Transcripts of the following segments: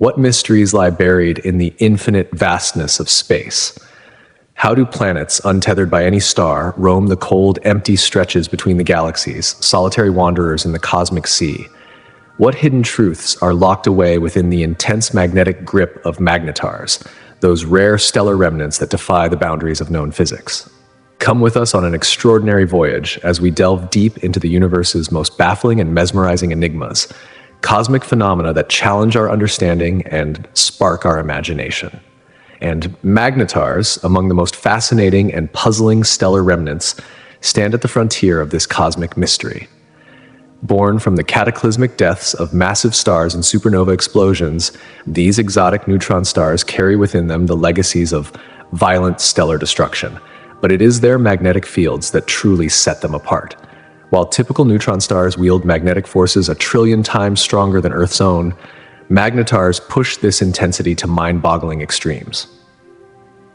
What mysteries lie buried in the infinite vastness of space? How do planets, untethered by any star, roam the cold, empty stretches between the galaxies, solitary wanderers in the cosmic sea? What hidden truths are locked away within the intense magnetic grip of magnetars, those rare stellar remnants that defy the boundaries of known physics? Come with us on an extraordinary voyage as we delve deep into the universe's most baffling and mesmerizing enigmas, cosmic phenomena that challenge our understanding and spark our imagination. And magnetars, among the most fascinating and puzzling stellar remnants, stand at the frontier of this cosmic mystery. Born from the cataclysmic deaths of massive stars and supernova explosions, these exotic neutron stars carry within them the legacies of violent stellar destruction. But it is their magnetic fields that truly set them apart. While typical neutron stars wield magnetic forces 1 trillion times stronger than Earth's own, magnetars push this intensity to mind-boggling extremes.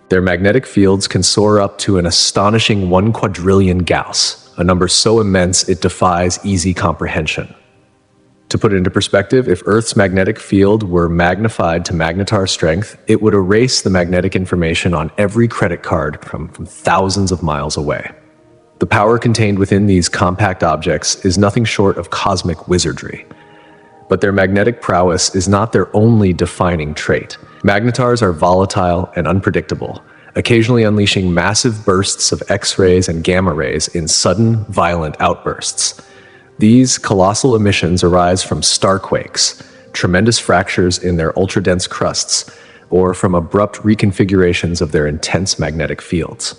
Their magnetic fields can soar up to an astonishing 1 quadrillion Gauss, a number so immense it defies easy comprehension. To put it into perspective, if Earth's magnetic field were magnified to magnetar strength, it would erase the magnetic information on every credit card from thousands of miles away. The power contained within these compact objects is nothing short of cosmic wizardry. But their magnetic prowess is not their only defining trait. Magnetars are volatile and unpredictable, occasionally unleashing massive bursts of X-rays and gamma rays in sudden, violent outbursts. These colossal emissions arise from starquakes, tremendous fractures in their ultra-dense crusts, or from abrupt reconfigurations of their intense magnetic fields.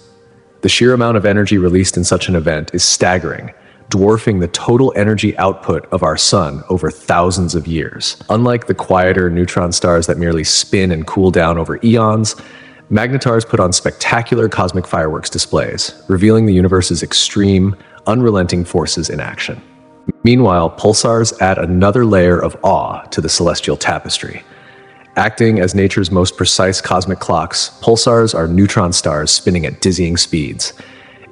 The sheer amount of energy released in such an event is staggering, dwarfing the total energy output of our sun over thousands of years. Unlike the quieter neutron stars that merely spin and cool down over eons, magnetars put on spectacular cosmic fireworks displays, revealing the universe's extreme, unrelenting forces in action. Meanwhile, pulsars add another layer of awe to the celestial tapestry. Acting as nature's most precise cosmic clocks, pulsars are neutron stars spinning at dizzying speeds,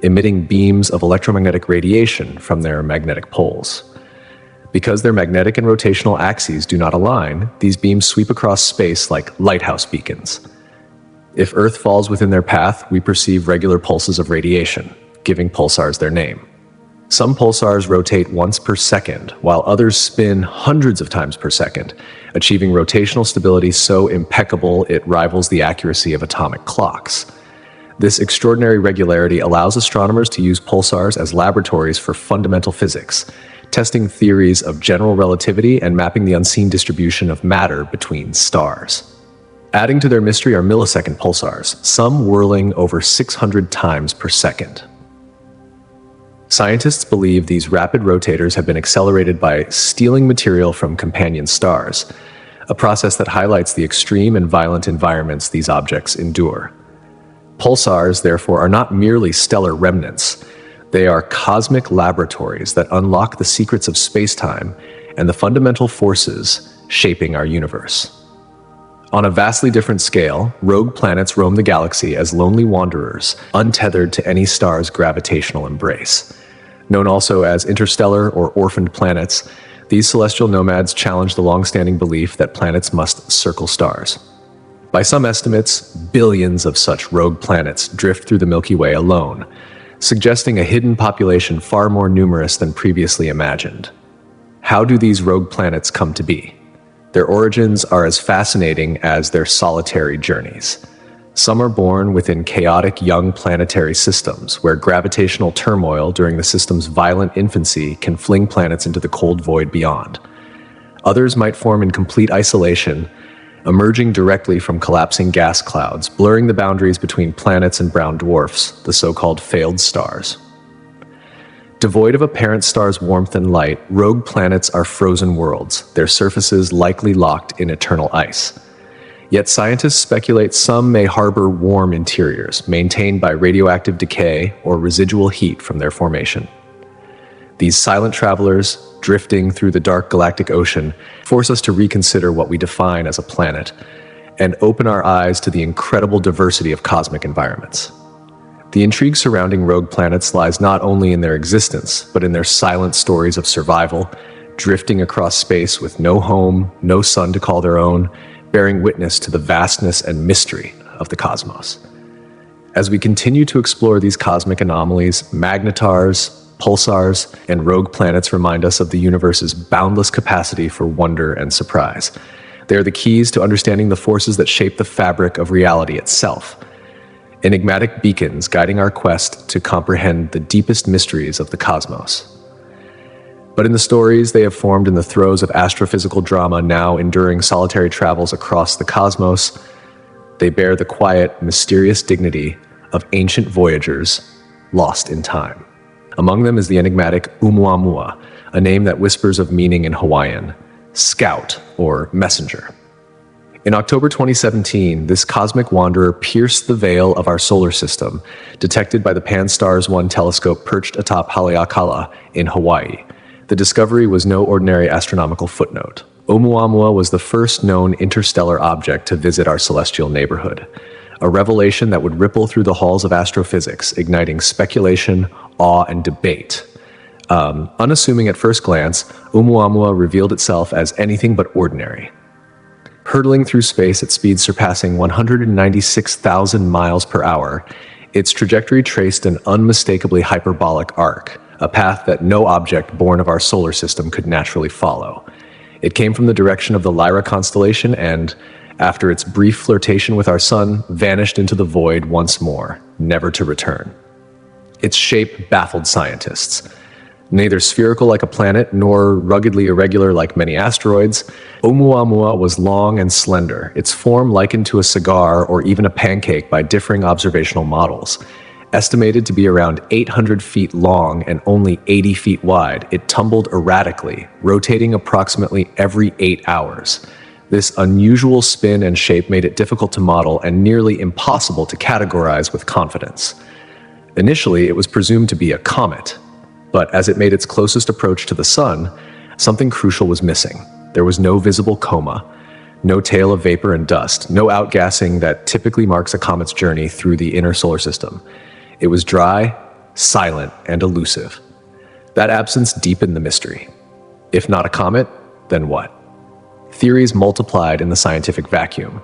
emitting beams of electromagnetic radiation from their magnetic poles. Because their magnetic and rotational axes do not align, these beams sweep across space like lighthouse beacons. If Earth falls within their path, we perceive regular pulses of radiation, giving pulsars their name. Some pulsars rotate once per second, while others spin hundreds of times per second, achieving rotational stability so impeccable it rivals the accuracy of atomic clocks. This extraordinary regularity allows astronomers to use pulsars as laboratories for fundamental physics, testing theories of general relativity and mapping the unseen distribution of matter between stars. Adding to their mystery are millisecond pulsars, some whirling over 600 times per second. Scientists believe these rapid rotators have been accelerated by stealing material from companion stars, a process that highlights the extreme and violent environments these objects endure. Pulsars, therefore, are not merely stellar remnants. They are cosmic laboratories that unlock the secrets of space-time and the fundamental forces shaping our universe. On a vastly different scale, rogue planets roam the galaxy as lonely wanderers, untethered to any star's gravitational embrace. Known also as interstellar or orphaned planets, these celestial nomads challenge the long-standing belief that planets must circle stars. By some estimates, billions of such rogue planets drift through the Milky Way alone, suggesting a hidden population far more numerous than previously imagined. How do these rogue planets come to be? Their origins are as fascinating as their solitary journeys. Some are born within chaotic young planetary systems, where gravitational turmoil during the system's violent infancy can fling planets into the cold void beyond. Others might form in complete isolation, emerging directly from collapsing gas clouds, blurring the boundaries between planets and brown dwarfs, the so-called failed stars. Devoid of a parent star's warmth and light, rogue planets are frozen worlds, their surfaces likely locked in eternal ice. Yet scientists speculate some may harbor warm interiors, maintained by radioactive decay or residual heat from their formation. These silent travelers, drifting through the dark galactic ocean, force us to reconsider what we define as a planet, and open our eyes to the incredible diversity of cosmic environments. The intrigue surrounding rogue planets lies not only in their existence, but in their silent stories of survival, drifting across space with no home, no sun to call their own, bearing witness to the vastness and mystery of the cosmos. As we continue to explore these cosmic anomalies, magnetars, pulsars, and rogue planets remind us of the universe's boundless capacity for wonder and surprise. They are the keys to understanding the forces that shape the fabric of reality itself. Enigmatic beacons guiding our quest to comprehend the deepest mysteries of the cosmos. But in the stories they have formed in the throes of astrophysical drama, now enduring solitary travels across the cosmos, they bear the quiet, mysterious dignity of ancient voyagers lost in time. Among them is the enigmatic Oumuamua, a name that whispers of meaning in Hawaiian, scout or messenger. In October 2017, this cosmic wanderer pierced the veil of our solar system, detected by the Pan-STARRS 1 telescope perched atop Haleakala in Hawaii. The discovery was no ordinary astronomical footnote. Oumuamua was the first known interstellar object to visit our celestial neighborhood, a revelation that would ripple through the halls of astrophysics, igniting speculation, awe, and debate. Unassuming at first glance, Oumuamua revealed itself as anything but ordinary. Hurtling through space at speeds surpassing 196,000 miles per hour, its trajectory traced an unmistakably hyperbolic arc, a path that no object born of our solar system could naturally follow. It came from the direction of the Lyra constellation and, after its brief flirtation with our sun, vanished into the void once more, never to return. Its shape baffled scientists. Neither spherical like a planet, nor ruggedly irregular like many asteroids, Oumuamua was long and slender, its form likened to a cigar or even a pancake by differing observational models. Estimated to be around 800 feet long and only 80 feet wide, it tumbled erratically, rotating approximately every 8 hours. This unusual spin and shape made it difficult to model and nearly impossible to categorize with confidence. Initially, it was presumed to be a comet, but as it made its closest approach to the sun, something crucial was missing. There was no visible coma, no tail of vapor and dust, no outgassing that typically marks a comet's journey through the inner solar system. It was dry, silent, and elusive. That absence deepened the mystery. If not a comet, then what? Theories multiplied in the scientific vacuum.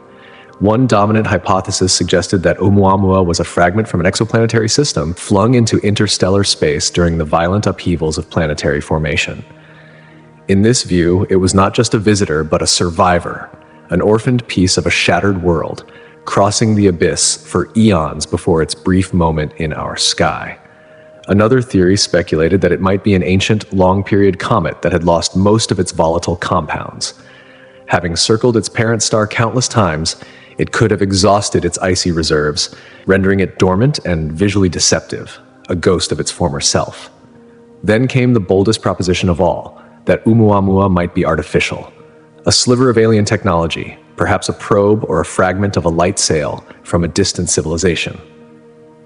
One dominant hypothesis suggested that Oumuamua was a fragment from an exoplanetary system flung into interstellar space during the violent upheavals of planetary formation. In this view, it was not just a visitor, but a survivor, an orphaned piece of a shattered world, crossing the abyss for eons before its brief moment in our sky. Another theory speculated that it might be an ancient, long-period comet that had lost most of its volatile compounds. Having circled its parent star countless times, it could have exhausted its icy reserves, rendering it dormant and visually deceptive, a ghost of its former self. Then came the boldest proposition of all, that Oumuamua might be artificial, a sliver of alien technology, perhaps a probe or a fragment of a light sail from a distant civilization.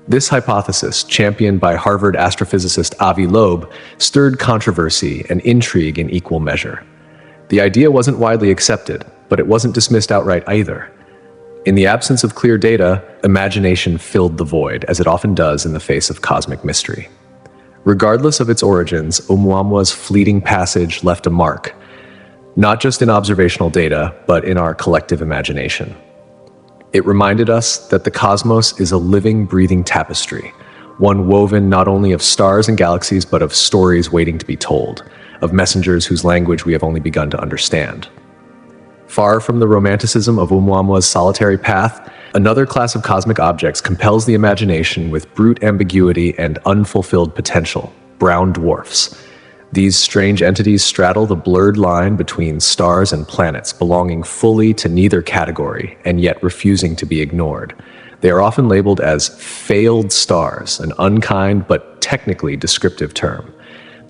This hypothesis, championed by Harvard astrophysicist Avi Loeb, stirred controversy and intrigue in equal measure. The idea wasn't widely accepted, but it wasn't dismissed outright either. In the absence of clear data, imagination filled the void, as it often does in the face of cosmic mystery. Regardless of its origins, Oumuamua's fleeting passage left a mark, not just in observational data, but in our collective imagination. It reminded us that the cosmos is a living, breathing tapestry, one woven not only of stars and galaxies, but of stories waiting to be told, of messengers whose language we have only begun to understand. Far from the romanticism of Oumuamua's solitary path, another class of cosmic objects compels the imagination with brute ambiguity and unfulfilled potential: brown dwarfs. These strange entities straddle the blurred line between stars and planets, belonging fully to neither category and yet refusing to be ignored. They are often labeled as failed stars, an unkind but technically descriptive term.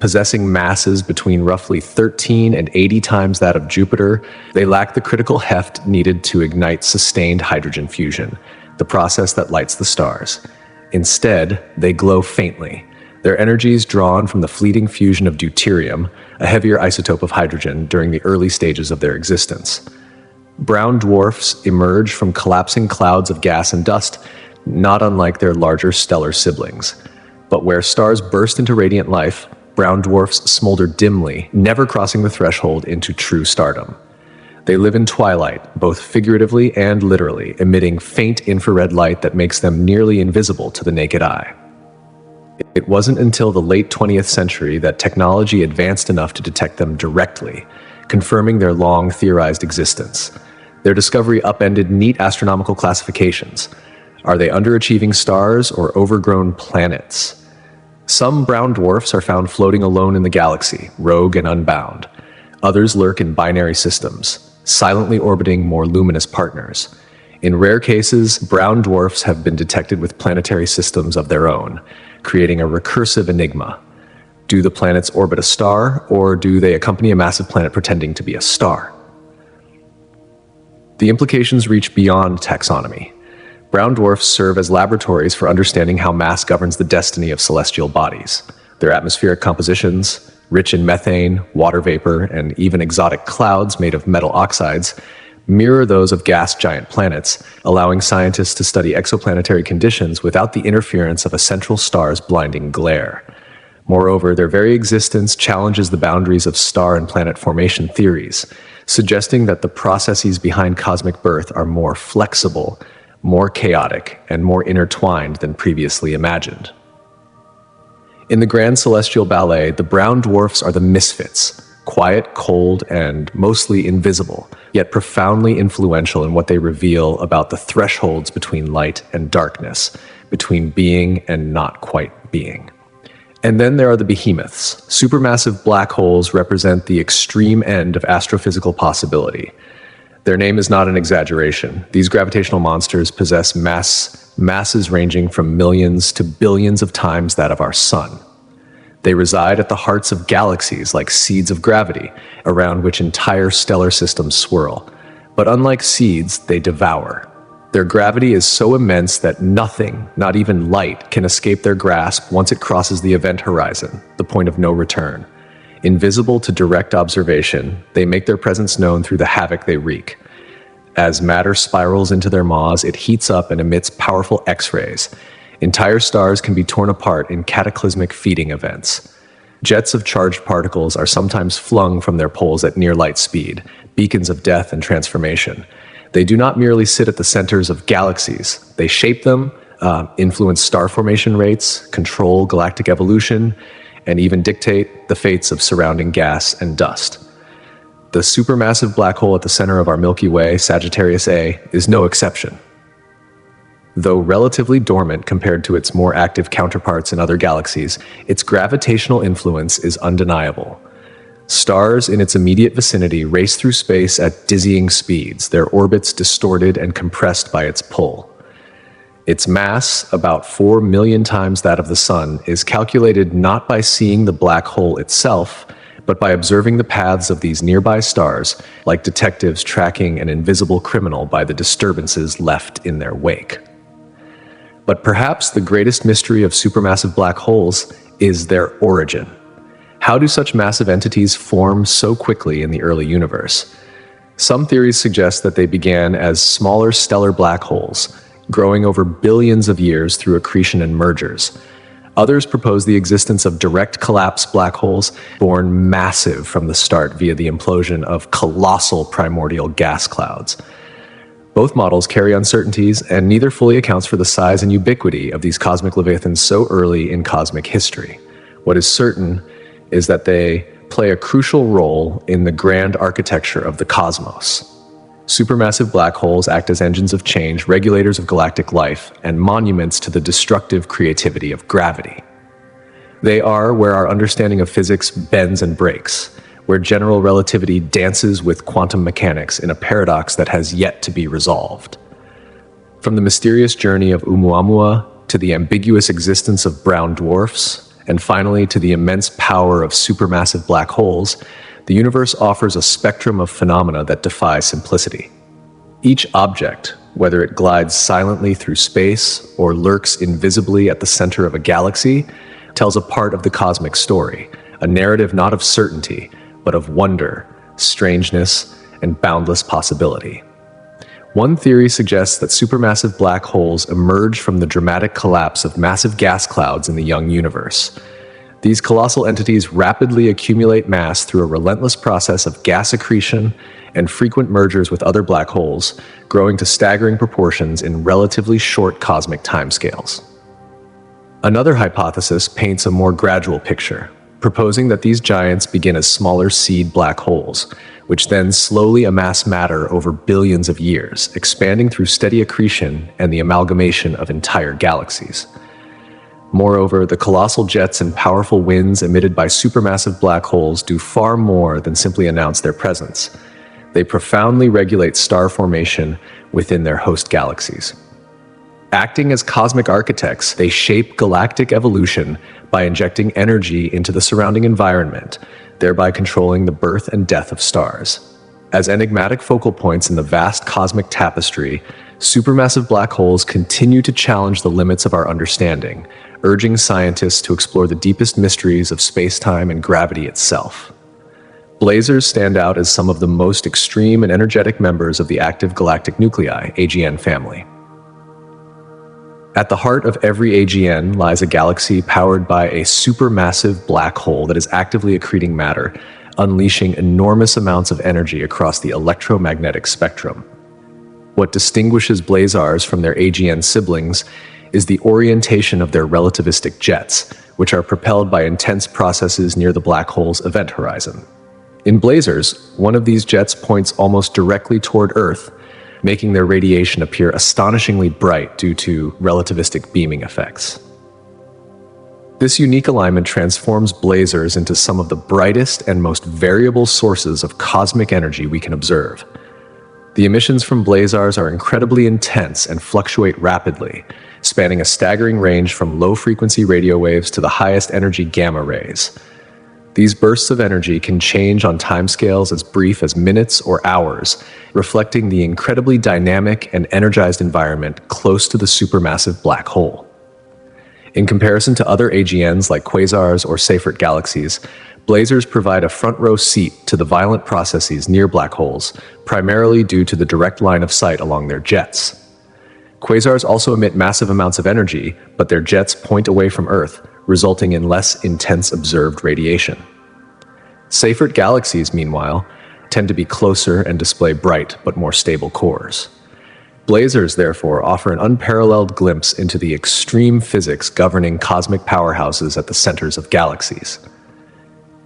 Possessing masses between roughly 13 and 80 times that of Jupiter, they lack the critical heft needed to ignite sustained hydrogen fusion, the process that lights the stars. Instead, they glow faintly, their energies drawn from the fleeting fusion of deuterium, a heavier isotope of hydrogen, during the early stages of their existence. Brown dwarfs emerge from collapsing clouds of gas and dust, not unlike their larger stellar siblings. But where stars burst into radiant life, brown dwarfs smolder dimly, never crossing the threshold into true stardom. They live in twilight, both figuratively and literally, emitting faint infrared light that makes them nearly invisible to the naked eye. It wasn't until the late 20th century that technology advanced enough to detect them directly, confirming their long theorized existence. Their discovery upended neat astronomical classifications. Are they underachieving stars or overgrown planets? Some brown dwarfs are found floating alone in the galaxy, rogue and unbound. Others lurk in binary systems, silently orbiting more luminous partners. In rare cases, brown dwarfs have been detected with planetary systems of their own, creating a recursive enigma. Do the planets orbit a star, or do they accompany a massive planet pretending to be a star? The implications reach beyond taxonomy. Brown dwarfs serve as laboratories for understanding how mass governs the destiny of celestial bodies. Their atmospheric compositions, rich in methane, water vapor, and even exotic clouds made of metal oxides, mirror those of gas giant planets, allowing scientists to study exoplanetary conditions without the interference of a central star's blinding glare. Moreover, their very existence challenges the boundaries of star and planet formation theories, suggesting that the processes behind cosmic birth are more flexible, more chaotic, and more intertwined than previously imagined. In the grand celestial ballet, the brown dwarfs are the misfits, quiet, cold, and mostly invisible, yet profoundly influential in what they reveal about the thresholds between light and darkness, between being and not quite being. And then there are the behemoths. Supermassive black holes represent the extreme end of astrophysical possibility. Their name is not an exaggeration. These gravitational monsters possess masses ranging from millions to billions of times that of our sun. They reside at the hearts of galaxies like seeds of gravity, around which entire stellar systems swirl. But unlike seeds, they devour. Their gravity is so immense that nothing, not even light, can escape their grasp once it crosses the event horizon, the point of no return. Invisible to direct observation, they make their presence known through the havoc they wreak. As matter spirals into their maws, it heats up and emits powerful X-rays. Entire stars can be torn apart in cataclysmic feeding events. Jets of charged particles are sometimes flung from their poles at near light speed, beacons of death and transformation. They do not merely sit at the centers of galaxies. They shape them, influence star formation rates, control galactic evolution, and even dictate the fates of surrounding gas and dust. The supermassive black hole at the center of our Milky Way, Sagittarius A, is no exception. Though relatively dormant compared to its more active counterparts in other galaxies, its gravitational influence is undeniable. Stars in its immediate vicinity race through space at dizzying speeds, their orbits distorted and compressed by its pull. Its mass, about 4 million times that of the Sun, is calculated not by seeing the black hole itself, but by observing the paths of these nearby stars, like detectives tracking an invisible criminal by the disturbances left in their wake. But perhaps the greatest mystery of supermassive black holes is their origin. How do such massive entities form so quickly in the early universe? Some theories suggest that they began as smaller stellar black holes, growing over billions of years through accretion and mergers. Others propose the existence of direct collapse black holes, born massive from the start via the implosion of colossal primordial gas clouds. Both models carry uncertainties, and neither fully accounts for the size and ubiquity of these cosmic leviathans so early in cosmic history. What is certain is that they play a crucial role in the grand architecture of the cosmos. Supermassive black holes act as engines of change, regulators of galactic life, and monuments to the destructive creativity of gravity. They are where our understanding of physics bends and breaks, where general relativity dances with quantum mechanics in a paradox that has yet to be resolved. From the mysterious journey of Oumuamua to the ambiguous existence of brown dwarfs, and finally to the immense power of supermassive black holes, the universe offers a spectrum of phenomena that defy simplicity. Each object, whether it glides silently through space or lurks invisibly at the center of a galaxy, tells a part of the cosmic story, a narrative not of certainty, but of wonder, strangeness, and boundless possibility. One theory suggests that supermassive black holes emerge from the dramatic collapse of massive gas clouds in the young universe. These colossal entities rapidly accumulate mass through a relentless process of gas accretion and frequent mergers with other black holes, growing to staggering proportions in relatively short cosmic timescales. Another hypothesis paints a more gradual picture, proposing that these giants begin as smaller seed black holes, which then slowly amass matter over billions of years, expanding through steady accretion and the amalgamation of entire galaxies. Moreover, the colossal jets and powerful winds emitted by supermassive black holes do far more than simply announce their presence. They profoundly regulate star formation within their host galaxies. Acting as cosmic architects, they shape galactic evolution by injecting energy into the surrounding environment, thereby controlling the birth and death of stars. As enigmatic focal points in the vast cosmic tapestry, supermassive black holes continue to challenge the limits of our understanding, urging scientists to explore the deepest mysteries of space-time and gravity itself. Blazars stand out as some of the most extreme and energetic members of the active galactic nuclei, AGN family. At the heart of every AGN lies a galaxy powered by a supermassive black hole that is actively accreting matter, unleashing enormous amounts of energy across the electromagnetic spectrum. What distinguishes Blazars from their AGN siblings is the orientation of their relativistic jets, which are propelled by intense processes near the black hole's event horizon. In Blazars, one of these jets points almost directly toward Earth, making their radiation appear astonishingly bright due to relativistic beaming effects. This unique alignment transforms Blazars into some of the brightest and most variable sources of cosmic energy we can observe. The emissions from Blazars are incredibly intense and fluctuate rapidly, spanning a staggering range from low-frequency radio waves to the highest energy gamma rays. These bursts of energy can change on timescales as brief as minutes or hours, reflecting the incredibly dynamic and energized environment close to the supermassive black hole. In comparison to other AGNs like quasars or Seyfert galaxies, Blazars provide a front-row seat to the violent processes near black holes, primarily due to the direct line of sight along their jets. Quasars also emit massive amounts of energy, but their jets point away from Earth, resulting in less intense observed radiation. Seyfert galaxies, meanwhile, tend to be closer and display bright but more stable cores. Blazars, therefore, offer an unparalleled glimpse into the extreme physics governing cosmic powerhouses at the centers of galaxies.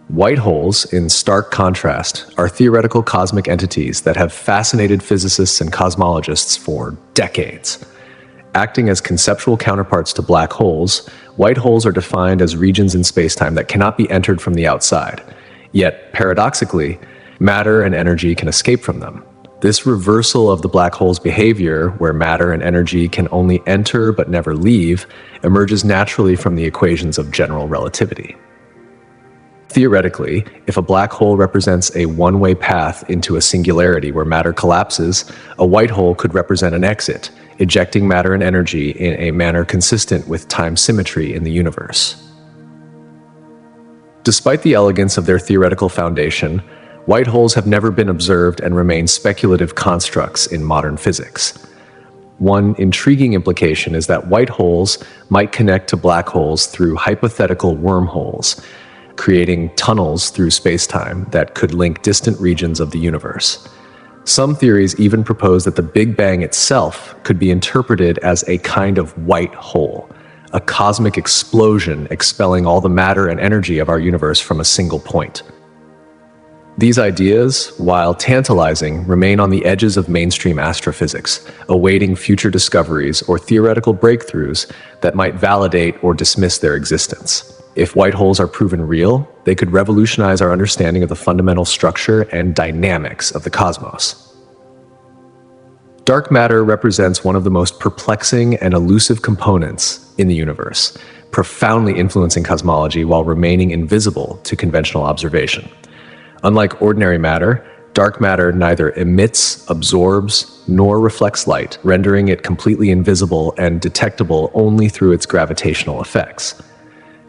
White holes, in stark contrast, are theoretical cosmic entities that have fascinated physicists and cosmologists for decades. Acting as conceptual counterparts to black holes, white holes are defined as regions in spacetime that cannot be entered from the outside. Yet, paradoxically, matter and energy can escape from them. This reversal of the black hole's behavior, where matter and energy can only enter but never leave, emerges naturally from the equations of general relativity. Theoretically, if a black hole represents a one-way path into a singularity where matter collapses, a white hole could represent an exit, ejecting matter and energy in a manner consistent with time symmetry in the universe. Despite the elegance of their theoretical foundation, white holes have never been observed and remain speculative constructs in modern physics. One intriguing implication is that white holes might connect to black holes through hypothetical wormholes, creating tunnels through spacetime that could link distant regions of the universe. Some theories even propose that the Big Bang itself could be interpreted as a kind of white hole, a cosmic explosion expelling all the matter and energy of our universe from a single point. These ideas, while tantalizing, remain on the edges of mainstream astrophysics, awaiting future discoveries or theoretical breakthroughs that might validate or dismiss their existence. If white holes are proven real, they could revolutionize our understanding of the fundamental structure and dynamics of the cosmos. Dark matter represents one of the most perplexing and elusive components in the universe, profoundly influencing cosmology while remaining invisible to conventional observation. Unlike ordinary matter, dark matter neither emits, absorbs, nor reflects light, rendering it completely invisible and detectable only through its gravitational effects.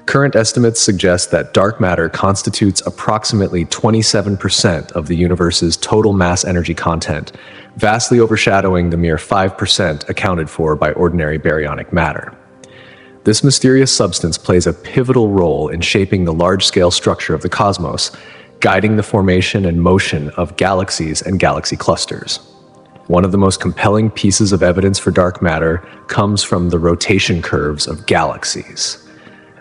Current estimates suggest that dark matter constitutes approximately 27% of the universe's total mass energy content, vastly overshadowing the mere 5% accounted for by ordinary baryonic matter. This mysterious substance plays a pivotal role in shaping the large-scale structure of the cosmos, guiding the formation and motion of galaxies and galaxy clusters. One of the most compelling pieces of evidence for dark matter comes from the rotation curves of galaxies.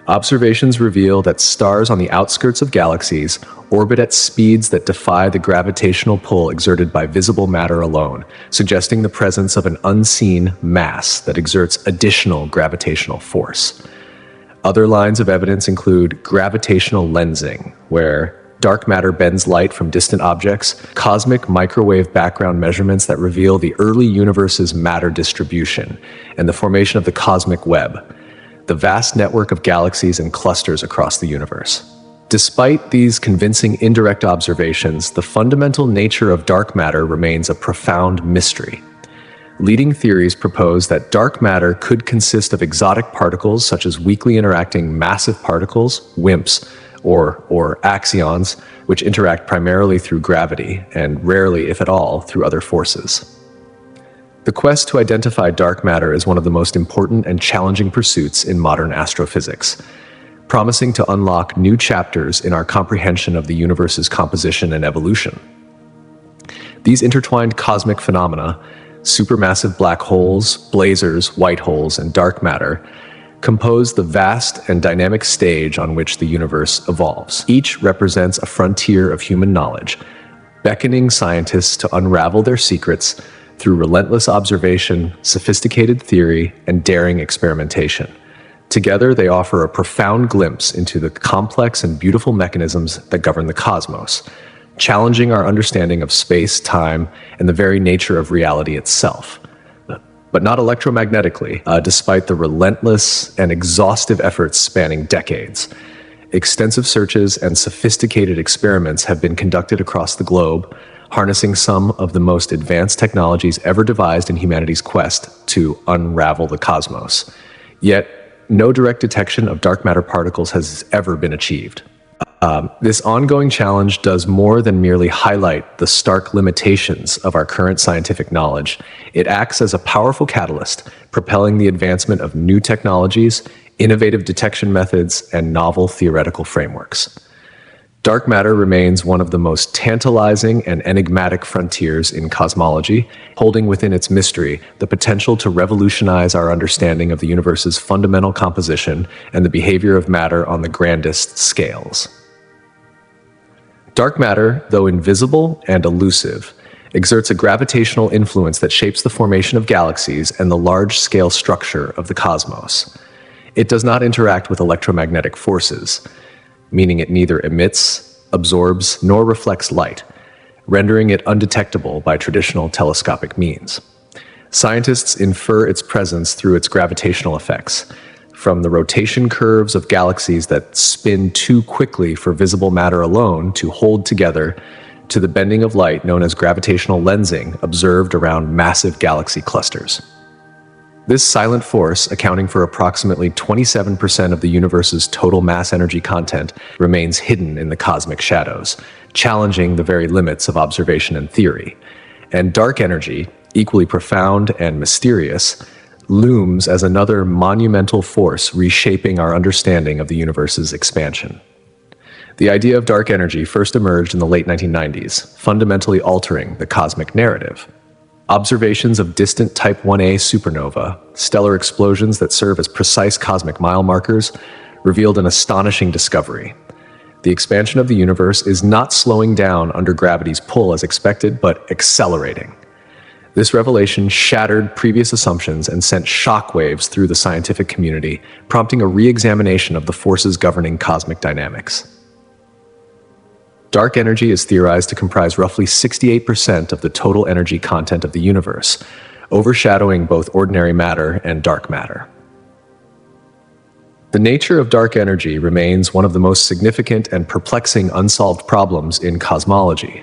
Observations reveal that stars on the outskirts of galaxies orbit at speeds that defy the gravitational pull exerted by visible matter alone, suggesting the presence of an unseen mass that exerts additional gravitational force. Other lines of evidence include gravitational lensing, where dark matter bends light from distant objects, cosmic microwave background measurements that reveal the early universe's matter distribution, and the formation of the cosmic web, the vast network of galaxies and clusters across the universe. Despite these convincing indirect observations, the fundamental nature of dark matter remains a profound mystery. Leading theories propose that dark matter could consist of exotic particles such as weakly interacting massive particles, WIMPs, or axions, which interact primarily through gravity and rarely, if at all, through other forces. The quest to identify dark matter is one of the most important and challenging pursuits in modern astrophysics, promising to unlock new chapters in our comprehension of the universe's composition and evolution. These intertwined cosmic phenomena, supermassive black holes, blazars, white holes, and dark matter, compose the vast and dynamic stage on which the universe evolves. Each represents a frontier of human knowledge, beckoning scientists to unravel their secrets through relentless observation, sophisticated theory, and daring experimentation. Together, they offer a profound glimpse into the complex and beautiful mechanisms that govern the cosmos, challenging our understanding of space, time, and the very nature of reality itself. But not electromagnetically, despite the relentless and exhaustive efforts spanning decades. Extensive searches and sophisticated experiments have been conducted across the globe, harnessing some of the most advanced technologies ever devised in humanity's quest to unravel the cosmos. Yet, no direct detection of dark matter particles has ever been achieved. This ongoing challenge does more than merely highlight the stark limitations of our current scientific knowledge. It acts as a powerful catalyst, propelling the advancement of new technologies, innovative detection methods, and novel theoretical frameworks. Dark matter remains one of the most tantalizing and enigmatic frontiers in cosmology, holding within its mystery the potential to revolutionize our understanding of the universe's fundamental composition and the behavior of matter on the grandest scales. Dark matter, though invisible and elusive, exerts a gravitational influence that shapes the formation of galaxies and the large-scale structure of the cosmos. It does not interact with electromagnetic forces, meaning it neither emits, absorbs, nor reflects light, rendering it undetectable by traditional telescopic means. Scientists infer its presence through its gravitational effects, from the rotation curves of galaxies that spin too quickly for visible matter alone to hold together, to the bending of light known as gravitational lensing observed around massive galaxy clusters. This silent force, accounting for approximately 27% of the universe's total mass energy content, remains hidden in the cosmic shadows, challenging the very limits of observation and theory. And dark energy, equally profound and mysterious, looms as another monumental force reshaping our understanding of the universe's expansion. The idea of dark energy first emerged in the late 1990s, fundamentally altering the cosmic narrative. Observations of distant Type 1a supernova, stellar explosions that serve as precise cosmic mile markers, revealed an astonishing discovery. The expansion of the universe is not slowing down under gravity's pull as expected, but accelerating. This revelation shattered previous assumptions and sent shockwaves through the scientific community, prompting a re-examination of the forces governing cosmic dynamics. Dark energy is theorized to comprise roughly 68% of the total energy content of the universe, overshadowing both ordinary matter and dark matter. The nature of dark energy remains one of the most significant and perplexing unsolved problems in cosmology.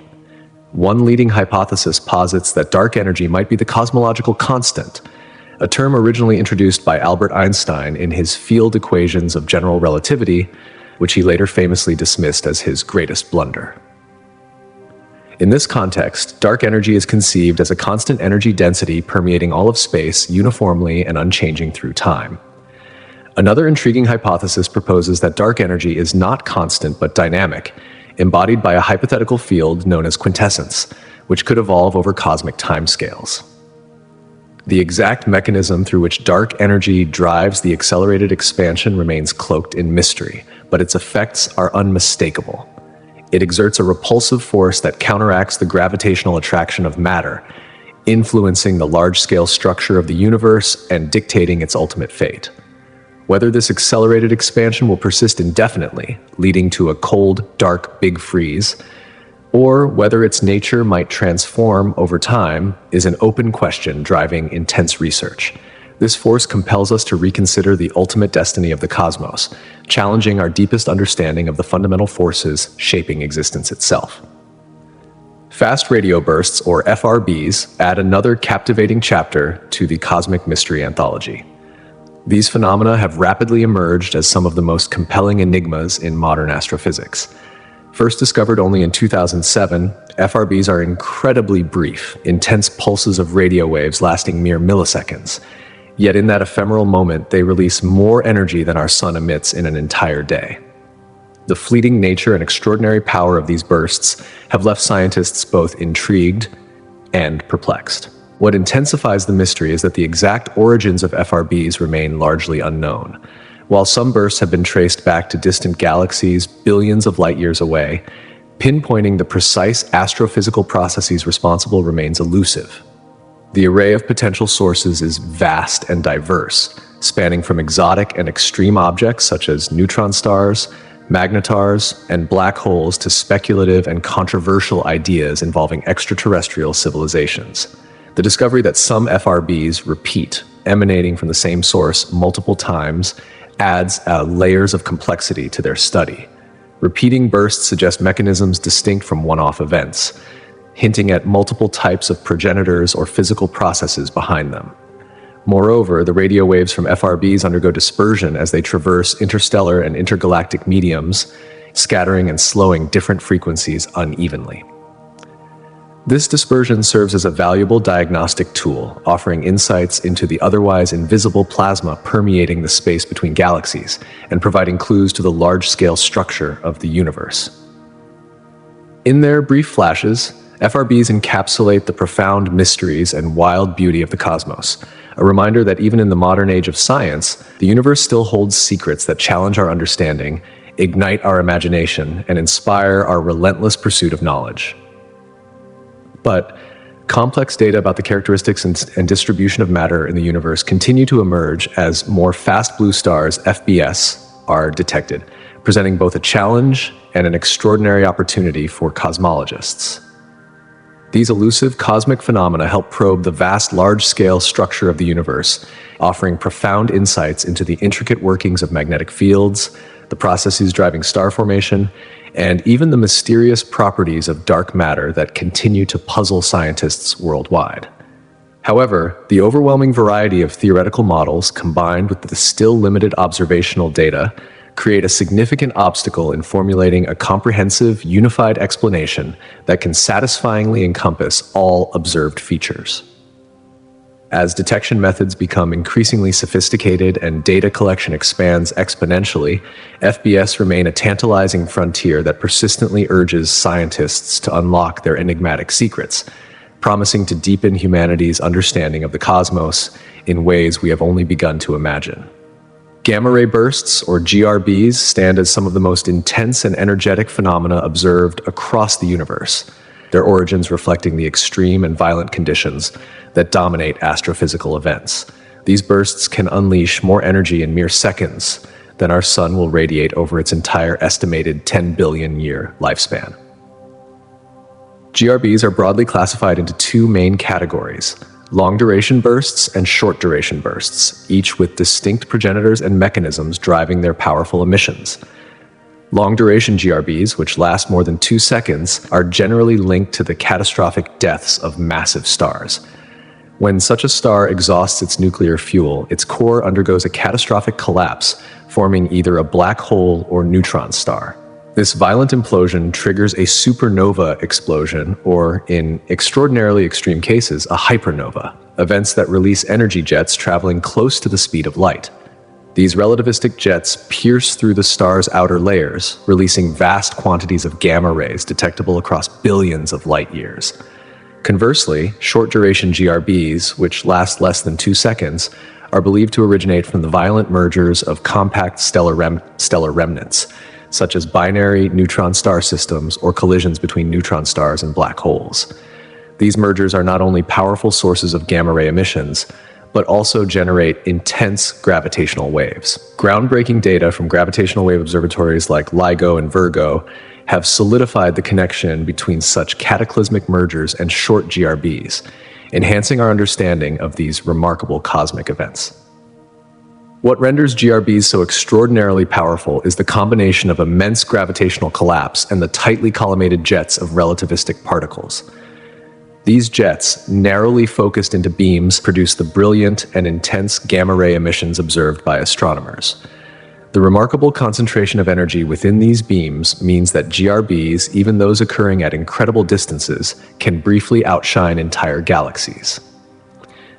One leading hypothesis posits that dark energy might be the cosmological constant, a term originally introduced by Albert Einstein in his field equations of general relativity, which he later famously dismissed as his greatest blunder. In this context, dark energy is conceived as a constant energy density permeating all of space uniformly and unchanging through time. Another intriguing hypothesis proposes that dark energy is not constant but dynamic, embodied by a hypothetical field known as quintessence, which could evolve over cosmic timescales. The exact mechanism through which dark energy drives the accelerated expansion remains cloaked in mystery, but its effects are unmistakable. It exerts a repulsive force that counteracts the gravitational attraction of matter, influencing the large-scale structure of the universe and dictating its ultimate fate. Whether this accelerated expansion will persist indefinitely, leading to a cold, dark Big Freeze, or whether its nature might transform over time, is an open question driving intense research. This force compels us to reconsider the ultimate destiny of the cosmos, challenging our deepest understanding of the fundamental forces shaping existence itself. Fast radio bursts, or FRBs, add another captivating chapter to the cosmic mystery anthology. These phenomena have rapidly emerged as some of the most compelling enigmas in modern astrophysics. First discovered only in 2007, FRBs are incredibly brief, intense pulses of radio waves lasting mere milliseconds. Yet in that ephemeral moment, they release more energy than our sun emits in an entire day. The fleeting nature and extraordinary power of these bursts have left scientists both intrigued and perplexed. What intensifies the mystery is that the exact origins of FRBs remain largely unknown. While some bursts have been traced back to distant galaxies billions of light years away, pinpointing the precise astrophysical processes responsible remains elusive. The array of potential sources is vast and diverse, spanning from exotic and extreme objects such as neutron stars, magnetars, and black holes to speculative and controversial ideas involving extraterrestrial civilizations. The discovery that some FRBs repeat, emanating from the same source multiple times, adds layers of complexity to their study. Repeating bursts suggest mechanisms distinct from one-off events, hinting at multiple types of progenitors or physical processes behind them. Moreover, the radio waves from FRBs undergo dispersion as they traverse interstellar and intergalactic mediums, scattering and slowing different frequencies unevenly. This dispersion serves as a valuable diagnostic tool, offering insights into the otherwise invisible plasma permeating the space between galaxies and providing clues to the large-scale structure of the universe. In their brief flashes, FRBs encapsulate the profound mysteries and wild beauty of the cosmos, a reminder that even in the modern age of science, the universe still holds secrets that challenge our understanding, ignite our imagination, and inspire our relentless pursuit of knowledge. But complex data about the characteristics and distribution of matter in the universe continue to emerge as more fast blue stars, FBS, are detected, presenting both a challenge and an extraordinary opportunity for cosmologists. These elusive cosmic phenomena help probe the vast, large-scale structure of the universe, offering profound insights into the intricate workings of magnetic fields, the processes driving star formation, and even the mysterious properties of dark matter that continue to puzzle scientists worldwide. However, the overwhelming variety of theoretical models, combined with the still limited observational data, create a significant obstacle in formulating a comprehensive, unified explanation that can satisfyingly encompass all observed features. As detection methods become increasingly sophisticated and data collection expands exponentially, FBS remain a tantalizing frontier that persistently urges scientists to unlock their enigmatic secrets, promising to deepen humanity's understanding of the cosmos in ways we have only begun to imagine. Gamma-ray bursts, or GRBs, stand as some of the most intense and energetic phenomena observed across the universe, their origins reflecting the extreme and violent conditions that dominate astrophysical events. These bursts can unleash more energy in mere seconds than our sun will radiate over its entire estimated 10 billion year lifespan. GRBs are broadly classified into two main categories: long-duration bursts and short-duration bursts, each with distinct progenitors and mechanisms driving their powerful emissions. Long-duration GRBs, which last more than 2 seconds, are generally linked to the catastrophic deaths of massive stars. When such a star exhausts its nuclear fuel, its core undergoes a catastrophic collapse, forming either a black hole or neutron star. This violent implosion triggers a supernova explosion, or in extraordinarily extreme cases, a hypernova, events that release energy jets traveling close to the speed of light. These relativistic jets pierce through the star's outer layers, releasing vast quantities of gamma rays detectable across billions of light years. Conversely, short-duration GRBs, which last less than 2 seconds, are believed to originate from the violent mergers of compact stellar remnants, such as binary neutron star systems or collisions between neutron stars and black holes. These mergers are not only powerful sources of gamma ray emissions, but also generate intense gravitational waves. Groundbreaking data from gravitational wave observatories like LIGO and Virgo have solidified the connection between such cataclysmic mergers and short GRBs, enhancing our understanding of these remarkable cosmic events. What renders GRBs so extraordinarily powerful is the combination of immense gravitational collapse and the tightly collimated jets of relativistic particles. These jets, narrowly focused into beams, produce the brilliant and intense gamma ray emissions observed by astronomers. The remarkable concentration of energy within these beams means that GRBs, even those occurring at incredible distances, can briefly outshine entire galaxies.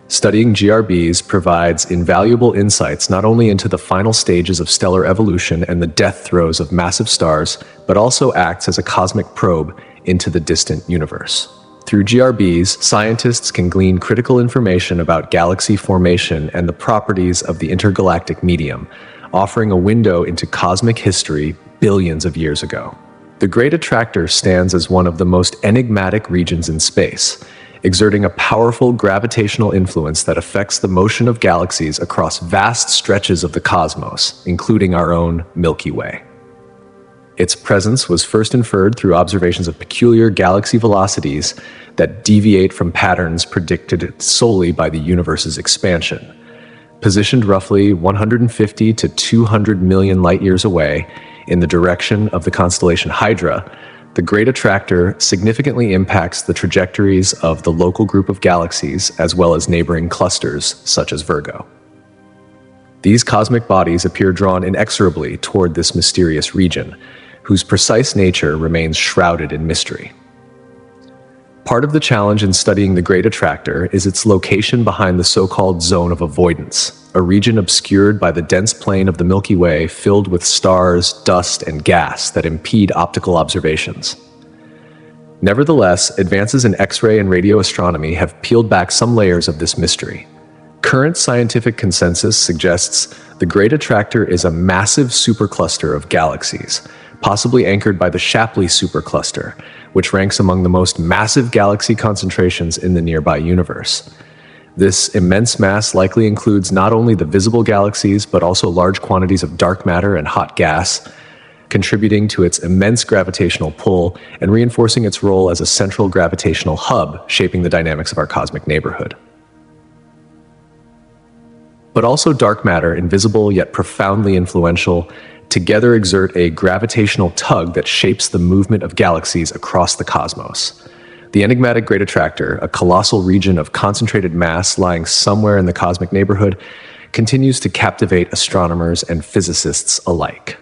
Studying GRBs provides invaluable insights not only into the final stages of stellar evolution and the death throes of massive stars, but also acts as a cosmic probe into the distant universe. Through GRBs, scientists can glean critical information about galaxy formation and the properties of the intergalactic medium, offering a window into cosmic history billions of years ago. The Great Attractor stands as one of the most enigmatic regions in space, exerting a powerful gravitational influence that affects the motion of galaxies across vast stretches of the cosmos, including our own Milky Way. Its presence was first inferred through observations of peculiar galaxy velocities that deviate from patterns predicted solely by the universe's expansion. Positioned roughly 150 to 200 million light-years away in the direction of the constellation Hydra, the Great Attractor significantly impacts the trajectories of the local group of galaxies as well as neighboring clusters, such as Virgo. These cosmic bodies appear drawn inexorably toward this mysterious region, whose precise nature remains shrouded in mystery. Part of the challenge in studying the Great Attractor is its location behind the so-called zone of avoidance, a region obscured by the dense plane of the Milky Way filled with stars, dust, and gas that impede optical observations. Nevertheless, advances in X-ray and radio astronomy have peeled back some layers of this mystery. Current scientific consensus suggests the Great Attractor is a massive supercluster of galaxies, possibly anchored by the Shapley supercluster, which ranks among the most massive galaxy concentrations in the nearby universe. This immense mass likely includes not only the visible galaxies, but also large quantities of dark matter and hot gas, contributing to its immense gravitational pull and reinforcing its role as a central gravitational hub, shaping the dynamics of our cosmic neighborhood. But also dark matter, invisible yet profoundly influential, together exert a gravitational tug that shapes the movement of galaxies across the cosmos. The enigmatic Great Attractor, a colossal region of concentrated mass lying somewhere in the cosmic neighborhood, continues to captivate astronomers and physicists alike.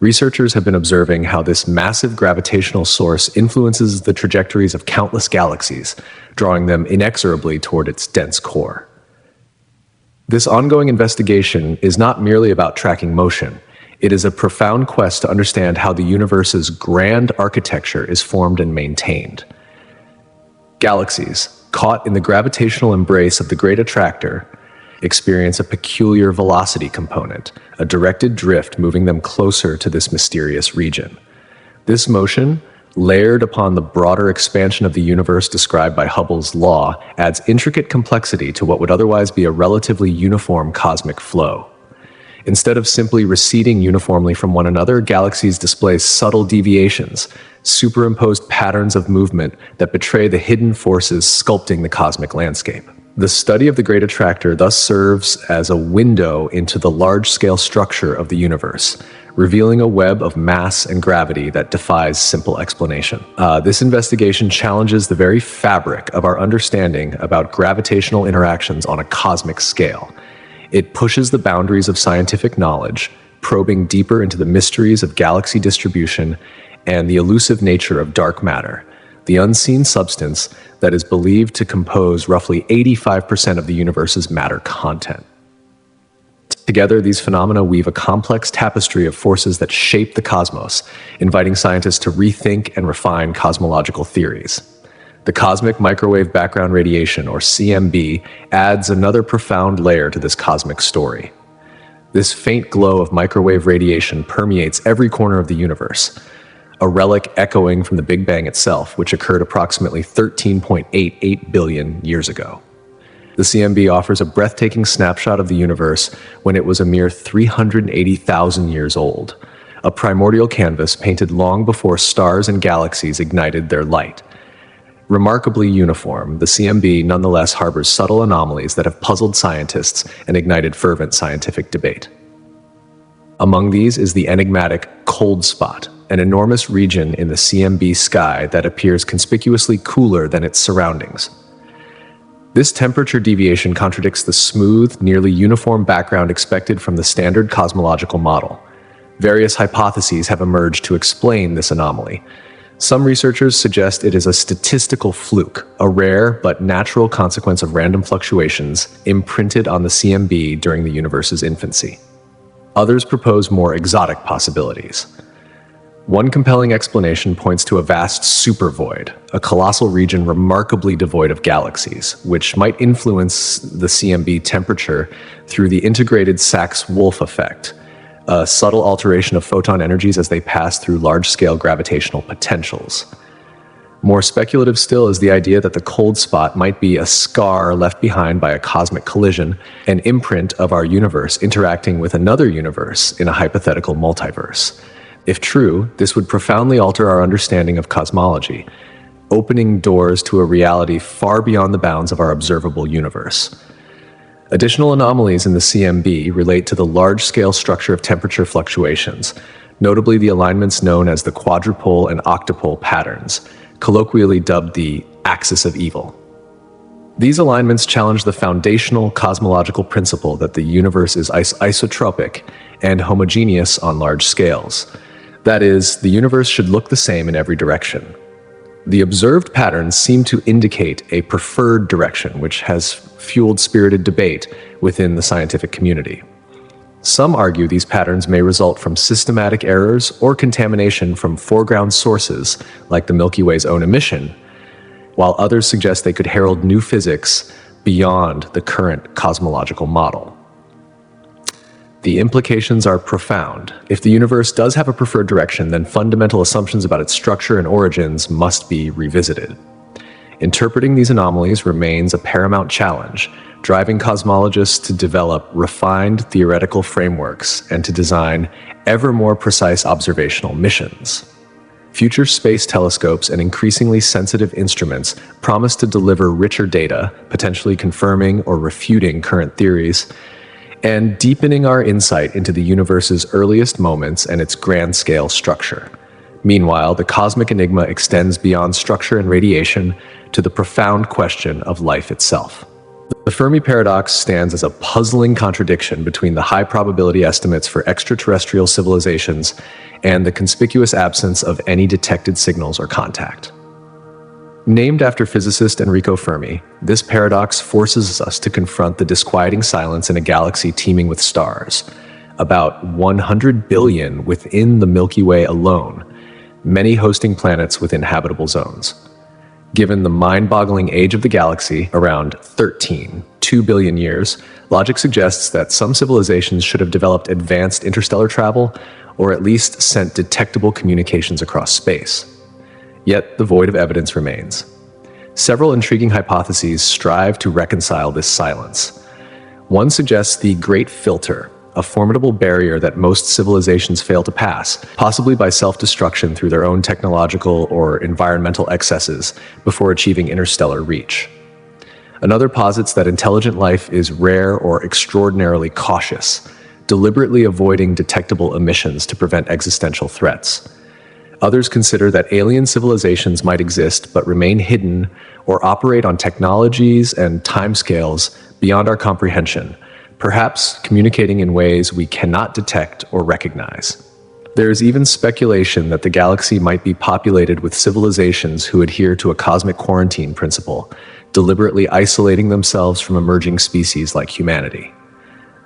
Researchers have been observing how this massive gravitational source influences the trajectories of countless galaxies, drawing them inexorably toward its dense core. This ongoing investigation is not merely about tracking motion. It is a profound quest to understand how the universe's grand architecture is formed and maintained. Galaxies, caught in the gravitational embrace of the Great Attractor, experience a peculiar velocity component, a directed drift moving them closer to this mysterious region. This motion, layered upon the broader expansion of the universe described by Hubble's law, adds intricate complexity to what would otherwise be a relatively uniform cosmic flow. Instead of simply receding uniformly from one another, galaxies display subtle deviations, superimposed patterns of movement that betray the hidden forces sculpting the cosmic landscape. The study of the Great Attractor thus serves as a window into the large-scale structure of the universe, revealing a web of mass and gravity that defies simple explanation. This investigation challenges the very fabric of our understanding about gravitational interactions on a cosmic scale. It pushes the boundaries of scientific knowledge, probing deeper into the mysteries of galaxy distribution and the elusive nature of dark matter, the unseen substance that is believed to compose roughly 85% of the universe's matter content. Together, these phenomena weave a complex tapestry of forces that shape the cosmos, inviting scientists to rethink and refine cosmological theories. The cosmic microwave background radiation, or CMB, adds another profound layer to this cosmic story. This faint glow of microwave radiation permeates every corner of the universe, a relic echoing from the Big Bang itself, which occurred approximately 13.88 billion years ago. The CMB offers a breathtaking snapshot of the universe when it was a mere 380,000 years old, a primordial canvas painted long before stars and galaxies ignited their light. Remarkably uniform, the CMB nonetheless harbors subtle anomalies that have puzzled scientists and ignited fervent scientific debate. Among these is the enigmatic cold spot, an enormous region in the CMB sky that appears conspicuously cooler than its surroundings. This temperature deviation contradicts the smooth, nearly uniform background expected from the standard cosmological model. Various hypotheses have emerged to explain this anomaly. Some researchers suggest it is a statistical fluke, a rare but natural consequence of random fluctuations imprinted on the CMB during the universe's infancy. Others propose more exotic possibilities. One compelling explanation points to a vast supervoid, a colossal region remarkably devoid of galaxies, which might influence the CMB temperature through the integrated Sachs-Wolf effect, a subtle alteration of photon energies as they pass through large-scale gravitational potentials. More speculative still is the idea that the cold spot might be a scar left behind by a cosmic collision, an imprint of our universe interacting with another universe in a hypothetical multiverse. If true, this would profoundly alter our understanding of cosmology, opening doors to a reality far beyond the bounds of our observable universe. Additional anomalies in the CMB relate to the large-scale structure of temperature fluctuations, notably the alignments known as the quadrupole and octupole patterns, colloquially dubbed the axis of evil. These alignments challenge the foundational cosmological principle that the universe is isotropic and homogeneous on large scales. That is, the universe should look the same in every direction. The observed patterns seem to indicate a preferred direction, which has fueled spirited debate within the scientific community. Some argue these patterns may result from systematic errors or contamination from foreground sources, like the Milky Way's own emission, while others suggest they could herald new physics beyond the current cosmological model. The implications are profound. If the universe does have a preferred direction, then fundamental assumptions about its structure and origins must be revisited. Interpreting these anomalies remains a paramount challenge, driving cosmologists to develop refined theoretical frameworks and to design ever more precise observational missions. Future space telescopes and increasingly sensitive instruments promise to deliver richer data, potentially confirming or refuting current theories, and deepening our insight into the universe's earliest moments and its grand-scale structure. Meanwhile, the cosmic enigma extends beyond structure and radiation to the profound question of life itself. The Fermi paradox stands as a puzzling contradiction between the high probability estimates for extraterrestrial civilizations and the conspicuous absence of any detected signals or contact. Named after physicist Enrico Fermi, this paradox forces us to confront the disquieting silence in a galaxy teeming with stars, about 100 billion within the Milky Way alone, many hosting planets within habitable zones. Given the mind-boggling age of the galaxy, around 2 billion years, logic suggests that some civilizations should have developed advanced interstellar travel or at least sent detectable communications across space. Yet the void of evidence remains. Several intriguing hypotheses strive to reconcile this silence. One suggests the Great Filter, a formidable barrier that most civilizations fail to pass, possibly by self-destruction through their own technological or environmental excesses before achieving interstellar reach. Another posits that intelligent life is rare or extraordinarily cautious, deliberately avoiding detectable emissions to prevent existential threats. Others consider that alien civilizations might exist but remain hidden or operate on technologies and timescales beyond our comprehension, perhaps communicating in ways we cannot detect or recognize. There is even speculation that the galaxy might be populated with civilizations who adhere to a cosmic quarantine principle, deliberately isolating themselves from emerging species like humanity.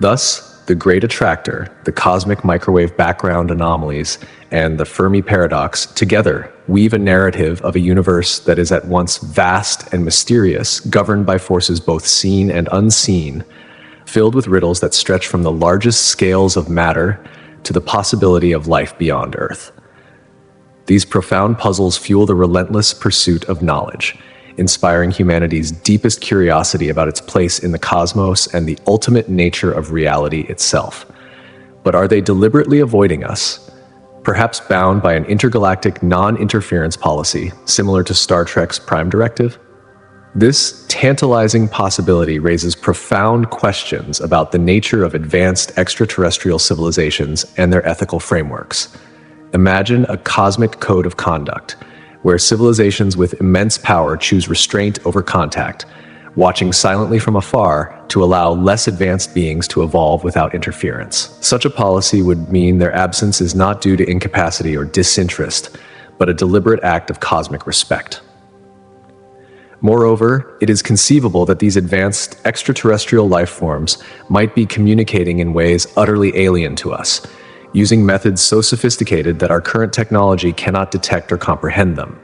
Thus, the Great Attractor, the cosmic microwave background anomalies, and the Fermi paradox together weave a narrative of a universe that is at once vast and mysterious, governed by forces both seen and unseen, filled with riddles that stretch from the largest scales of matter to the possibility of life beyond Earth. These profound puzzles fuel the relentless pursuit of knowledge, inspiring humanity's deepest curiosity about its place in the cosmos and the ultimate nature of reality itself. But are they deliberately avoiding us? Perhaps bound by an intergalactic non-interference policy, similar to Star Trek's Prime Directive? This tantalizing possibility raises profound questions about the nature of advanced extraterrestrial civilizations and their ethical frameworks. Imagine a cosmic code of conduct, where civilizations with immense power choose restraint over contact, watching silently from afar to allow less advanced beings to evolve without interference. Such a policy would mean their absence is not due to incapacity or disinterest, but a deliberate act of cosmic respect. Moreover, it is conceivable that these advanced extraterrestrial life forms might be communicating in ways utterly alien to us, using methods so sophisticated that our current technology cannot detect or comprehend them.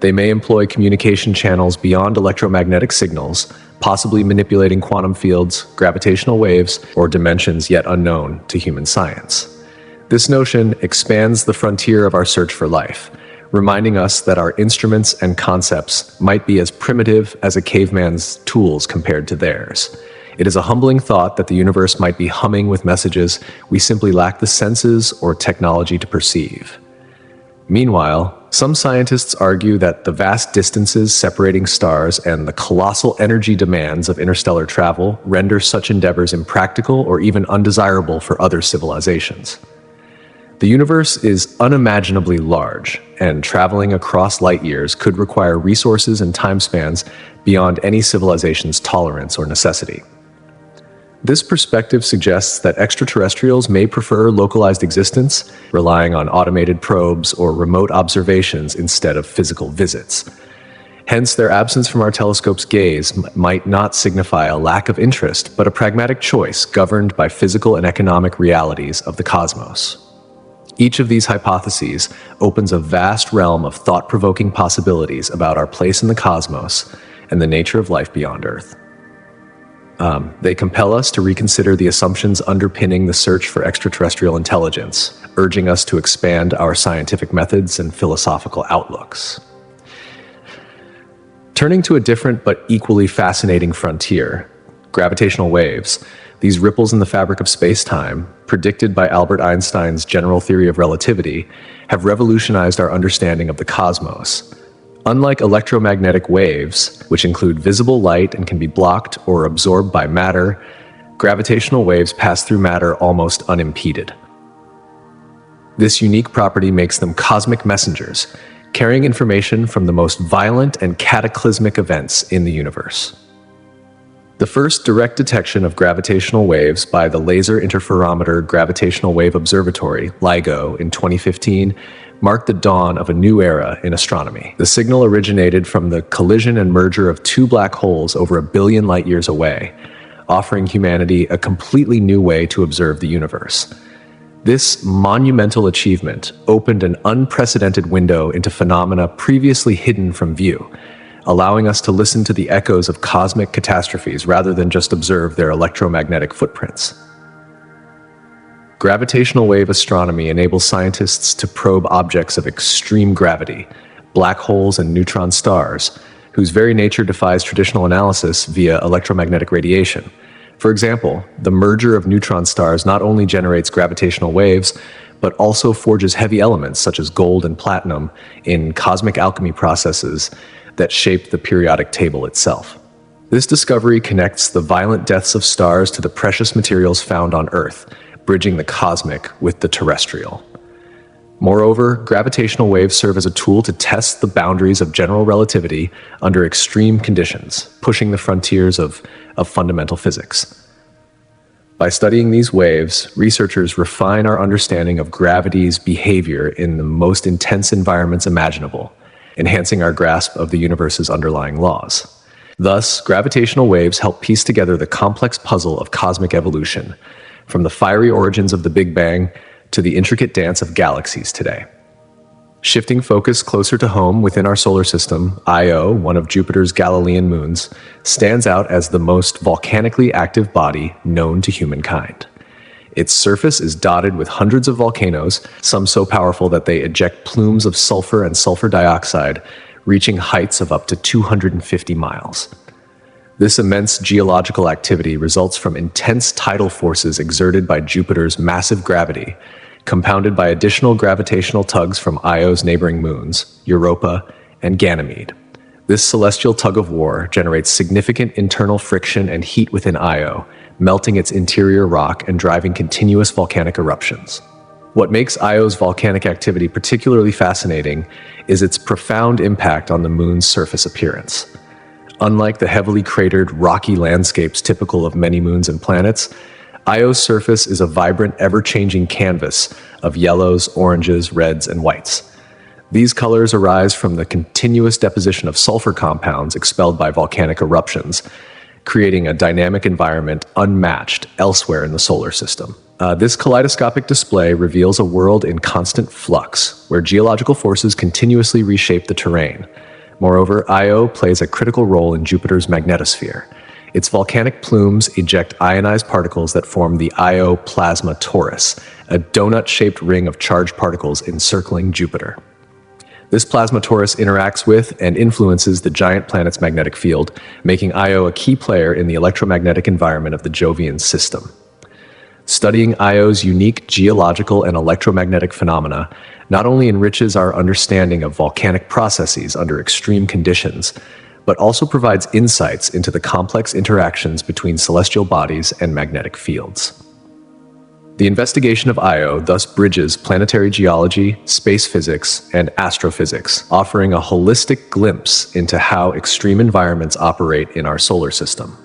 They may employ communication channels beyond electromagnetic signals, possibly manipulating quantum fields, gravitational waves, or dimensions yet unknown to human science. This notion expands the frontier of our search for life, reminding us that our instruments and concepts might be as primitive as a caveman's tools compared to theirs. It is a humbling thought that the universe might be humming with messages we simply lack the senses or technology to perceive. Meanwhile, some scientists argue that the vast distances separating stars and the colossal energy demands of interstellar travel render such endeavors impractical or even undesirable for other civilizations. The universe is unimaginably large, and traveling across light years could require resources and time spans beyond any civilization's tolerance or necessity. This perspective suggests that extraterrestrials may prefer localized existence, relying on automated probes or remote observations instead of physical visits. Hence, their absence from our telescope's gaze might not signify a lack of interest, but a pragmatic choice governed by physical and economic realities of the cosmos. Each of these hypotheses opens a vast realm of thought-provoking possibilities about our place in the cosmos and the nature of life beyond Earth. They compel us to reconsider the assumptions underpinning the search for extraterrestrial intelligence, urging us to expand our scientific methods and philosophical outlooks. Turning to a different but equally fascinating frontier, gravitational waves, these ripples in the fabric of space-time, predicted by Albert Einstein's general theory of relativity, have revolutionized our understanding of the cosmos. Unlike electromagnetic waves, which include visible light and can be blocked or absorbed by matter, gravitational waves pass through matter almost unimpeded. This unique property makes them cosmic messengers, carrying information from the most violent and cataclysmic events in the universe. The first direct detection of gravitational waves by the Laser Interferometer Gravitational Wave Observatory, LIGO, in 2015 marked the dawn of a new era in astronomy. The signal originated from the collision and merger of two black holes over 1 billion light-years away, offering humanity a completely new way to observe the universe. This monumental achievement opened an unprecedented window into phenomena previously hidden from view, allowing us to listen to the echoes of cosmic catastrophes rather than just observe their electromagnetic footprints. Gravitational wave astronomy enables scientists to probe objects of extreme gravity, black holes and neutron stars, whose very nature defies traditional analysis via electromagnetic radiation. For example, the merger of neutron stars not only generates gravitational waves, but also forges heavy elements such as gold and platinum in cosmic alchemy processes that shape the periodic table itself. This discovery connects the violent deaths of stars to the precious materials found on Earth, bridging the cosmic with the terrestrial. Moreover, gravitational waves serve as a tool to test the boundaries of general relativity under extreme conditions, pushing the frontiers of fundamental physics. By studying these waves, researchers refine our understanding of gravity's behavior in the most intense environments imaginable, enhancing our grasp of the universe's underlying laws. Thus, gravitational waves help piece together the complex puzzle of cosmic evolution, from the fiery origins of the Big Bang to the intricate dance of galaxies today. Shifting focus closer to home within our solar system, Io, one of Jupiter's Galilean moons, stands out as the most volcanically active body known to humankind. Its surface is dotted with hundreds of volcanoes, some so powerful that they eject plumes of sulfur and sulfur dioxide, reaching heights of up to 250 miles. This immense geological activity results from intense tidal forces exerted by Jupiter's massive gravity, compounded by additional gravitational tugs from Io's neighboring moons, Europa and Ganymede. This celestial tug-of-war generates significant internal friction and heat within Io, melting its interior rock and driving continuous volcanic eruptions. What makes Io's volcanic activity particularly fascinating is its profound impact on the moon's surface appearance. Unlike the heavily cratered, rocky landscapes typical of many moons and planets, Io's surface is a vibrant, ever-changing canvas of yellows, oranges, reds, and whites. These colors arise from the continuous deposition of sulfur compounds expelled by volcanic eruptions, creating a dynamic environment unmatched elsewhere in the solar system. This kaleidoscopic display reveals a world in constant flux, where geological forces continuously reshape the terrain. Moreover, Io plays a critical role in Jupiter's magnetosphere. Its volcanic plumes eject ionized particles that form the Io plasma torus, a donut-shaped ring of charged particles encircling Jupiter. This plasma torus interacts with and influences the giant planet's magnetic field, making Io a key player in the electromagnetic environment of the Jovian system. Studying Io's unique geological and electromagnetic phenomena not only enriches our understanding of volcanic processes under extreme conditions, but also provides insights into the complex interactions between celestial bodies and magnetic fields. The investigation of Io thus bridges planetary geology, space physics, and astrophysics, offering a holistic glimpse into how extreme environments operate in our solar system.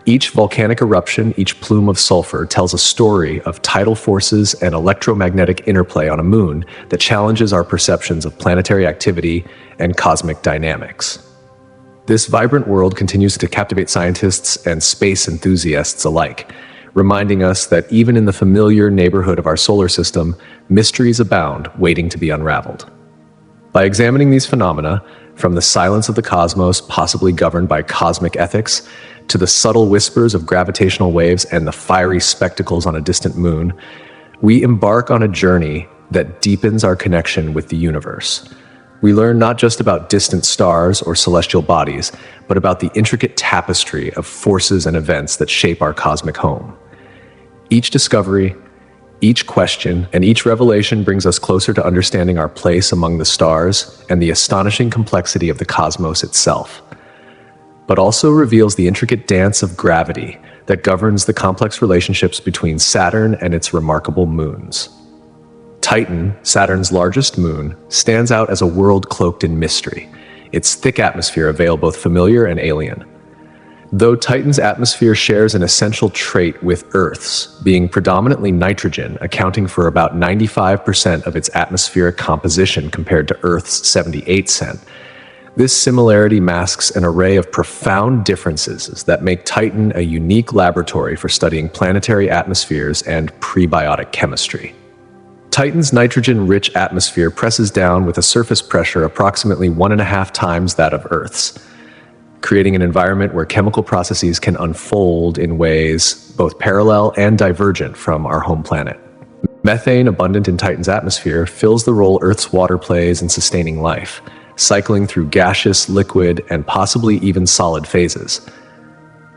Each volcanic eruption, each plume of sulfur tells a story of tidal forces and electromagnetic interplay on a moon that challenges our perceptions of planetary activity and cosmic dynamics. This vibrant world continues to captivate scientists and space enthusiasts alike, reminding us that even in the familiar neighborhood of our solar system, mysteries abound waiting to be unraveled. By examining these phenomena, from the silence of the cosmos possibly governed by cosmic ethics, to the subtle whispers of gravitational waves and the fiery spectacles on a distant moon, we embark on a journey that deepens our connection with the universe. We learn not just about distant stars or celestial bodies, but about the intricate tapestry of forces and events that shape our cosmic home. Each discovery, each question, and each revelation brings us closer to understanding our place among the stars and the astonishing complexity of the cosmos itself, but also reveals the intricate dance of gravity that governs the complex relationships between Saturn and its remarkable moons. Titan, Saturn's largest moon, stands out as a world cloaked in mystery. Its thick atmosphere veils both familiar and alien. Though Titan's atmosphere shares an essential trait with Earth's, being predominantly nitrogen, accounting for about 95% of its atmospheric composition compared to Earth's 78%, this similarity masks an array of profound differences that make Titan a unique laboratory for studying planetary atmospheres and prebiotic chemistry. Titan's nitrogen-rich atmosphere presses down with a surface pressure approximately 1.5 times that of Earth's, creating an environment where chemical processes can unfold in ways both parallel and divergent from our home planet. Methane, abundant in Titan's atmosphere, fills the role Earth's water plays in sustaining life, cycling through gaseous, liquid, and possibly even solid phases.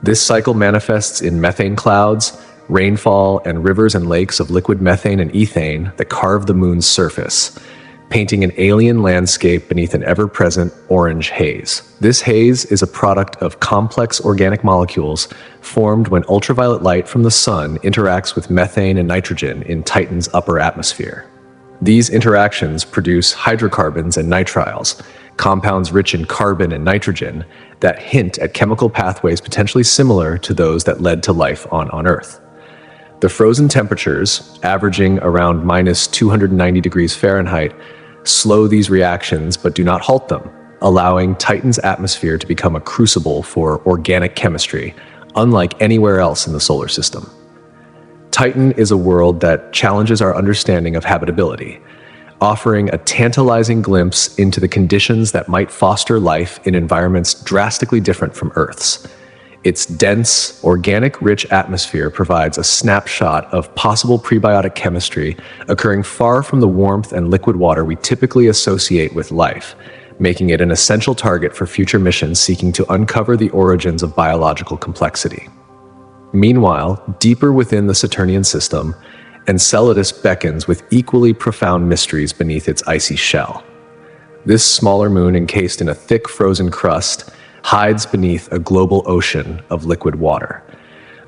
This cycle manifests in methane clouds, rainfall, and rivers and lakes of liquid methane and ethane that carve the moon's surface, painting an alien landscape beneath an ever-present orange haze. This haze is a product of complex organic molecules formed when ultraviolet light from the sun interacts with methane and nitrogen in Titan's upper atmosphere. These interactions produce hydrocarbons and nitriles, compounds rich in carbon and nitrogen that hint at chemical pathways potentially similar to those that led to life on Earth. The frozen temperatures, averaging around minus 290 degrees Fahrenheit, slow these reactions but do not halt them, allowing Titan's atmosphere to become a crucible for organic chemistry, unlike anywhere else in the solar system. Titan is a world that challenges our understanding of habitability, offering a tantalizing glimpse into the conditions that might foster life in environments drastically different from Earth's. Its dense, organic-rich atmosphere provides a snapshot of possible prebiotic chemistry occurring far from the warmth and liquid water we typically associate with life, making it an essential target for future missions seeking to uncover the origins of biological complexity. Meanwhile, deeper within the Saturnian system, Enceladus beckons with equally profound mysteries beneath its icy shell. This smaller moon, encased in a thick frozen crust, hides beneath a global ocean of liquid water.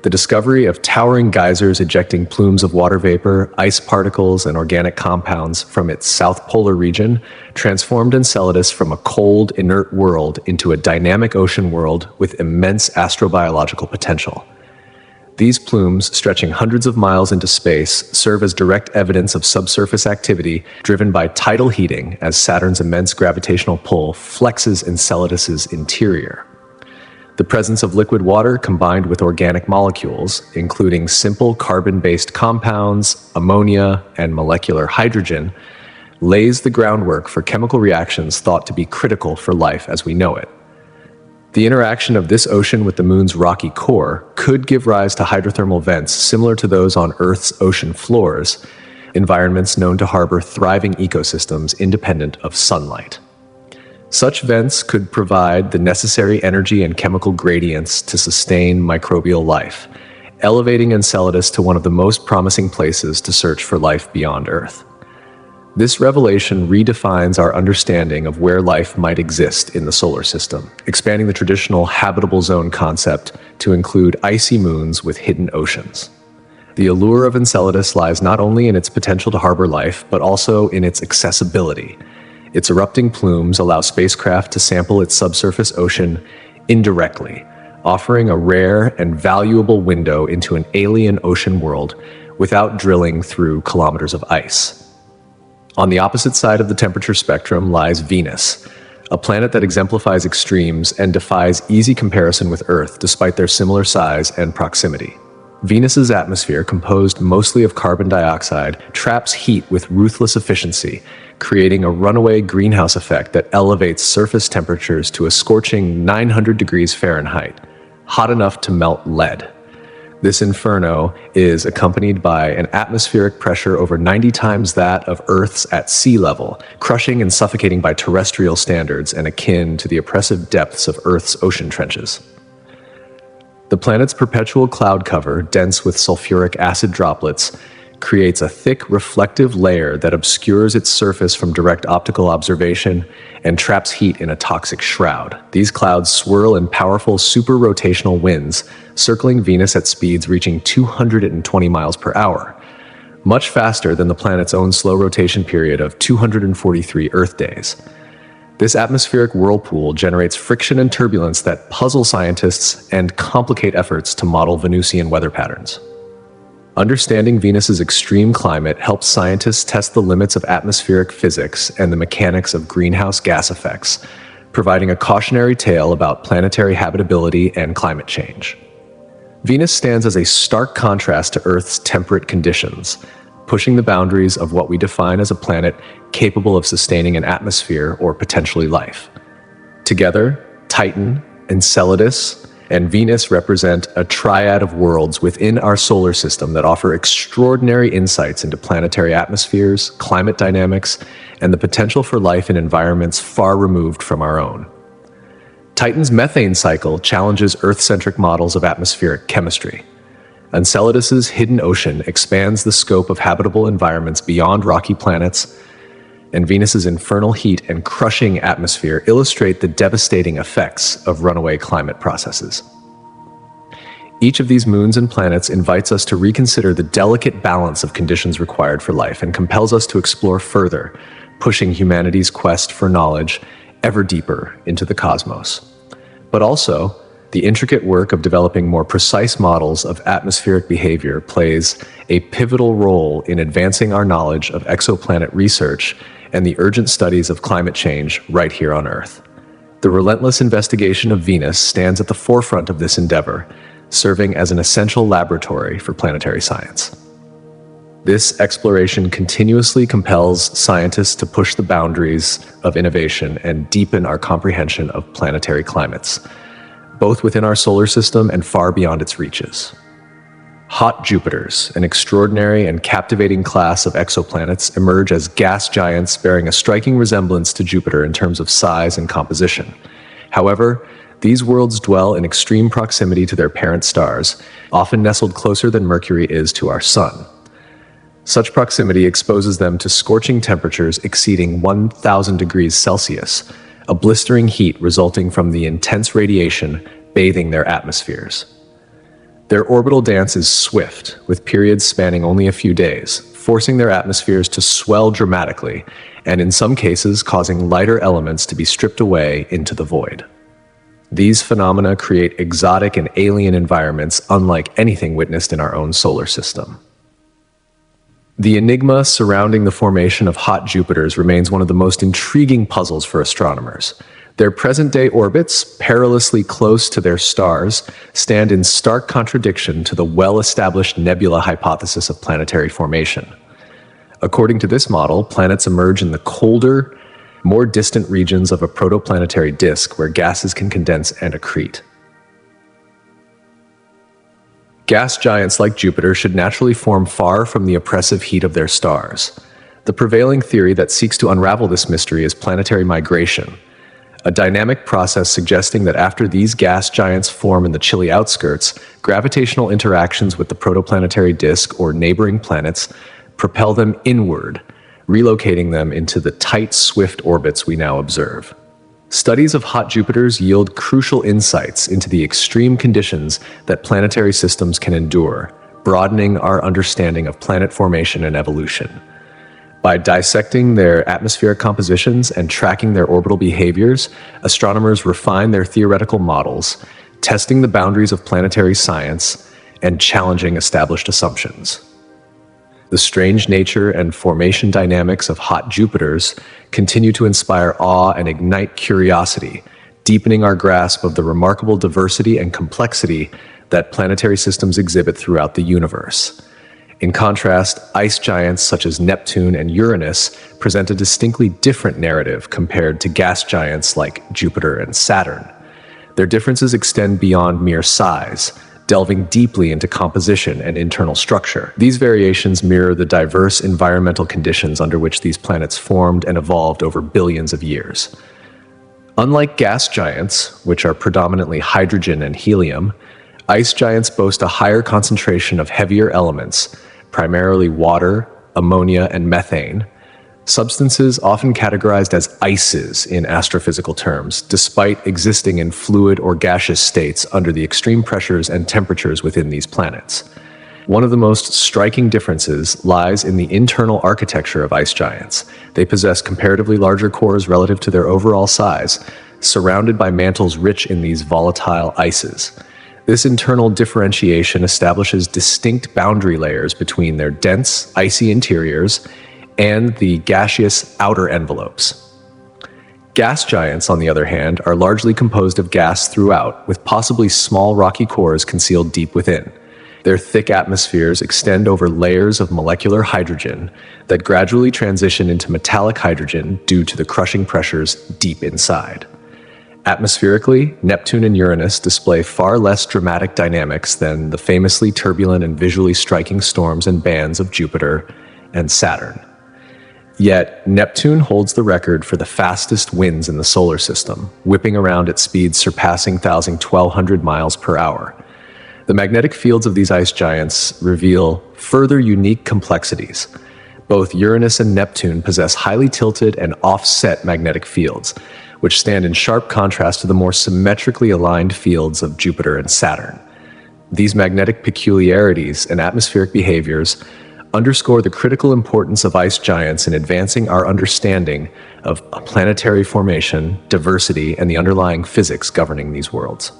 The discovery of towering geysers ejecting plumes of water vapor, ice particles, and organic compounds from its south polar region transformed Enceladus from a cold, inert world into a dynamic ocean world with immense astrobiological potential. These plumes, stretching hundreds of miles into space, serve as direct evidence of subsurface activity driven by tidal heating as Saturn's immense gravitational pull flexes Enceladus's interior. The presence of liquid water combined with organic molecules, including simple carbon-based compounds, ammonia, and molecular hydrogen, lays the groundwork for chemical reactions thought to be critical for life as we know it. The interaction of this ocean with the moon's rocky core could give rise to hydrothermal vents similar to those on Earth's ocean floors, environments known to harbor thriving ecosystems independent of sunlight. Such vents could provide the necessary energy and chemical gradients to sustain microbial life, elevating Enceladus to one of the most promising places to search for life beyond Earth. This revelation redefines our understanding of where life might exist in the solar system, expanding the traditional habitable zone concept to include icy moons with hidden oceans. The allure of Enceladus lies not only in its potential to harbor life, but also in its accessibility. Its erupting plumes allow spacecraft to sample its subsurface ocean indirectly, offering a rare and valuable window into an alien ocean world without drilling through kilometers of ice. On the opposite side of the temperature spectrum lies Venus, a planet that exemplifies extremes and defies easy comparison with Earth despite their similar size and proximity. Venus's atmosphere, composed mostly of carbon dioxide, traps heat with ruthless efficiency, creating a runaway greenhouse effect that elevates surface temperatures to a scorching 900 degrees Fahrenheit, hot enough to melt lead. This inferno is accompanied by an atmospheric pressure over 90 times that of Earth's at sea level, crushing and suffocating by terrestrial standards and akin to the oppressive depths of Earth's ocean trenches. The planet's perpetual cloud cover, dense with sulfuric acid droplets, creates a thick reflective layer that obscures its surface from direct optical observation and traps heat in a toxic shroud. These clouds swirl in powerful super-rotational winds, circling Venus at speeds reaching 220 miles per hour, much faster than the planet's own slow rotation period of 243 Earth days. This atmospheric whirlpool generates friction and turbulence that puzzle scientists and complicate efforts to model Venusian weather patterns. Understanding Venus's extreme climate helps scientists test the limits of atmospheric physics and the mechanics of greenhouse gas effects, providing a cautionary tale about planetary habitability and climate change. Venus stands as a stark contrast to Earth's temperate conditions, pushing the boundaries of what we define as a planet capable of sustaining an atmosphere or potentially life. Together, Titan, Enceladus, and Venus represent a triad of worlds within our solar system that offer extraordinary insights into planetary atmospheres, climate dynamics, and the potential for life in environments far removed from our own. Titan's methane cycle challenges Earth-centric models of atmospheric chemistry. Enceladus's hidden ocean expands the scope of habitable environments beyond rocky planets, and Venus's infernal heat and crushing atmosphere illustrate the devastating effects of runaway climate processes. Each of these moons and planets invites us to reconsider the delicate balance of conditions required for life and compels us to explore further, pushing humanity's quest for knowledge ever deeper into the cosmos. But also, the intricate work of developing more precise models of atmospheric behavior plays a pivotal role in advancing our knowledge of exoplanet research and the urgent studies of climate change right here on Earth. The relentless investigation of Venus stands at the forefront of this endeavor, serving as an essential laboratory for planetary science. This exploration continuously compels scientists to push the boundaries of innovation and deepen our comprehension of planetary climates, both within our solar system and far beyond its reaches. Hot Jupiters, an extraordinary and captivating class of exoplanets, emerge as gas giants bearing a striking resemblance to Jupiter in terms of size and composition. However, these worlds dwell in extreme proximity to their parent stars, often nestled closer than Mercury is to our Sun. Such proximity exposes them to scorching temperatures exceeding 1,000 degrees Celsius, a blistering heat resulting from the intense radiation bathing their atmospheres. Their orbital dance is swift, with periods spanning only a few days, forcing their atmospheres to swell dramatically, and in some cases causing lighter elements to be stripped away into the void. These phenomena create exotic and alien environments unlike anything witnessed in our own solar system. The enigma surrounding the formation of hot Jupiters remains one of the most intriguing puzzles for astronomers. Their present-day orbits, perilously close to their stars, stand in stark contradiction to the well-established nebula hypothesis of planetary formation. According to this model, planets emerge in the colder, more distant regions of a protoplanetary disk where gases can condense and accrete. Gas giants like Jupiter should naturally form far from the oppressive heat of their stars. The prevailing theory that seeks to unravel this mystery is planetary migration, a dynamic process suggesting that after these gas giants form in the chilly outskirts, gravitational interactions with the protoplanetary disk or neighboring planets propel them inward, relocating them into the tight, swift orbits we now observe. Studies of hot Jupiters yield crucial insights into the extreme conditions that planetary systems can endure, broadening our understanding of planet formation and evolution. By dissecting their atmospheric compositions and tracking their orbital behaviors, astronomers refine their theoretical models, testing the boundaries of planetary science and challenging established assumptions. The strange nature and formation dynamics of hot Jupiters continue to inspire awe and ignite curiosity, deepening our grasp of the remarkable diversity and complexity that planetary systems exhibit throughout the universe. In contrast, ice giants such as Neptune and Uranus present a distinctly different narrative compared to gas giants like Jupiter and Saturn. Their differences extend beyond mere size, delving deeply into composition and internal structure. These variations mirror the diverse environmental conditions under which these planets formed and evolved over billions of years. Unlike gas giants, which are predominantly hydrogen and helium, ice giants boast a higher concentration of heavier elements, primarily water, ammonia, and methane, substances often categorized as ices in astrophysical terms, despite existing in fluid or gaseous states under the extreme pressures and temperatures within these planets. One of the most striking differences lies in the internal architecture of ice giants. They possess comparatively larger cores relative to their overall size, surrounded by mantles rich in these volatile ices. This internal differentiation establishes distinct boundary layers between their dense, icy interiors and the gaseous outer envelopes. Gas giants, on the other hand, are largely composed of gas throughout, with possibly small rocky cores concealed deep within. Their thick atmospheres extend over layers of molecular hydrogen that gradually transition into metallic hydrogen due to the crushing pressures deep inside. Atmospherically, Neptune and Uranus display far less dramatic dynamics than the famously turbulent and visually striking storms and bands of Jupiter and Saturn. Yet, Neptune holds the record for the fastest winds in the solar system, whipping around at speeds surpassing 1,200 miles per hour. The magnetic fields of these ice giants reveal further unique complexities. Both Uranus and Neptune possess highly tilted and offset magnetic fields, which stand in sharp contrast to the more symmetrically aligned fields of Jupiter and Saturn. These magnetic peculiarities and atmospheric behaviors underscore the critical importance of ice giants in advancing our understanding of planetary formation, diversity, and the underlying physics governing these worlds.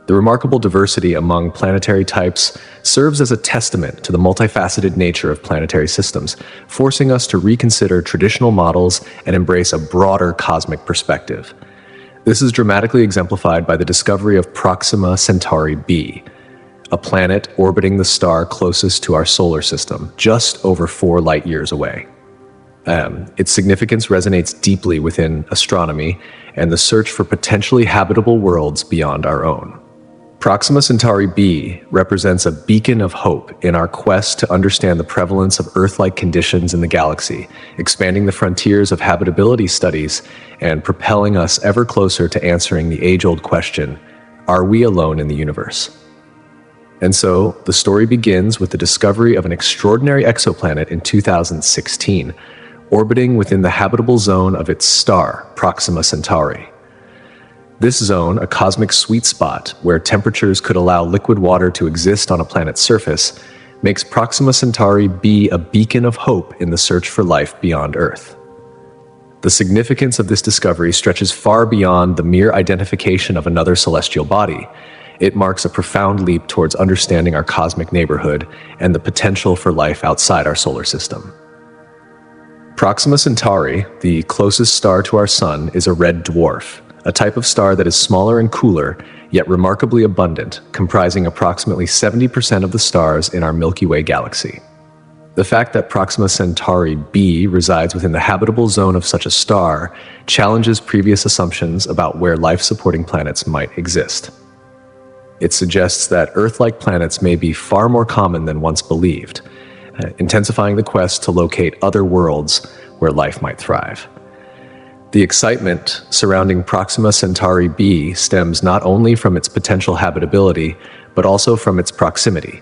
The remarkable diversity among planetary types serves as a testament to the multifaceted nature of planetary systems, forcing us to reconsider traditional models and embrace a broader cosmic perspective. This is dramatically exemplified by the discovery of Proxima Centauri b, a planet orbiting the star closest to our solar system, just over 4 light-years away. Its significance resonates deeply within astronomy and the search for potentially habitable worlds beyond our own. Proxima Centauri b represents a beacon of hope in our quest to understand the prevalence of Earth-like conditions in the galaxy, expanding the frontiers of habitability studies and propelling us ever closer to answering the age-old question, are we alone in the universe? And so, the story begins with the discovery of an extraordinary exoplanet in 2016, orbiting within the habitable zone of its star, Proxima Centauri. This zone, a cosmic sweet spot where temperatures could allow liquid water to exist on a planet's surface, makes Proxima Centauri b a beacon of hope in the search for life beyond Earth. The significance of this discovery stretches far beyond the mere identification of another celestial body. It marks a profound leap towards understanding our cosmic neighborhood and the potential for life outside our solar system. Proxima Centauri, the closest star to our Sun, is a red dwarf, a type of star that is smaller and cooler, yet remarkably abundant, comprising approximately 70% of the stars in our Milky Way galaxy. The fact that Proxima Centauri b resides within the habitable zone of such a star challenges previous assumptions about where life-supporting planets might exist. It suggests that Earth-like planets may be far more common than once believed, intensifying the quest to locate other worlds where life might thrive. The excitement surrounding Proxima Centauri b stems not only from its potential habitability, but also from its proximity.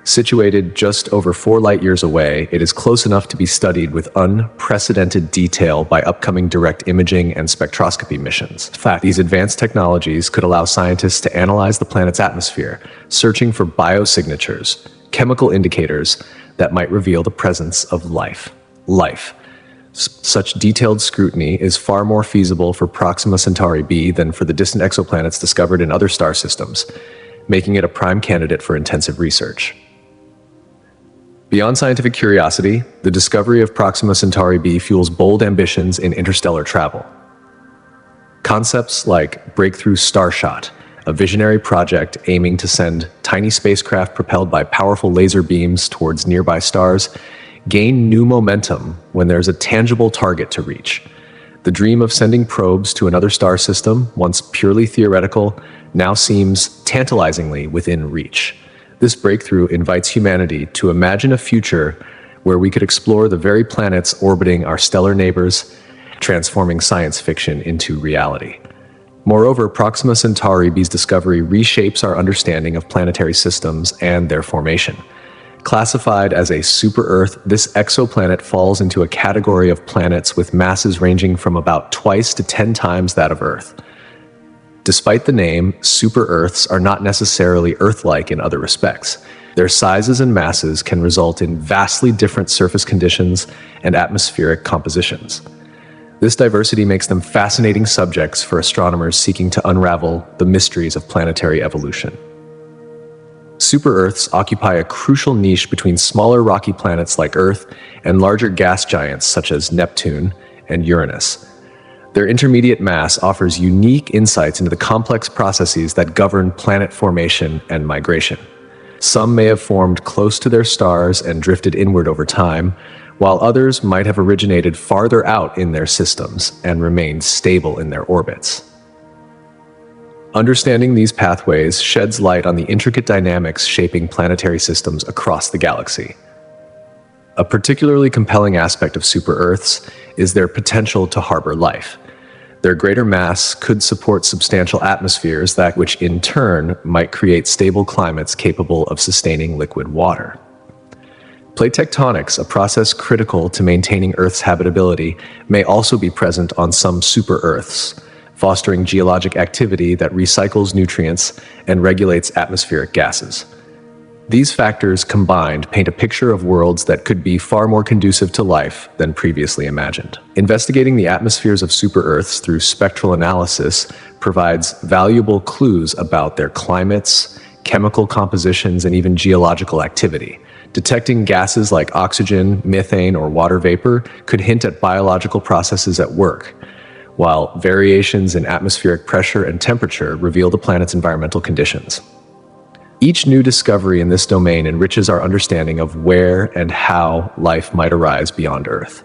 Situated just over 4 light-years away, it is close enough to be studied with unprecedented detail by upcoming direct imaging and spectroscopy missions. In fact, these advanced technologies could allow scientists to analyze the planet's atmosphere, searching for biosignatures, chemical indicators that might reveal the presence of life. Such detailed scrutiny is far more feasible for Proxima Centauri b than for the distant exoplanets discovered in other star systems, making it a prime candidate for intensive research. Beyond scientific curiosity, the discovery of Proxima Centauri b fuels bold ambitions in interstellar travel. Concepts like Breakthrough Starshot, a visionary project aiming to send tiny spacecraft propelled by powerful laser beams towards nearby stars, gain new momentum when there's a tangible target to reach. The dream of sending probes to another star system, once purely theoretical, now seems tantalizingly within reach. This breakthrough invites humanity to imagine a future where we could explore the very planets orbiting our stellar neighbors, transforming science fiction into reality. Moreover, Proxima Centauri b's discovery reshapes our understanding of planetary systems and their formation. Classified as a super-Earth, this exoplanet falls into a category of planets with masses ranging from about twice to 10 times that of Earth. Despite the name, super-Earths are not necessarily Earth-like in other respects. Their sizes and masses can result in vastly different surface conditions and atmospheric compositions. This diversity makes them fascinating subjects for astronomers seeking to unravel the mysteries of planetary evolution. Super-Earths occupy a crucial niche between smaller rocky planets like Earth and larger gas giants such as Neptune and Uranus. Their intermediate mass offers unique insights into the complex processes that govern planet formation and migration. Some may have formed close to their stars and drifted inward over time, while others might have originated farther out in their systems and remained stable in their orbits. Understanding these pathways sheds light on the intricate dynamics shaping planetary systems across the galaxy. A particularly compelling aspect of super-Earths is their potential to harbor life. Their greater mass could support substantial atmospheres which in turn might create stable climates capable of sustaining liquid water. Plate tectonics, a process critical to maintaining Earth's habitability, may also be present on some super-Earths, fostering geologic activity that recycles nutrients and regulates atmospheric gases. These factors combined paint a picture of worlds that could be far more conducive to life than previously imagined. Investigating the atmospheres of super-Earths through spectral analysis provides valuable clues about their climates, chemical compositions, and even geological activity. Detecting gases like oxygen, methane, or water vapor could hint at biological processes at work. while variations in atmospheric pressure and temperature reveal the planet's environmental conditions. Each new discovery in this domain enriches our understanding of where and how life might arise beyond Earth.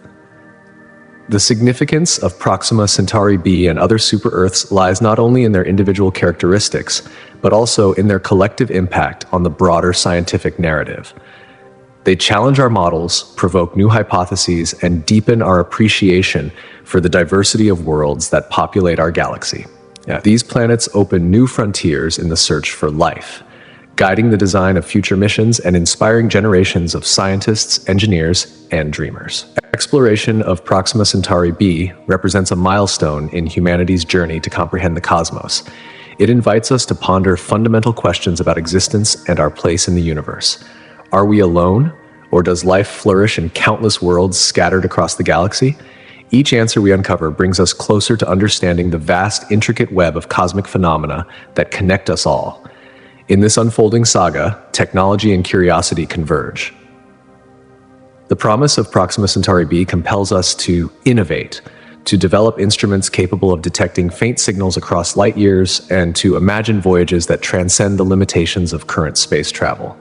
The significance of Proxima Centauri b and other super-Earths lies not only in their individual characteristics, but also in their collective impact on the broader scientific narrative. They challenge our models, provoke new hypotheses, and deepen our appreciation for the diversity of worlds that populate our galaxy. These planets open new frontiers in the search for life, guiding the design of future missions and inspiring generations of scientists, engineers, and dreamers. Exploration of Proxima Centauri b represents a milestone in humanity's journey to comprehend the cosmos. It invites us to ponder fundamental questions about existence and our place in the universe. Are we alone, or does life flourish in countless worlds scattered across the galaxy? Each answer we uncover brings us closer to understanding the vast, intricate web of cosmic phenomena that connect us all. In this unfolding saga, technology and curiosity converge. The promise of Proxima Centauri b compels us to innovate, to develop instruments capable of detecting faint signals across light years, and to imagine voyages that transcend the limitations of current space travel.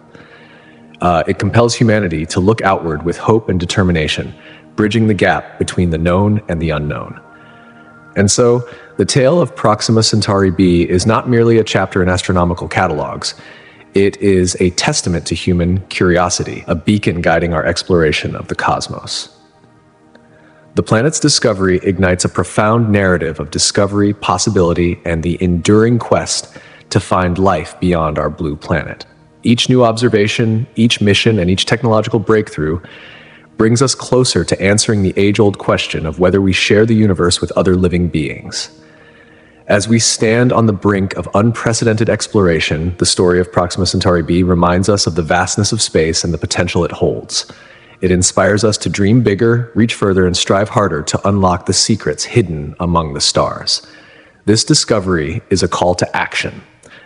It compels humanity to look outward with hope and determination, bridging the gap between the known and the unknown. And so, the tale of Proxima Centauri b is not merely a chapter in astronomical catalogs. It is a testament to human curiosity, a beacon guiding our exploration of the cosmos. The planet's discovery ignites a profound narrative of discovery, possibility, and the enduring quest to find life beyond our blue planet. Each new observation, each mission, and each technological breakthrough brings us closer to answering the age-old question of whether we share the universe with other living beings. As we stand on the brink of unprecedented exploration, the story of Proxima Centauri b reminds us of the vastness of space and the potential it holds. It inspires us to dream bigger, reach further, and strive harder to unlock the secrets hidden among the stars. This discovery is a call to action,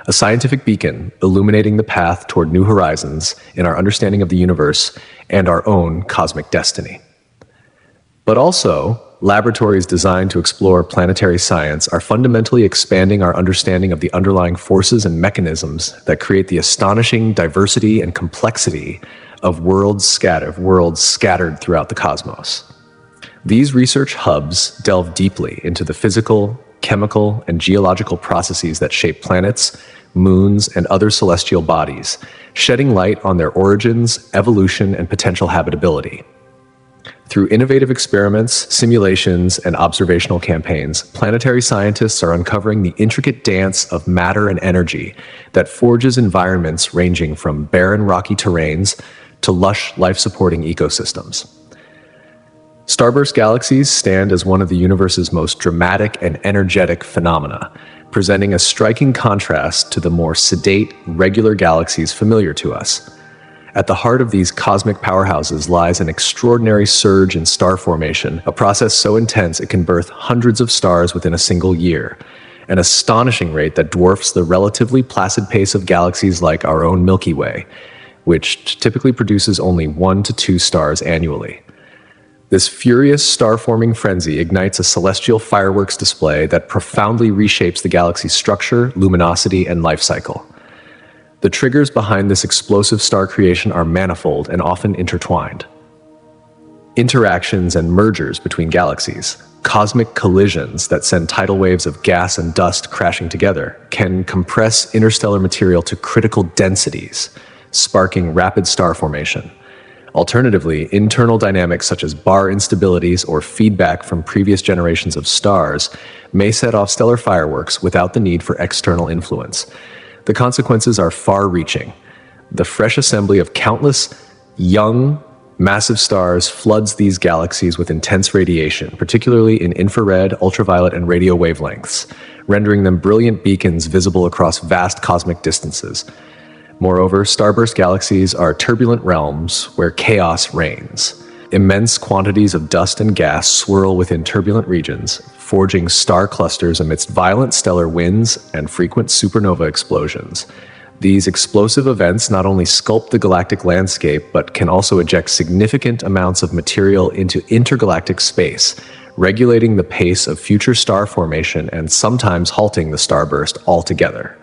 a scientific beacon illuminating the path toward new horizons in our understanding of the universe and our own cosmic destiny. But also, laboratories designed to explore planetary science are fundamentally expanding our understanding of the underlying forces and mechanisms that create the astonishing diversity and complexity of worlds scattered throughout the cosmos. These research hubs delve deeply into the physical, chemical, and geological processes that shape planets, moons, and other celestial bodies, shedding light on their origins, evolution, and potential habitability. Through innovative experiments, simulations, and observational campaigns, planetary scientists are uncovering the intricate dance of matter and energy that forges environments ranging from barren rocky terrains to lush, life-supporting ecosystems. Starburst galaxies stand as one of the universe's most dramatic and energetic phenomena, presenting a striking contrast to the more sedate, regular galaxies familiar to us. At the heart of these cosmic powerhouses lies an extraordinary surge in star formation, a process so intense it can birth hundreds of stars within a single year, an astonishing rate that dwarfs the relatively placid pace of galaxies like our own Milky Way, which typically produces only 1 to 2 stars annually. This furious star-forming frenzy ignites a celestial fireworks display that profoundly reshapes the galaxy's structure, luminosity, and life cycle. The triggers behind this explosive star creation are manifold and often intertwined. Interactions and mergers between galaxies, cosmic collisions that send tidal waves of gas and dust crashing together, can compress interstellar material to critical densities, sparking rapid star formation. Alternatively, internal dynamics such as bar instabilities or feedback from previous generations of stars may set off stellar fireworks without the need for external influence. The consequences are far-reaching. The fresh assembly of countless young, massive stars floods these galaxies with intense radiation, particularly in infrared, ultraviolet, and radio wavelengths, rendering them brilliant beacons visible across vast cosmic distances. Moreover, starburst galaxies are turbulent realms where chaos reigns. Immense quantities of dust and gas swirl within turbulent regions, forging star clusters amidst violent stellar winds and frequent supernova explosions. These explosive events not only sculpt the galactic landscape, but can also eject significant amounts of material into intergalactic space, regulating the pace of future star formation and sometimes halting the starburst altogether.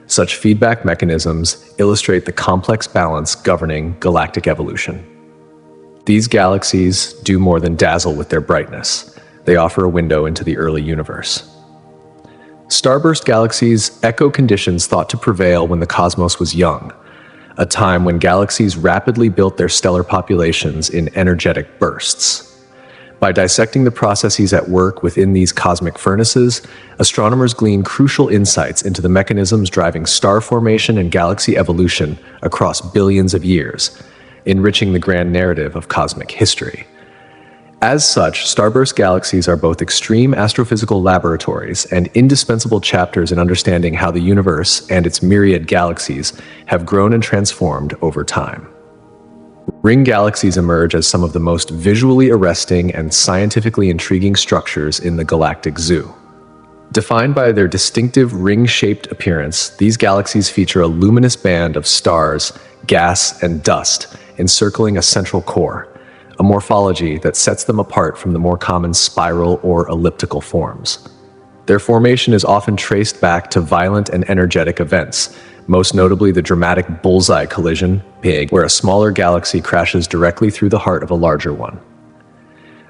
Such feedback mechanisms illustrate the complex balance governing galactic evolution. These galaxies do more than dazzle with their brightness. They offer a window into the early universe. Starburst galaxies echo conditions thought to prevail when the cosmos was young, a time when galaxies rapidly built their stellar populations in energetic bursts. By dissecting the processes at work within these cosmic furnaces, astronomers glean crucial insights into the mechanisms driving star formation and galaxy evolution across billions of years, enriching the grand narrative of cosmic history. As such, starburst galaxies are both extreme astrophysical laboratories and indispensable chapters in understanding how the universe and its myriad galaxies have grown and transformed over time. Ring galaxies emerge as some of the most visually arresting and scientifically intriguing structures in the galactic zoo. Defined by their distinctive ring-shaped appearance, these galaxies feature a luminous band of stars, gas, and dust encircling a central core, a morphology that sets them apart from the more common spiral or elliptical forms. Their formation is often traced back to violent and energetic events, most notably the dramatic bullseye collision, PIG, where a smaller galaxy crashes directly through the heart of a larger one.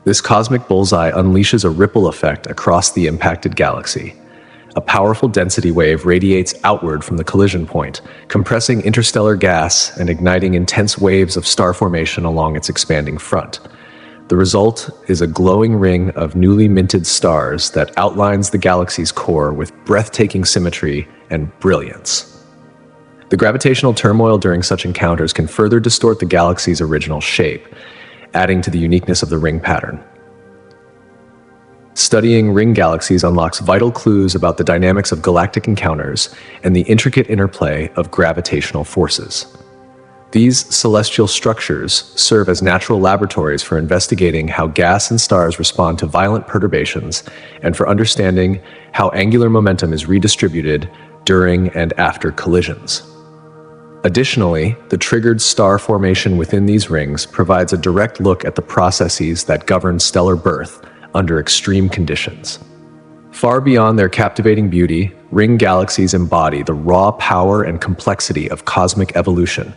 This cosmic bullseye unleashes a ripple effect across the impacted galaxy. A powerful density wave radiates outward from the collision point, compressing interstellar gas and igniting intense waves of star formation along its expanding front. The result is a glowing ring of newly minted stars that outlines the galaxy's core with breathtaking symmetry and brilliance. The gravitational turmoil during such encounters can further distort the galaxy's original shape, adding to the uniqueness of the ring pattern. Studying ring galaxies unlocks vital clues about the dynamics of galactic encounters and the intricate interplay of gravitational forces. These celestial structures serve as natural laboratories for investigating how gas and stars respond to violent perturbations and for understanding how angular momentum is redistributed during and after collisions. Additionally, the triggered star formation within these rings provides a direct look at the processes that govern stellar birth under extreme conditions. Far beyond their captivating beauty, ring galaxies embody the raw power and complexity of cosmic evolution,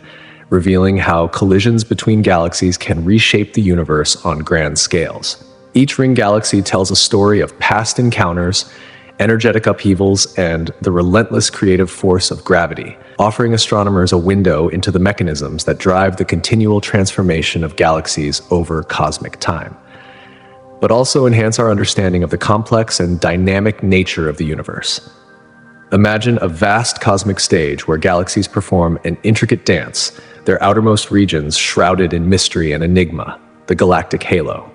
revealing how collisions between galaxies can reshape the universe on grand scales. Each ring galaxy tells a story of past encounters, energetic upheavals, and the relentless creative force of gravity, offering astronomers a window into the mechanisms that drive the continual transformation of galaxies over cosmic time, but also enhance our understanding of the complex and dynamic nature of the universe. Imagine a vast cosmic stage where galaxies perform an intricate dance, their outermost regions shrouded in mystery and enigma, the galactic halo.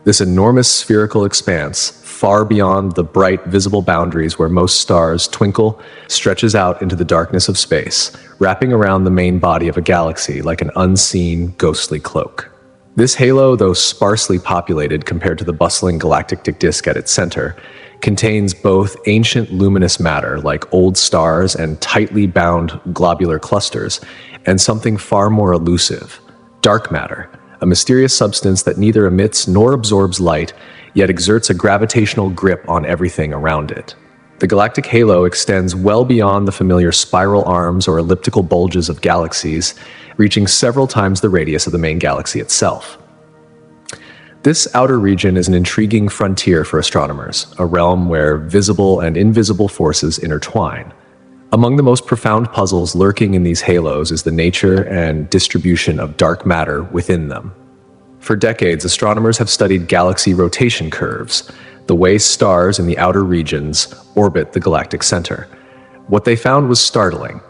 This enormous spherical expanse, far beyond the bright visible boundaries where most stars twinkle, stretches out into the darkness of space, wrapping around the main body of a galaxy like an unseen, ghostly cloak. This halo, though sparsely populated compared to the bustling galactic disk at its center, contains both ancient luminous matter like old stars and tightly bound globular clusters, and something far more elusive, dark matter, a mysterious substance that neither emits nor absorbs light, yet exerts a gravitational grip on everything around it. The galactic halo extends well beyond the familiar spiral arms or elliptical bulges of galaxies, reaching several times the radius of the main galaxy itself. This outer region is an intriguing frontier for astronomers, a realm where visible and invisible forces intertwine. Among the most profound puzzles lurking in these halos is the nature and distribution of dark matter within them. For decades, astronomers have studied galaxy rotation curves, the way stars in the outer regions orbit the galactic center. What they found was startling.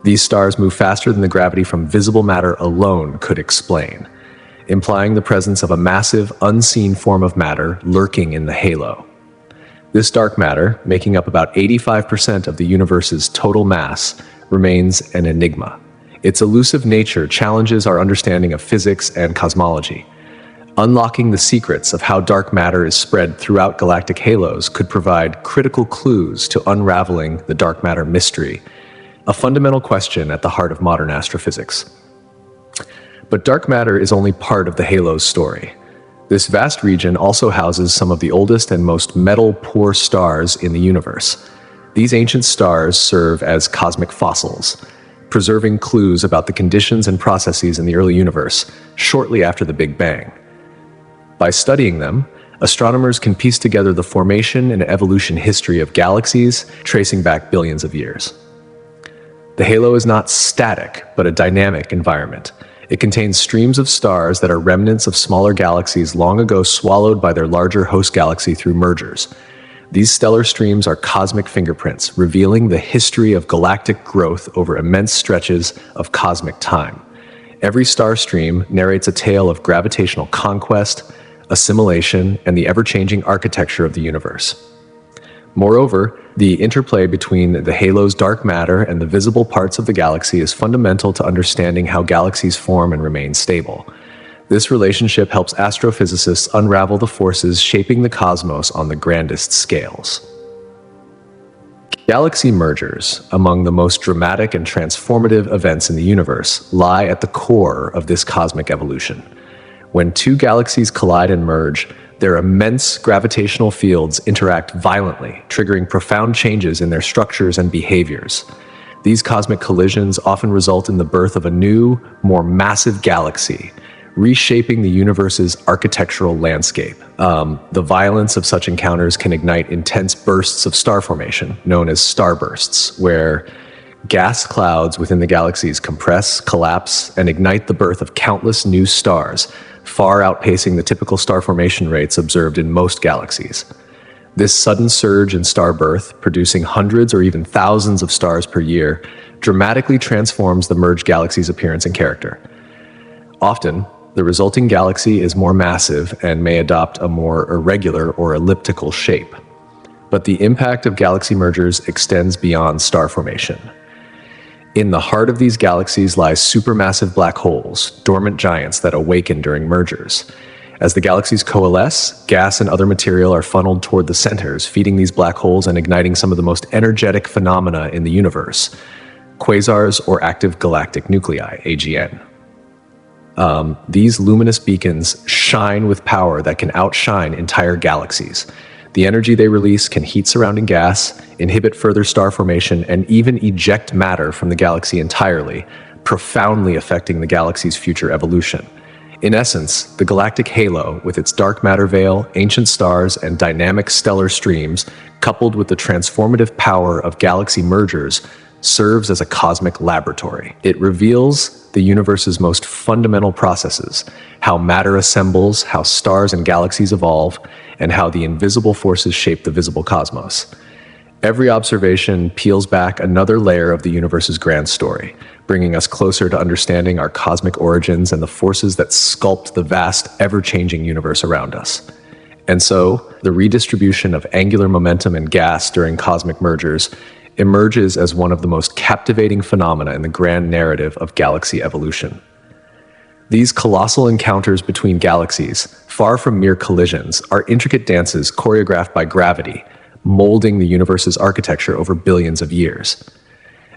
These stars move faster than the gravity from visible matter alone could explain, implying the presence of a massive, unseen form of matter lurking in the halo. This dark matter, making up about 85% of the universe's total mass, remains an enigma. Its elusive nature challenges our understanding of physics and cosmology. Unlocking the secrets of how dark matter is spread throughout galactic halos could provide critical clues to unraveling the dark matter mystery, a fundamental question at the heart of modern astrophysics. But dark matter is only part of the halo's story. This vast region also houses some of the oldest and most metal-poor stars in the universe. These ancient stars serve as cosmic fossils, preserving clues about the conditions and processes in the early universe shortly after the Big Bang. By studying them, astronomers can piece together the formation and evolution history of galaxies, tracing back billions of years. The halo is not static, but a dynamic environment. It contains streams of stars that are remnants of smaller galaxies long ago swallowed by their larger host galaxy through mergers. These stellar streams are cosmic fingerprints, revealing the history of galactic growth over immense stretches of cosmic time. Every star stream narrates a tale of gravitational conquest, assimilation, and the ever-changing architecture of the universe. Moreover, the interplay between the halo's dark matter and the visible parts of the galaxy is fundamental to understanding how galaxies form and remain stable. This relationship helps astrophysicists unravel the forces shaping the cosmos on the grandest scales. Galaxy mergers, among the most dramatic and transformative events in the universe, lie at the core of this cosmic evolution. When two galaxies collide and merge, their immense gravitational fields interact violently, triggering profound changes in their structures and behaviors. These cosmic collisions often result in the birth of a new, more massive galaxy, reshaping the universe's architectural landscape. The violence of such encounters can ignite intense bursts of star formation, known as starbursts, where gas clouds within the galaxies compress, collapse, and ignite the birth of countless new stars, far outpacing the typical star formation rates observed in most galaxies. This sudden surge in star birth, producing hundreds or even thousands of stars per year, dramatically transforms the merged galaxy's appearance and character. Often, the resulting galaxy is more massive and may adopt a more irregular or elliptical shape. But the impact of galaxy mergers extends beyond star formation. In the heart of these galaxies lie supermassive black holes, dormant giants that awaken during mergers. As the galaxies coalesce, gas and other material are funneled toward the centers, feeding these black holes and igniting some of the most energetic phenomena in the universe: quasars or active galactic nuclei, AGN. These luminous beacons shine with power that can outshine entire galaxies. The energy they release can heat surrounding gas, inhibit further star formation, and even eject matter from the galaxy entirely, profoundly affecting the galaxy's future evolution. In essence, the galactic halo, with its dark matter veil, ancient stars, and dynamic stellar streams, coupled with the transformative power of galaxy mergers, serves as a cosmic laboratory. It reveals the universe's most fundamental processes: how matter assembles, how stars and galaxies evolve, and how the invisible forces shape the visible cosmos. Every observation peels back another layer of the universe's grand story, bringing us closer to understanding our cosmic origins and the forces that sculpt the vast, ever-changing universe around us. And so, the redistribution of angular momentum and gas during cosmic mergers emerges as one of the most captivating phenomena in the grand narrative of galaxy evolution. These colossal encounters between galaxies, far from mere collisions, are intricate dances choreographed by gravity, molding the universe's architecture over billions of years.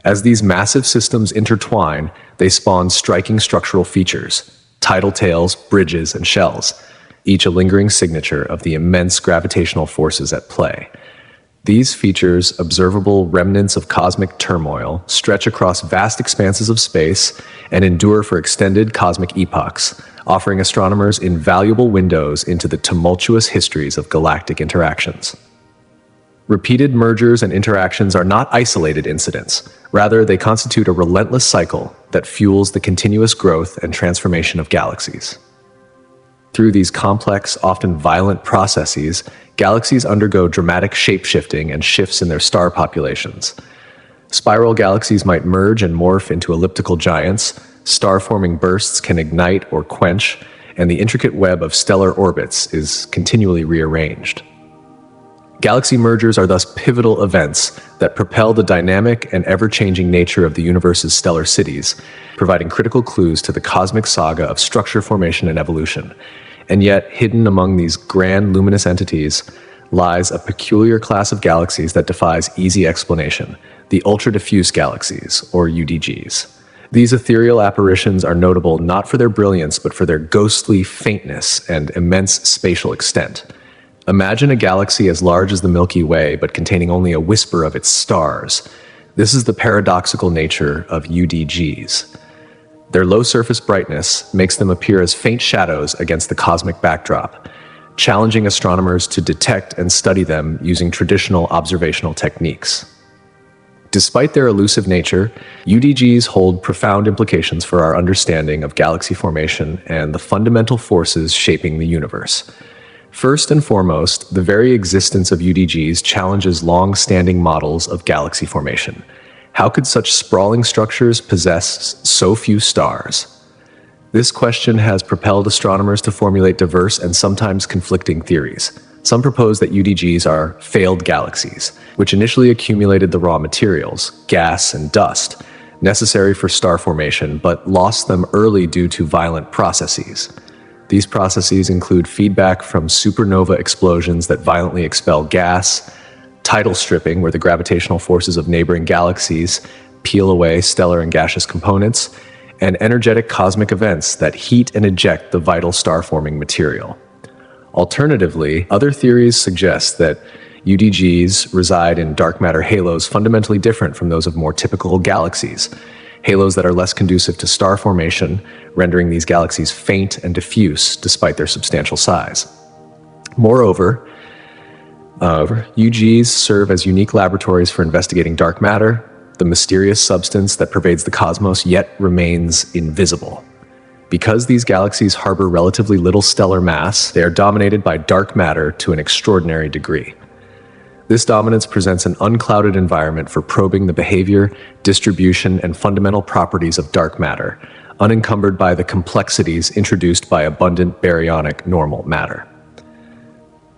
As these massive systems intertwine, they spawn striking structural features: tidal tails, bridges, and shells, each a lingering signature of the immense gravitational forces at play. These features, observable remnants of cosmic turmoil, stretch across vast expanses of space and endure for extended cosmic epochs, offering astronomers invaluable windows into the tumultuous histories of galactic interactions. Repeated mergers and interactions are not isolated incidents. Rather, they constitute a relentless cycle that fuels the continuous growth and transformation of galaxies. Through these complex, often violent processes, galaxies undergo dramatic shape-shifting and shifts in their star populations. Spiral galaxies might merge and morph into elliptical giants, star-forming bursts can ignite or quench, and the intricate web of stellar orbits is continually rearranged. Galaxy mergers are thus pivotal events that propel the dynamic and ever-changing nature of the universe's stellar cities, providing critical clues to the cosmic saga of structure formation and evolution. And yet, hidden among these grand luminous entities lies a peculiar class of galaxies that defies easy explanation: the ultra-diffuse galaxies, or UDGs. These ethereal apparitions are notable not for their brilliance, but for their ghostly faintness and immense spatial extent. Imagine a galaxy as large as the Milky Way, but containing only a whisper of its stars. This is the paradoxical nature of UDGs. Their low surface brightness makes them appear as faint shadows against the cosmic backdrop, challenging astronomers to detect and study them using traditional observational techniques. Despite their elusive nature, UDGs hold profound implications for our understanding of galaxy formation and the fundamental forces shaping the universe. First and foremost, the very existence of UDGs challenges long-standing models of galaxy formation. How could such sprawling structures possess so few stars? This question has propelled astronomers to formulate diverse and sometimes conflicting theories. Some propose that UDGs are failed galaxies, which initially accumulated the raw materials, gas and dust, necessary for star formation, but lost them early due to violent processes. These processes include feedback from supernova explosions that violently expel gas, tidal stripping, where the gravitational forces of neighboring galaxies peel away stellar and gaseous components, and energetic cosmic events that heat and eject the vital star-forming material. Alternatively, other theories suggest that UDGs reside in dark matter halos fundamentally different from those of more typical galaxies, halos that are less conducive to star formation, rendering these galaxies faint and diffuse despite their substantial size. Moreover, UGs serve as unique laboratories for investigating dark matter, the mysterious substance that pervades the cosmos yet remains invisible. Because these galaxies harbor relatively little stellar mass, they are dominated by dark matter to an extraordinary degree. This dominance presents an unclouded environment for probing the behavior, distribution, and fundamental properties of dark matter, unencumbered by the complexities introduced by abundant baryonic normal matter.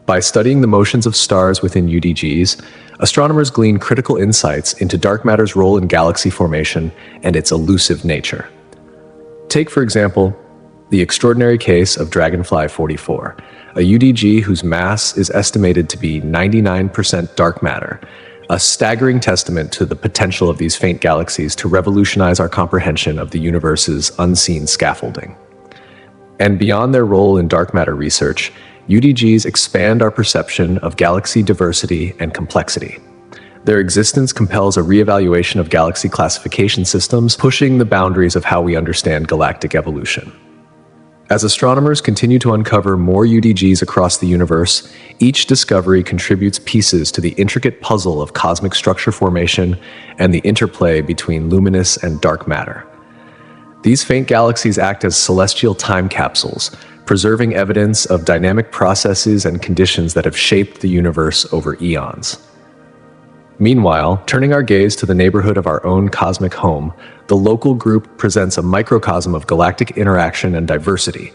By studying the motions of stars within UDGs, astronomers glean critical insights into dark matter's role in galaxy formation and its elusive nature. Take, for example, the extraordinary case of Dragonfly 44, a UDG whose mass is estimated to be 99% dark matter, a staggering testament to the potential of these faint galaxies to revolutionize our comprehension of the universe's unseen scaffolding. And beyond their role in dark matter research, UDGs expand our perception of galaxy diversity and complexity. Their existence compels a reevaluation of galaxy classification systems, pushing the boundaries of how we understand galactic evolution. As astronomers continue to uncover more UDGs across the universe, each discovery contributes pieces to the intricate puzzle of cosmic structure formation and the interplay between luminous and dark matter. These faint galaxies act as celestial time capsules, preserving evidence of dynamic processes and conditions that have shaped the universe over eons. Meanwhile, turning our gaze to the neighborhood of our own cosmic home, the local group presents a microcosm of galactic interaction and diversity.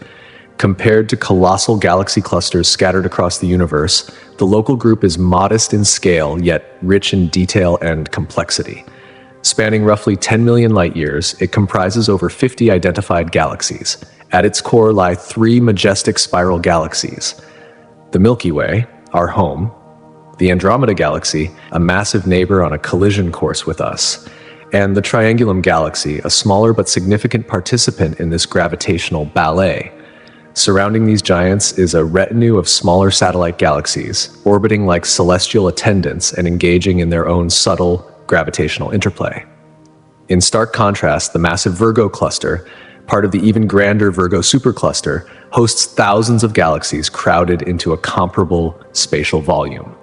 Compared to colossal galaxy clusters scattered across the universe, the local group is modest in scale, yet rich in detail and complexity. Spanning roughly 10 million light-years, it comprises over 50 identified galaxies. At its core lie three majestic spiral galaxies: the Milky Way, our home; the Andromeda Galaxy, a massive neighbor on a collision course with us; and the Triangulum Galaxy, a smaller but significant participant in this gravitational ballet. Surrounding these giants is a retinue of smaller satellite galaxies, orbiting like celestial attendants and engaging in their own subtle gravitational interplay. In stark contrast, the massive Virgo cluster, part of the even grander Virgo supercluster, hosts thousands of galaxies crowded into a comparable spatial volume.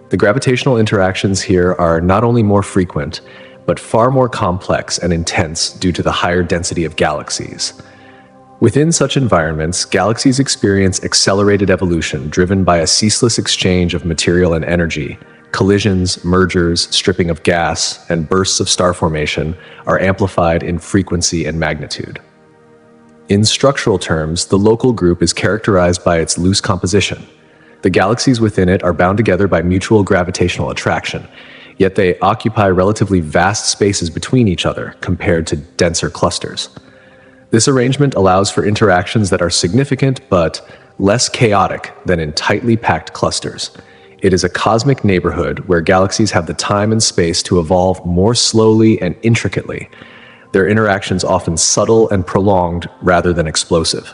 The gravitational interactions here are not only more frequent, but far more complex and intense due to the higher density of galaxies. Within such environments, galaxies experience accelerated evolution driven by a ceaseless exchange of material and energy. Collisions, mergers, stripping of gas, and bursts of star formation are amplified in frequency and magnitude. In structural terms, the local group is characterized by its loose composition. The galaxies within it are bound together by mutual gravitational attraction, yet they occupy relatively vast spaces between each other compared to denser clusters. This arrangement allows for interactions that are significant but less chaotic than in tightly packed clusters. It is a cosmic neighborhood where galaxies have the time and space to evolve more slowly and intricately, their interactions often subtle and prolonged rather than explosive.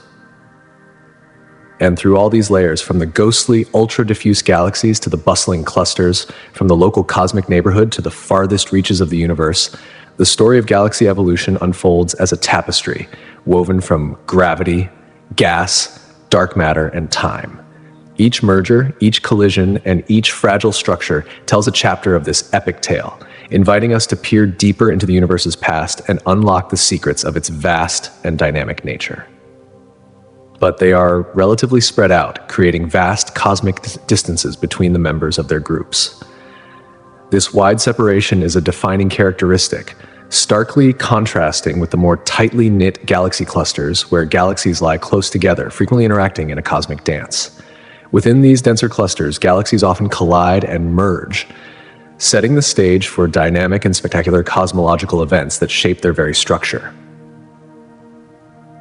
And through all these layers, from the ghostly, ultra-diffuse galaxies to the bustling clusters, from the local cosmic neighborhood to the farthest reaches of the universe, the story of galaxy evolution unfolds as a tapestry, woven from gravity, gas, dark matter, and time. Each merger, each collision, and each fragile structure tells a chapter of this epic tale, inviting us to peer deeper into the universe's past and unlock the secrets of its vast and dynamic nature. But they are relatively spread out, creating vast cosmic distances between the members of their groups. This wide separation is a defining characteristic, starkly contrasting with the more tightly knit galaxy clusters where galaxies lie close together, frequently interacting in a cosmic dance. Within these denser clusters, galaxies often collide and merge, setting the stage for dynamic and spectacular cosmological events that shape their very structure.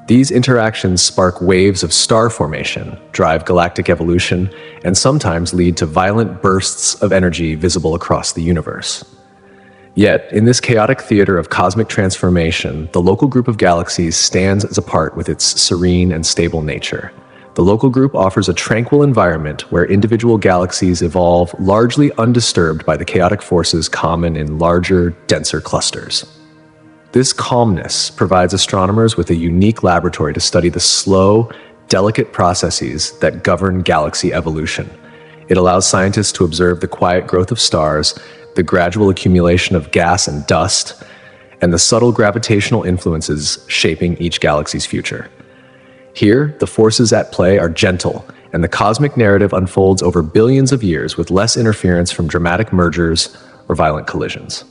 These interactions spark waves of star formation, drive galactic evolution, and sometimes lead to violent bursts of energy visible across the universe. Yet, in this chaotic theater of cosmic transformation, the local group of galaxies stands as apart with its serene and stable nature. The local group offers a tranquil environment where individual galaxies evolve largely undisturbed by the chaotic forces common in larger, denser clusters. This calmness provides astronomers with a unique laboratory to study the slow, delicate processes that govern galaxy evolution. It allows scientists to observe the quiet growth of stars, the gradual accumulation of gas and dust, and the subtle gravitational influences shaping each galaxy's future. Here, the forces at play are gentle, and the cosmic narrative unfolds over billions of years with less interference from dramatic mergers or violent collisions.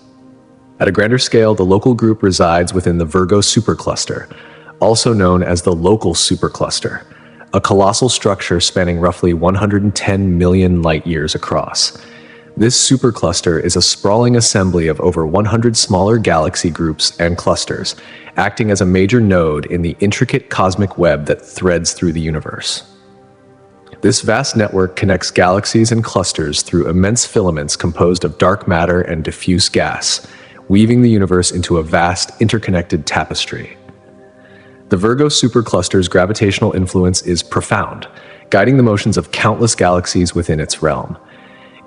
At a grander scale, the local group resides within the Virgo supercluster, also known as the local supercluster, a colossal structure spanning roughly 110 million light-years across. This supercluster is a sprawling assembly of over 100 smaller galaxy groups and clusters, acting as a major node in the intricate cosmic web that threads through the universe. This vast network connects galaxies and clusters through immense filaments composed of dark matter and diffuse gas, weaving the universe into a vast, interconnected tapestry. The Virgo supercluster's gravitational influence is profound, guiding the motions of countless galaxies within its realm.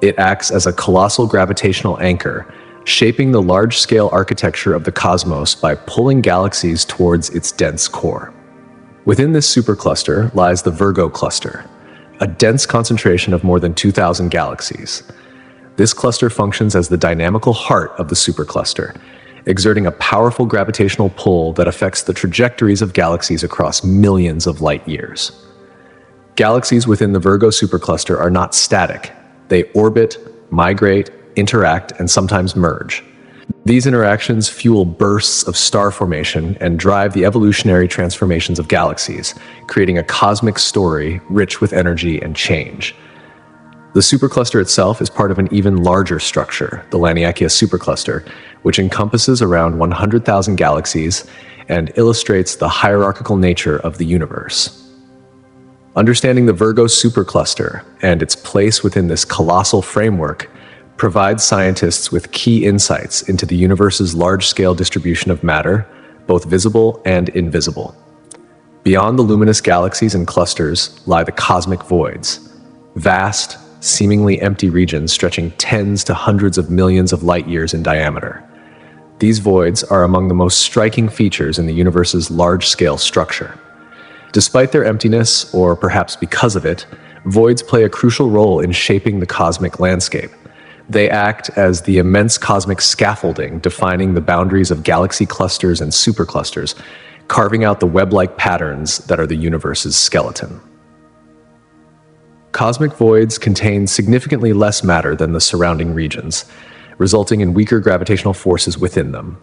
It acts as a colossal gravitational anchor, shaping the large-scale architecture of the cosmos by pulling galaxies towards its dense core. Within this supercluster lies the Virgo cluster, a dense concentration of more than 2,000 galaxies. This cluster functions as the dynamical heart of the supercluster, exerting a powerful gravitational pull that affects the trajectories of galaxies across millions of light-years. Galaxies within the Virgo supercluster are not static. They orbit, migrate, interact, and sometimes merge. These interactions fuel bursts of star formation and drive the evolutionary transformations of galaxies, creating a cosmic story rich with energy and change. The supercluster itself is part of an even larger structure, the Laniakea supercluster, which encompasses around 100,000 galaxies and illustrates the hierarchical nature of the universe. Understanding the Virgo supercluster and its place within this colossal framework provides scientists with key insights into the universe's large-scale distribution of matter, both visible and invisible. Beyond the luminous galaxies and clusters lie the cosmic voids, vast, seemingly empty regions stretching tens to hundreds of millions of light-years in diameter. These voids are among the most striking features in the universe's large-scale structure. Despite their emptiness, or perhaps because of it, voids play a crucial role in shaping the cosmic landscape. They act as the immense cosmic scaffolding defining the boundaries of galaxy clusters and superclusters, carving out the web-like patterns that are the universe's skeleton. Cosmic voids contain significantly less matter than the surrounding regions, resulting in weaker gravitational forces within them.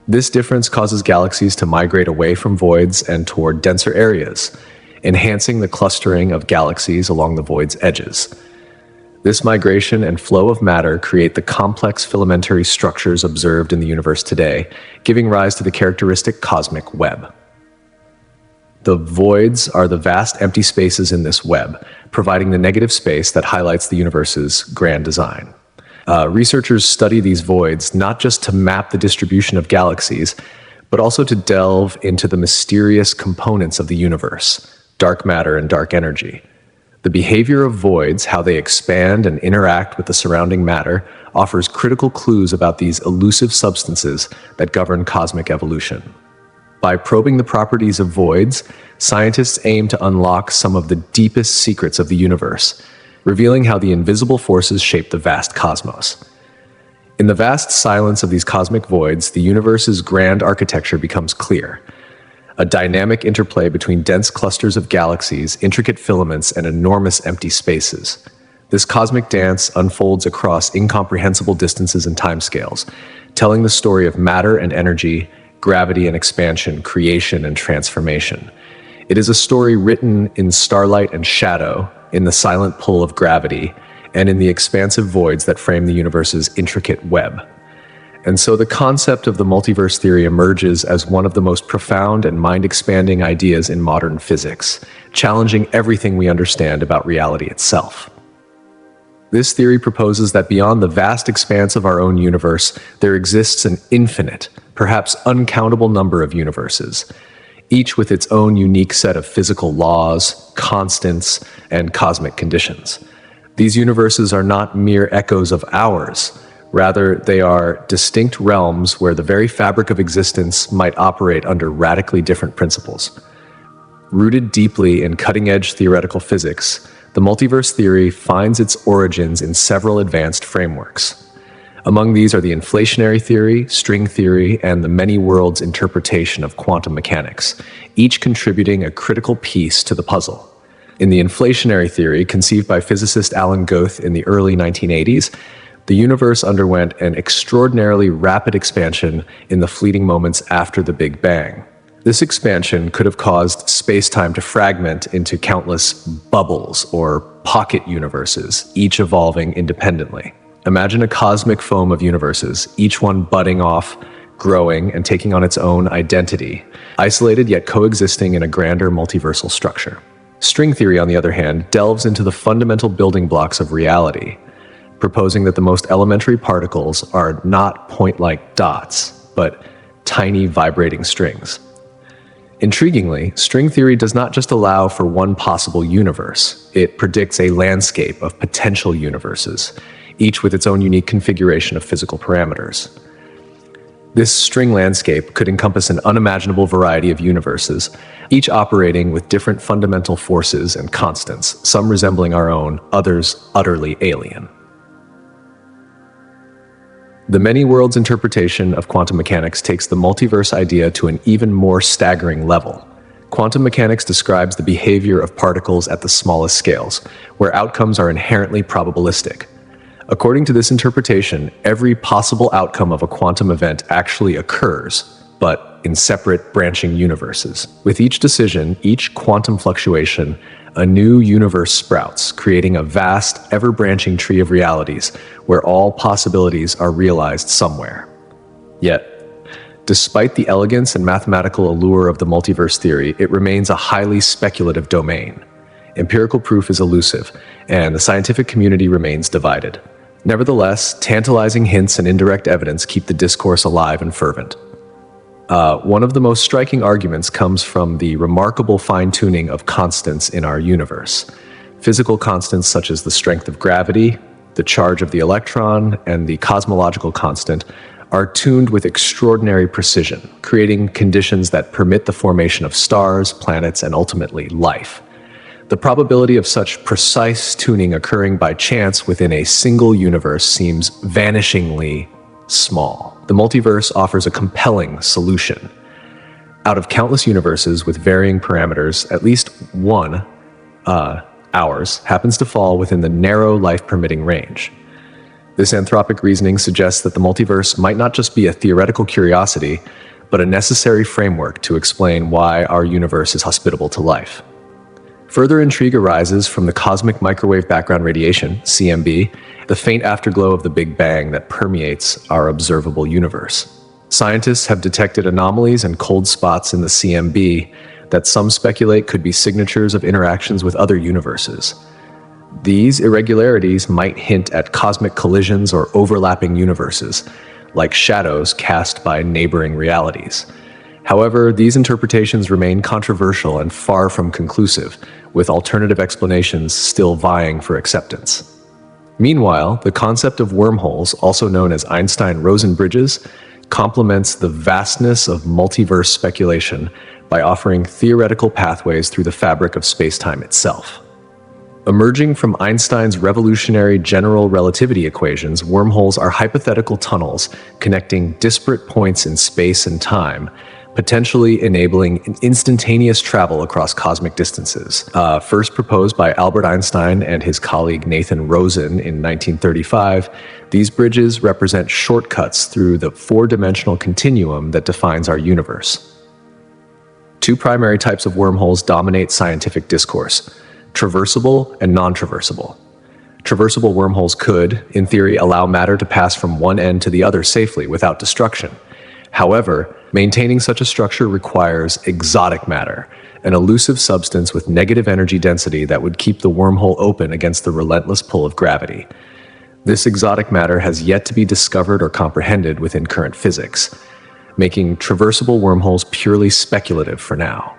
This difference causes galaxies to migrate away from voids and toward denser areas, enhancing the clustering of galaxies along the void's edges. This migration and flow of matter create the complex filamentary structures observed in the universe today, giving rise to the characteristic cosmic web. The voids are the vast empty spaces in this web, providing the negative space that highlights the universe's grand design. Researchers study these voids not just to map the distribution of galaxies, but also to delve into the mysterious components of the universe, dark matter and dark energy. The behavior of voids, how they expand and interact with the surrounding matter, offers critical clues about these elusive substances that govern cosmic evolution. By probing the properties of voids, scientists aim to unlock some of the deepest secrets of the universe, revealing how the invisible forces shape the vast cosmos. In the vast silence of these cosmic voids, the universe's grand architecture becomes clear. A dynamic interplay between dense clusters of galaxies, intricate filaments, and enormous empty spaces. This cosmic dance unfolds across incomprehensible distances and timescales, telling the story of matter and energy, gravity and expansion, creation and transformation. It is a story written in starlight and shadow, in the silent pull of gravity, and in the expansive voids that frame the universe's intricate web. And so the concept of the multiverse theory emerges as one of the most profound and mind-expanding ideas in modern physics, challenging everything we understand about reality itself. This theory proposes that beyond the vast expanse of our own universe, there exists an infinite, perhaps uncountable number of universes, each with its own unique set of physical laws, constants, and cosmic conditions. These universes are not mere echoes of ours. Rather, they are distinct realms where the very fabric of existence might operate under radically different principles. Rooted deeply in cutting-edge theoretical physics, the multiverse theory finds its origins in several advanced frameworks. Among these are the inflationary theory, string theory, and the many worlds interpretation of quantum mechanics, each contributing a critical piece to the puzzle. In the inflationary theory, conceived by physicist Alan Guth in the early 1980s, the universe underwent an extraordinarily rapid expansion in the fleeting moments after the Big Bang. This expansion could have caused space-time to fragment into countless bubbles or pocket universes, each evolving independently. Imagine a cosmic foam of universes, each one budding off, growing, and taking on its own identity, isolated yet coexisting in a grander multiversal structure. String theory, on the other hand, delves into the fundamental building blocks of reality, proposing that the most elementary particles are not point-like dots, but tiny vibrating strings. Intriguingly, string theory does not just allow for one possible universe. It predicts a landscape of potential universes, each with its own unique configuration of physical parameters. This string landscape could encompass an unimaginable variety of universes, each operating with different fundamental forces and constants, some resembling our own, others utterly alien. The many worlds interpretation of quantum mechanics takes the multiverse idea to an even more staggering level. Quantum mechanics describes the behavior of particles at the smallest scales, where outcomes are inherently probabilistic. According to this interpretation, every possible outcome of a quantum event actually occurs, but in separate branching universes. With each decision, each quantum fluctuation, a new universe sprouts, creating a vast, ever-branching tree of realities where all possibilities are realized somewhere. Yet, despite the elegance and mathematical allure of the multiverse theory, it remains a highly speculative domain. Empirical proof is elusive, and the scientific community remains divided. Nevertheless, tantalizing hints and indirect evidence keep the discourse alive and fervent. One of the most striking arguments comes from the remarkable fine-tuning of constants in our universe. Physical constants such as the strength of gravity, the charge of the electron, and the cosmological constant are tuned with extraordinary precision, creating conditions that permit the formation of stars, planets, and ultimately life. The probability of such precise tuning occurring by chance within a single universe seems vanishingly small. The multiverse offers a compelling solution. Out of countless universes with varying parameters, at least one, ours, happens to fall within the narrow life-permitting range. This anthropic reasoning suggests that the multiverse might not just be a theoretical curiosity, but a necessary framework to explain why our universe is hospitable to life. Further intrigue arises from the cosmic microwave background radiation, CMB, the faint afterglow of the Big Bang that permeates our observable universe. Scientists have detected anomalies and cold spots in the CMB that some speculate could be signatures of interactions with other universes. These irregularities might hint at cosmic collisions or overlapping universes, like shadows cast by neighboring realities. However, these interpretations remain controversial and far from conclusive, with alternative explanations still vying for acceptance. Meanwhile, the concept of wormholes, also known as Einstein-Rosen bridges, complements the vastness of multiverse speculation by offering theoretical pathways through the fabric of spacetime itself. Emerging from Einstein's revolutionary general relativity equations, wormholes are hypothetical tunnels connecting disparate points in space and time, potentially enabling instantaneous travel across cosmic distances. First proposed by Albert Einstein and his colleague Nathan Rosen in 1935, these bridges represent shortcuts through the four-dimensional continuum that defines our universe. Two primary types of wormholes dominate scientific discourse: traversable and non-traversable. Traversable wormholes could, in theory, allow matter to pass from one end to the other safely without destruction. However, maintaining such a structure requires exotic matter, an elusive substance with negative energy density that would keep the wormhole open against the relentless pull of gravity. This exotic matter has yet to be discovered or comprehended within current physics, making traversable wormholes purely speculative for now.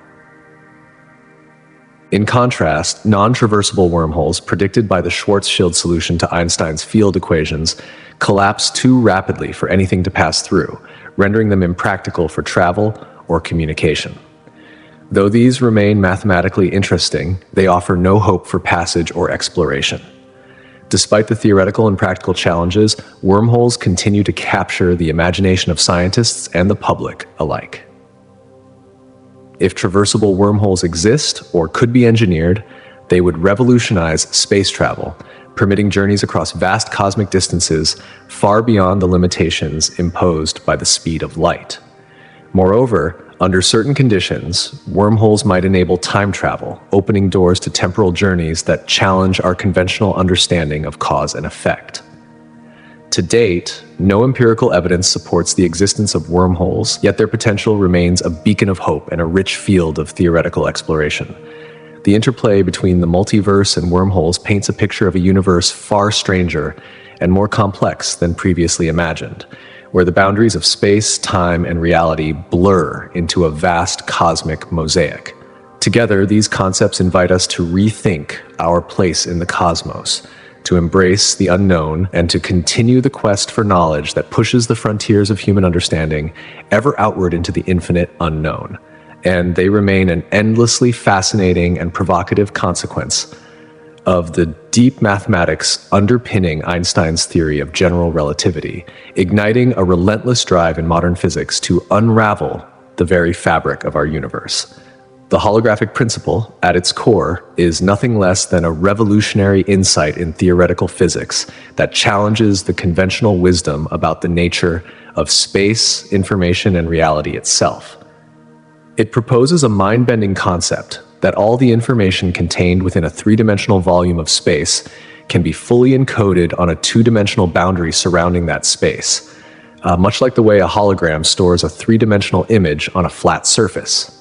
In contrast, non-traversable wormholes, predicted by the Schwarzschild solution to Einstein's field equations, collapse too rapidly for anything to pass through, rendering them impractical for travel or communication. Though these remain mathematically interesting, they offer no hope for passage or exploration. Despite the theoretical and practical challenges, wormholes continue to capture the imagination of scientists and the public alike. If traversable wormholes exist or could be engineered, they would revolutionize space travel, permitting journeys across vast cosmic distances far beyond the limitations imposed by the speed of light. Moreover, under certain conditions, wormholes might enable time travel, opening doors to temporal journeys that challenge our conventional understanding of cause and effect. To date, no empirical evidence supports the existence of wormholes, yet their potential remains a beacon of hope and a rich field of theoretical exploration. The interplay between the multiverse and wormholes paints a picture of a universe far stranger and more complex than previously imagined, where the boundaries of space, time, and reality blur into a vast cosmic mosaic. Together, these concepts invite us to rethink our place in the cosmos, to embrace the unknown, and to continue the quest for knowledge that pushes the frontiers of human understanding ever outward into the infinite unknown. And they remain an endlessly fascinating and provocative consequence of the deep mathematics underpinning Einstein's theory of general relativity, igniting a relentless drive in modern physics to unravel the very fabric of our universe. The holographic principle, at its core, is nothing less than a revolutionary insight in theoretical physics that challenges the conventional wisdom about the nature of space, information, and reality itself. It proposes a mind-bending concept that all the information contained within a three-dimensional volume of space can be fully encoded on a two-dimensional boundary surrounding that space, much like the way a hologram stores a three-dimensional image on a flat surface.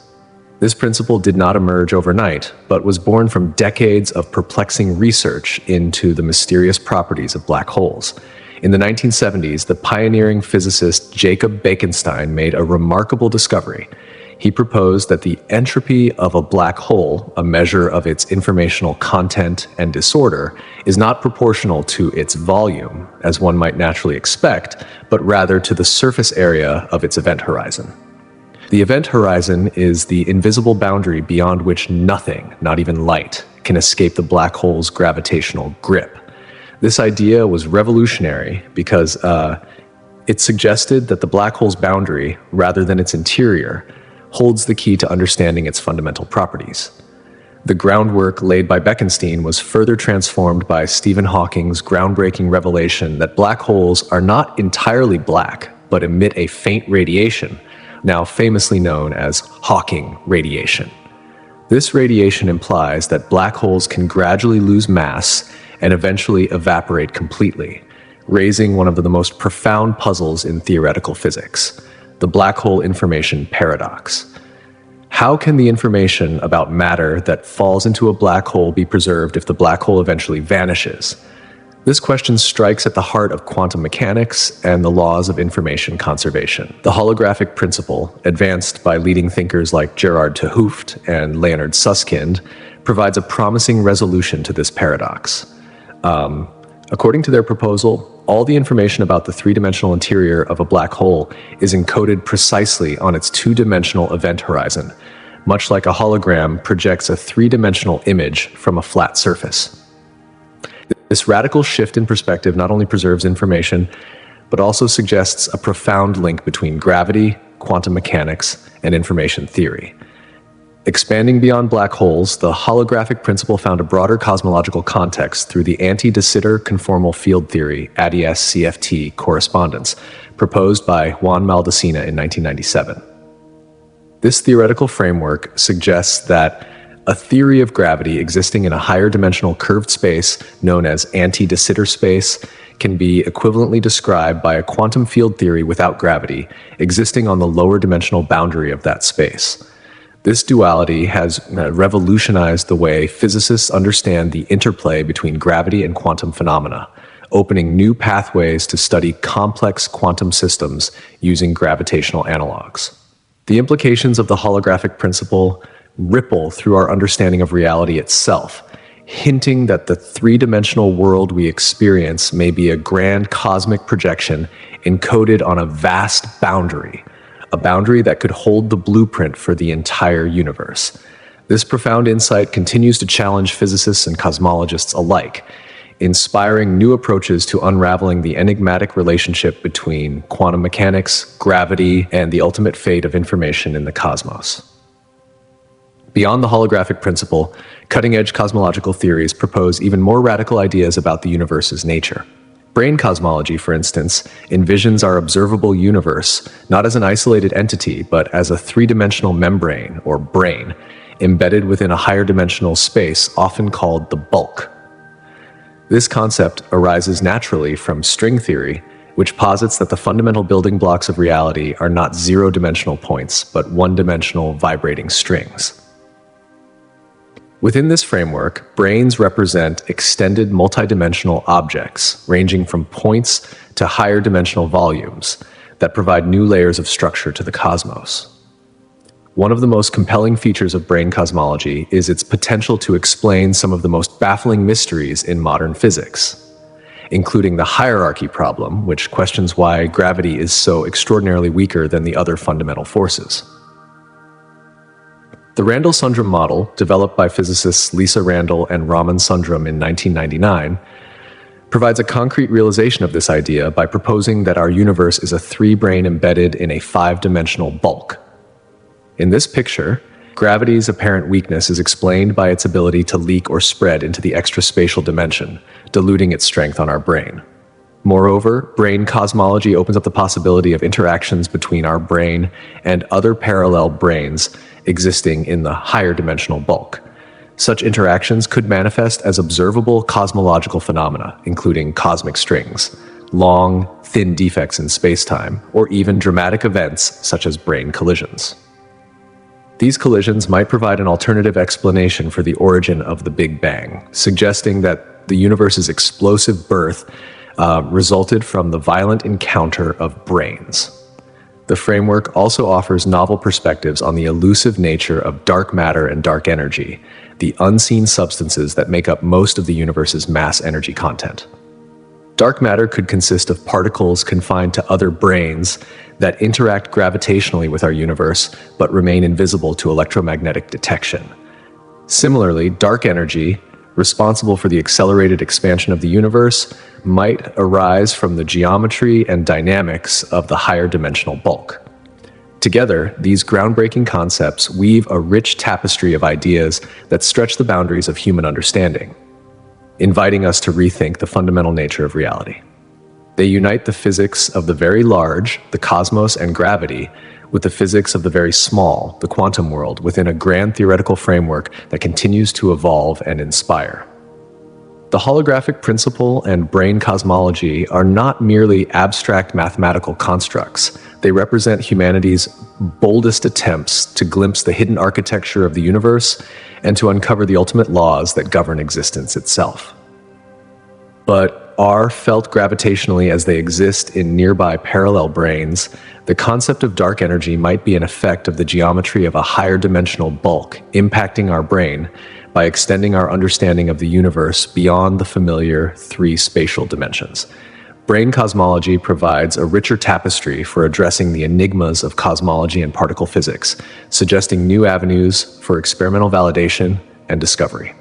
This principle did not emerge overnight, but was born from decades of perplexing research into the mysterious properties of black holes. In the 1970s, the pioneering physicist Jacob Bekenstein made a remarkable discovery. He proposed that the entropy of a black hole, a measure of its informational content and disorder, is not proportional to its volume, as one might naturally expect, but rather to the surface area of its event horizon. The event horizon is the invisible boundary beyond which nothing, not even light, can escape the black hole's gravitational grip. This idea was revolutionary because it suggested that the black hole's boundary, rather than its interior, holds the key to understanding its fundamental properties. The groundwork laid by Bekenstein was further transformed by Stephen Hawking's groundbreaking revelation that black holes are not entirely black, but emit a faint radiation, now famously known as Hawking radiation. This radiation implies that black holes can gradually lose mass and eventually evaporate completely, raising one of the most profound puzzles in theoretical physics: the black hole information paradox. How can the information about matter that falls into a black hole be preserved if the black hole eventually vanishes? This question strikes at the heart of quantum mechanics and the laws of information conservation. The holographic principle, advanced by leading thinkers like Gerard 't Hooft and Leonard Susskind, provides a promising resolution to this paradox. According to their proposal, all the information about the three-dimensional interior of a black hole is encoded precisely on its two-dimensional event horizon, much like a hologram projects a three-dimensional image from a flat surface. This radical shift in perspective not only preserves information, but also suggests a profound link between gravity, quantum mechanics, and information theory. Expanding beyond black holes, the holographic principle found a broader cosmological context through the anti-de Sitter conformal field theory, ADS-CFT correspondence, proposed by Juan Maldacena in 1997. This theoretical framework suggests that a theory of gravity existing in a higher dimensional curved space known as anti-de Sitter space can be equivalently described by a quantum field theory without gravity existing on the lower dimensional boundary of that space. This duality has revolutionized the way physicists understand the interplay between gravity and quantum phenomena, opening new pathways to study complex quantum systems using gravitational analogs. The implications of the holographic principle ripple through our understanding of reality itself, hinting that the three-dimensional world we experience may be a grand cosmic projection encoded on a vast boundary, a boundary that could hold the blueprint for the entire universe. This profound insight continues to challenge physicists and cosmologists alike, inspiring new approaches to unraveling the enigmatic relationship between quantum mechanics, gravity, and the ultimate fate of information in the cosmos. Beyond the holographic principle, cutting-edge cosmological theories propose even more radical ideas about the universe's nature. Brain cosmology, for instance, envisions our observable universe not as an isolated entity, but as a three-dimensional membrane, or brain, embedded within a higher dimensional space, often called the bulk. This concept arises naturally from string theory, which posits that the fundamental building blocks of reality are not zero-dimensional points, but one-dimensional vibrating strings. Within this framework, brains represent extended multidimensional objects, ranging from points to higher dimensional volumes, that provide new layers of structure to the cosmos. One of the most compelling features of brain cosmology is its potential to explain some of the most baffling mysteries in modern physics, including the hierarchy problem, which questions why gravity is so extraordinarily weaker than the other fundamental forces. The Randall-Sundrum model, developed by physicists Lisa Randall and Raman Sundrum in 1999, provides a concrete realization of this idea by proposing that our universe is a three-brain embedded in a five-dimensional bulk. In this picture, gravity's apparent weakness is explained by its ability to leak or spread into the extraspatial dimension, diluting its strength on our brain. Moreover, brain cosmology opens up the possibility of interactions between our brain and other parallel brains existing in the higher dimensional bulk. Such interactions could manifest as observable cosmological phenomena, including cosmic strings, long, thin defects in spacetime, or even dramatic events such as brain collisions. These collisions might provide an alternative explanation for the origin of the Big Bang, suggesting that the universe's explosive birth resulted from the violent encounter of brains. The framework also offers novel perspectives on the elusive nature of dark matter and dark energy, the unseen substances that make up most of the universe's mass energy content. Dark matter could consist of particles confined to other brains that interact gravitationally with our universe but remain invisible to electromagnetic detection. Similarly, dark energy, responsible for the accelerated expansion of the universe, might arise from the geometry and dynamics of the higher dimensional bulk. Together, these groundbreaking concepts weave a rich tapestry of ideas that stretch the boundaries of human understanding, inviting us to rethink the fundamental nature of reality. They unite the physics of the very large, the cosmos and gravity, with the physics of the very small, the quantum world, within a grand theoretical framework that continues to evolve and inspire. The holographic principle and brain cosmology are not merely abstract mathematical constructs. They represent humanity's boldest attempts to glimpse the hidden architecture of the universe and to uncover the ultimate laws that govern existence itself. But but are felt gravitationally as they exist in nearby parallel branes, the concept of dark energy might be an effect of the geometry of a higher dimensional bulk impacting our brain by extending our understanding of the universe beyond the familiar three spatial dimensions. Brain cosmology provides a richer tapestry for addressing the enigmas of cosmology and particle physics, suggesting new avenues for experimental validation and discovery.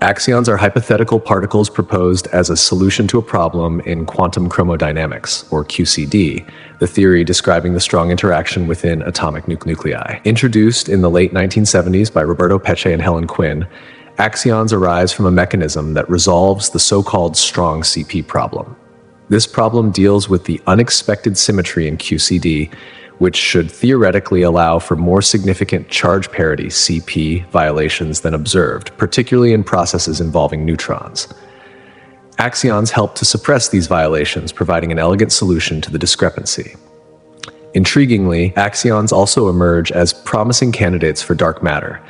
Axions are hypothetical particles proposed as a solution to a problem in quantum chromodynamics, or QCD, the theory describing the strong interaction within atomic nuclei. Introduced in the late 1970s by Roberto Peccei and Helen Quinn, axions arise from a mechanism that resolves the so-called strong CP problem. This problem deals with the unexpected symmetry in QCD, which should theoretically allow for more significant charge parity CP violations than observed, particularly in processes involving neutrons. Axions help to suppress these violations, providing an elegant solution to the discrepancy. Intriguingly, axions also emerge as promising candidates for dark matter,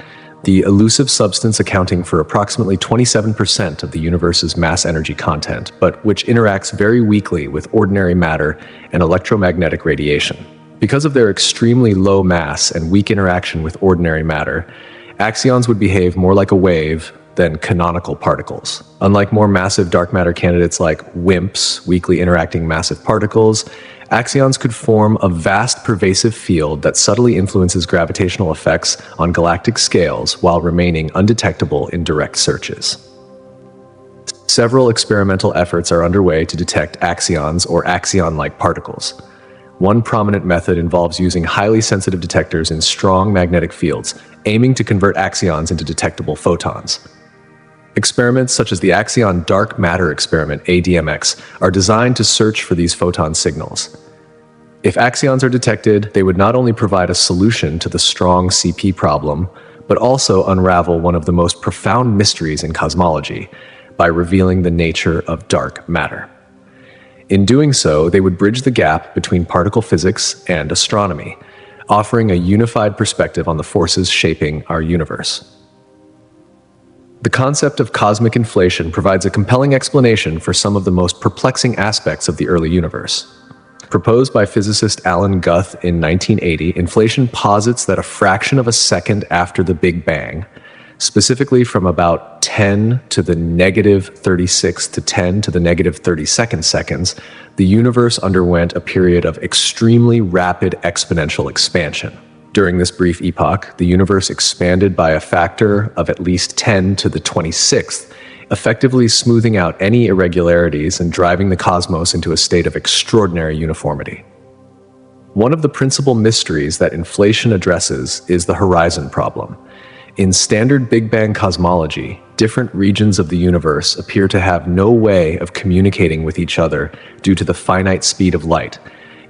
the elusive substance accounting for approximately 27% of the universe's mass energy content, but which interacts very weakly with ordinary matter and electromagnetic radiation. Because of their extremely low mass and weak interaction with ordinary matter, axions would behave more like a wave than canonical particles. Unlike more massive dark matter candidates like WIMPs, weakly interacting massive particles, axions could form a vast pervasive field that subtly influences gravitational effects on galactic scales while remaining undetectable in direct searches. Several experimental efforts are underway to detect axions or axion-like particles. One prominent method involves using highly sensitive detectors in strong magnetic fields, aiming to convert axions into detectable photons. Experiments such as the Axion Dark Matter Experiment, ADMX, are designed to search for these photon signals. If axions are detected, they would not only provide a solution to the strong CP problem, but also unravel one of the most profound mysteries in cosmology by revealing the nature of dark matter. In doing so, they would bridge the gap between particle physics and astronomy, offering a unified perspective on the forces shaping our universe. The concept of cosmic inflation provides a compelling explanation for some of the most perplexing aspects of the early universe. Proposed by physicist Alan Guth in 1980, inflation posits that a fraction of a second after the Big Bang, specifically from about 10 to the negative 36 to 10 to the negative 32nd seconds, the universe underwent a period of extremely rapid exponential expansion. During this brief epoch, the universe expanded by a factor of at least 10 to the 26th, effectively smoothing out any irregularities and driving the cosmos into a state of extraordinary uniformity. One of the principal mysteries that inflation addresses is the horizon problem. In standard Big Bang cosmology, different regions of the universe appear to have no way of communicating with each other due to the finite speed of light,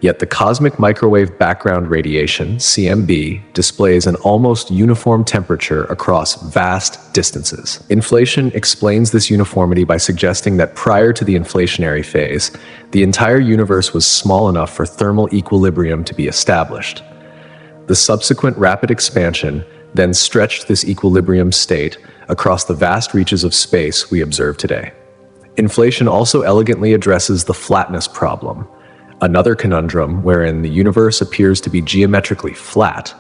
yet the cosmic microwave background radiation, CMB, displays an almost uniform temperature across vast distances. Inflation explains this uniformity by suggesting that prior to the inflationary phase, the entire universe was small enough for thermal equilibrium to be established. The subsequent rapid expansion then stretched this equilibrium state across the vast reaches of space we observe today. Inflation also elegantly addresses the flatness problem, another conundrum wherein the universe appears to be geometrically flat,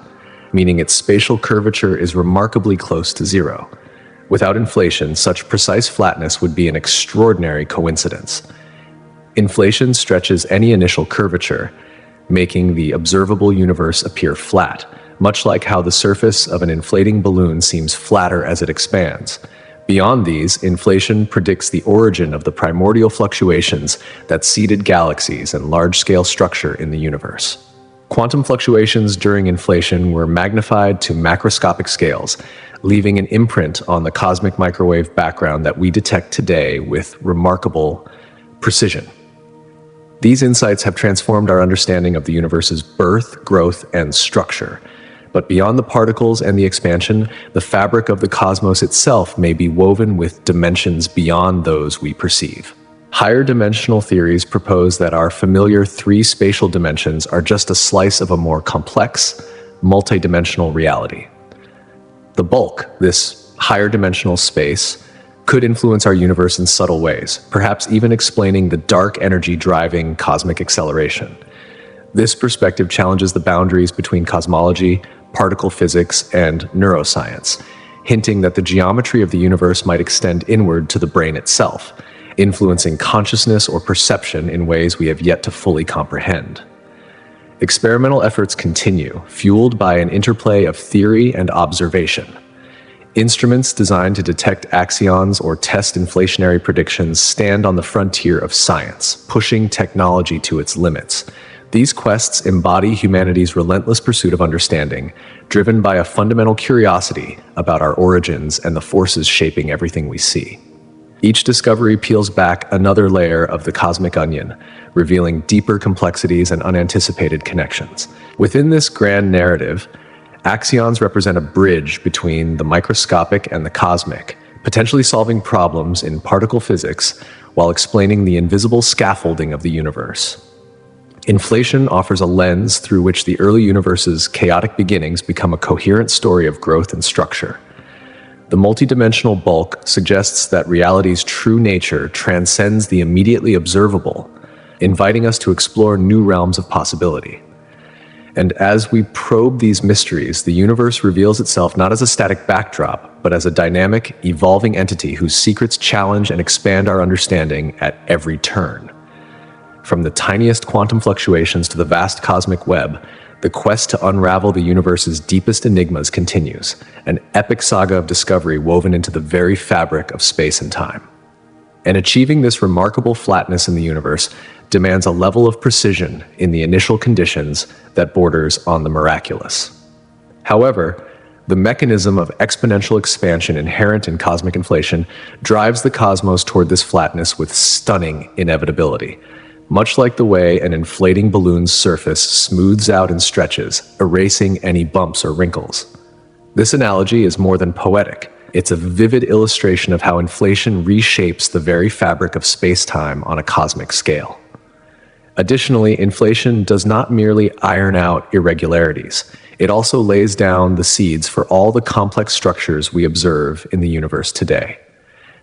meaning its spatial curvature is remarkably close to zero. Without inflation, such precise flatness would be an extraordinary coincidence. Inflation stretches any initial curvature, making the observable universe appear flat, much like how the surface of an inflating balloon seems flatter as it expands. Beyond these, inflation predicts the origin of the primordial fluctuations that seeded galaxies and large-scale structure in the universe. Quantum fluctuations during inflation were magnified to macroscopic scales, leaving an imprint on the cosmic microwave background that we detect today with remarkable precision. These insights have transformed our understanding of the universe's birth, growth, and structure. But beyond the particles and the expansion, the fabric of the cosmos itself may be woven with dimensions beyond those we perceive. Higher dimensional theories propose that our familiar three spatial dimensions are just a slice of a more complex, multidimensional reality. The bulk, this higher dimensional space, could influence our universe in subtle ways, perhaps even explaining the dark energy driving cosmic acceleration. This perspective challenges the boundaries between cosmology, particle physics, and neuroscience, hinting that the geometry of the universe might extend inward to the brain itself, influencing consciousness or perception in ways we have yet to fully comprehend. Experimental efforts continue, fueled by an interplay of theory and observation. Instruments designed to detect axions or test inflationary predictions stand on the frontier of science, pushing technology to its limits. These quests embody humanity's relentless pursuit of understanding, driven by a fundamental curiosity about our origins and the forces shaping everything we see. Each discovery peels back another layer of the cosmic onion, revealing deeper complexities and unanticipated connections. Within this grand narrative, axions represent a bridge between the microscopic and the cosmic, potentially solving problems in particle physics while explaining the invisible scaffolding of the universe. Inflation offers a lens through which the early universe's chaotic beginnings become a coherent story of growth and structure. The multidimensional bulk suggests that reality's true nature transcends the immediately observable, inviting us to explore new realms of possibility. And as we probe these mysteries, the universe reveals itself not as a static backdrop, but as a dynamic, evolving entity whose secrets challenge and expand our understanding at every turn. From the tiniest quantum fluctuations to the vast cosmic web, the quest to unravel the universe's deepest enigmas continues, an epic saga of discovery woven into the very fabric of space and time. And achieving this remarkable flatness in the universe demands a level of precision in the initial conditions that borders on the miraculous. However, the mechanism of exponential expansion inherent in cosmic inflation drives the cosmos toward this flatness with stunning inevitability. Much like the way an inflating balloon's surface smooths out and stretches, erasing any bumps or wrinkles. This analogy is more than poetic. It's a vivid illustration of how inflation reshapes the very fabric of space-time on a cosmic scale. Additionally, inflation does not merely iron out irregularities. It also lays down the seeds for all the complex structures we observe in the universe today.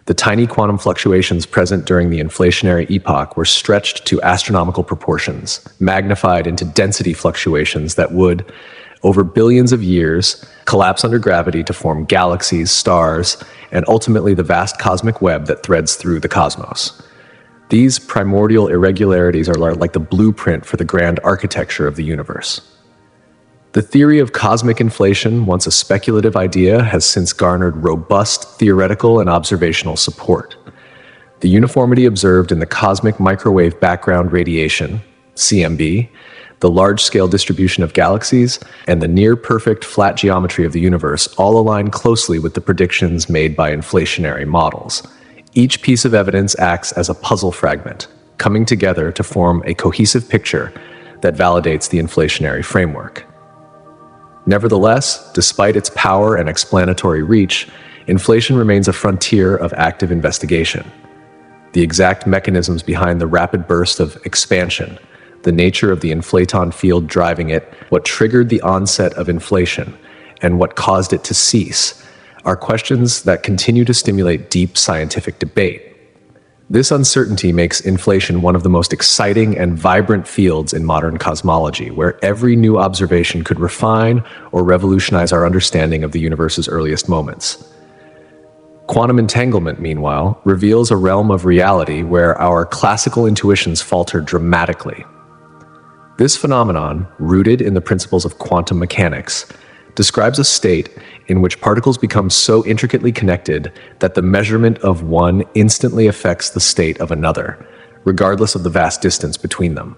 The tiny quantum fluctuations present during the inflationary epoch were stretched to astronomical proportions, magnified into density fluctuations that would, over billions of years, collapse under gravity to form galaxies, stars, and ultimately the vast cosmic web that threads through the cosmos. These primordial irregularities are like the blueprint for the grand architecture of the universe. The theory of cosmic inflation, once a speculative idea, has since garnered robust theoretical and observational support. The uniformity observed in the cosmic microwave background radiation, CMB, the large-scale distribution of galaxies, and the near-perfect flat geometry of the universe all align closely with the predictions made by inflationary models. Each piece of evidence acts as a puzzle fragment, coming together to form a cohesive picture that validates the inflationary framework. Nevertheless, despite its power and explanatory reach, inflation remains a frontier of active investigation. The exact mechanisms behind the rapid burst of expansion, the nature of the inflaton field driving it, what triggered the onset of inflation, and what caused it to cease, are questions that continue to stimulate deep scientific debate. This uncertainty makes inflation one of the most exciting and vibrant fields in modern cosmology, where every new observation could refine or revolutionize our understanding of the universe's earliest moments. Quantum entanglement, meanwhile, reveals a realm of reality where our classical intuitions falter dramatically. This phenomenon, rooted in the principles of quantum mechanics, describes a state in which particles become so intricately connected that the measurement of one instantly affects the state of another, regardless of the vast distance between them.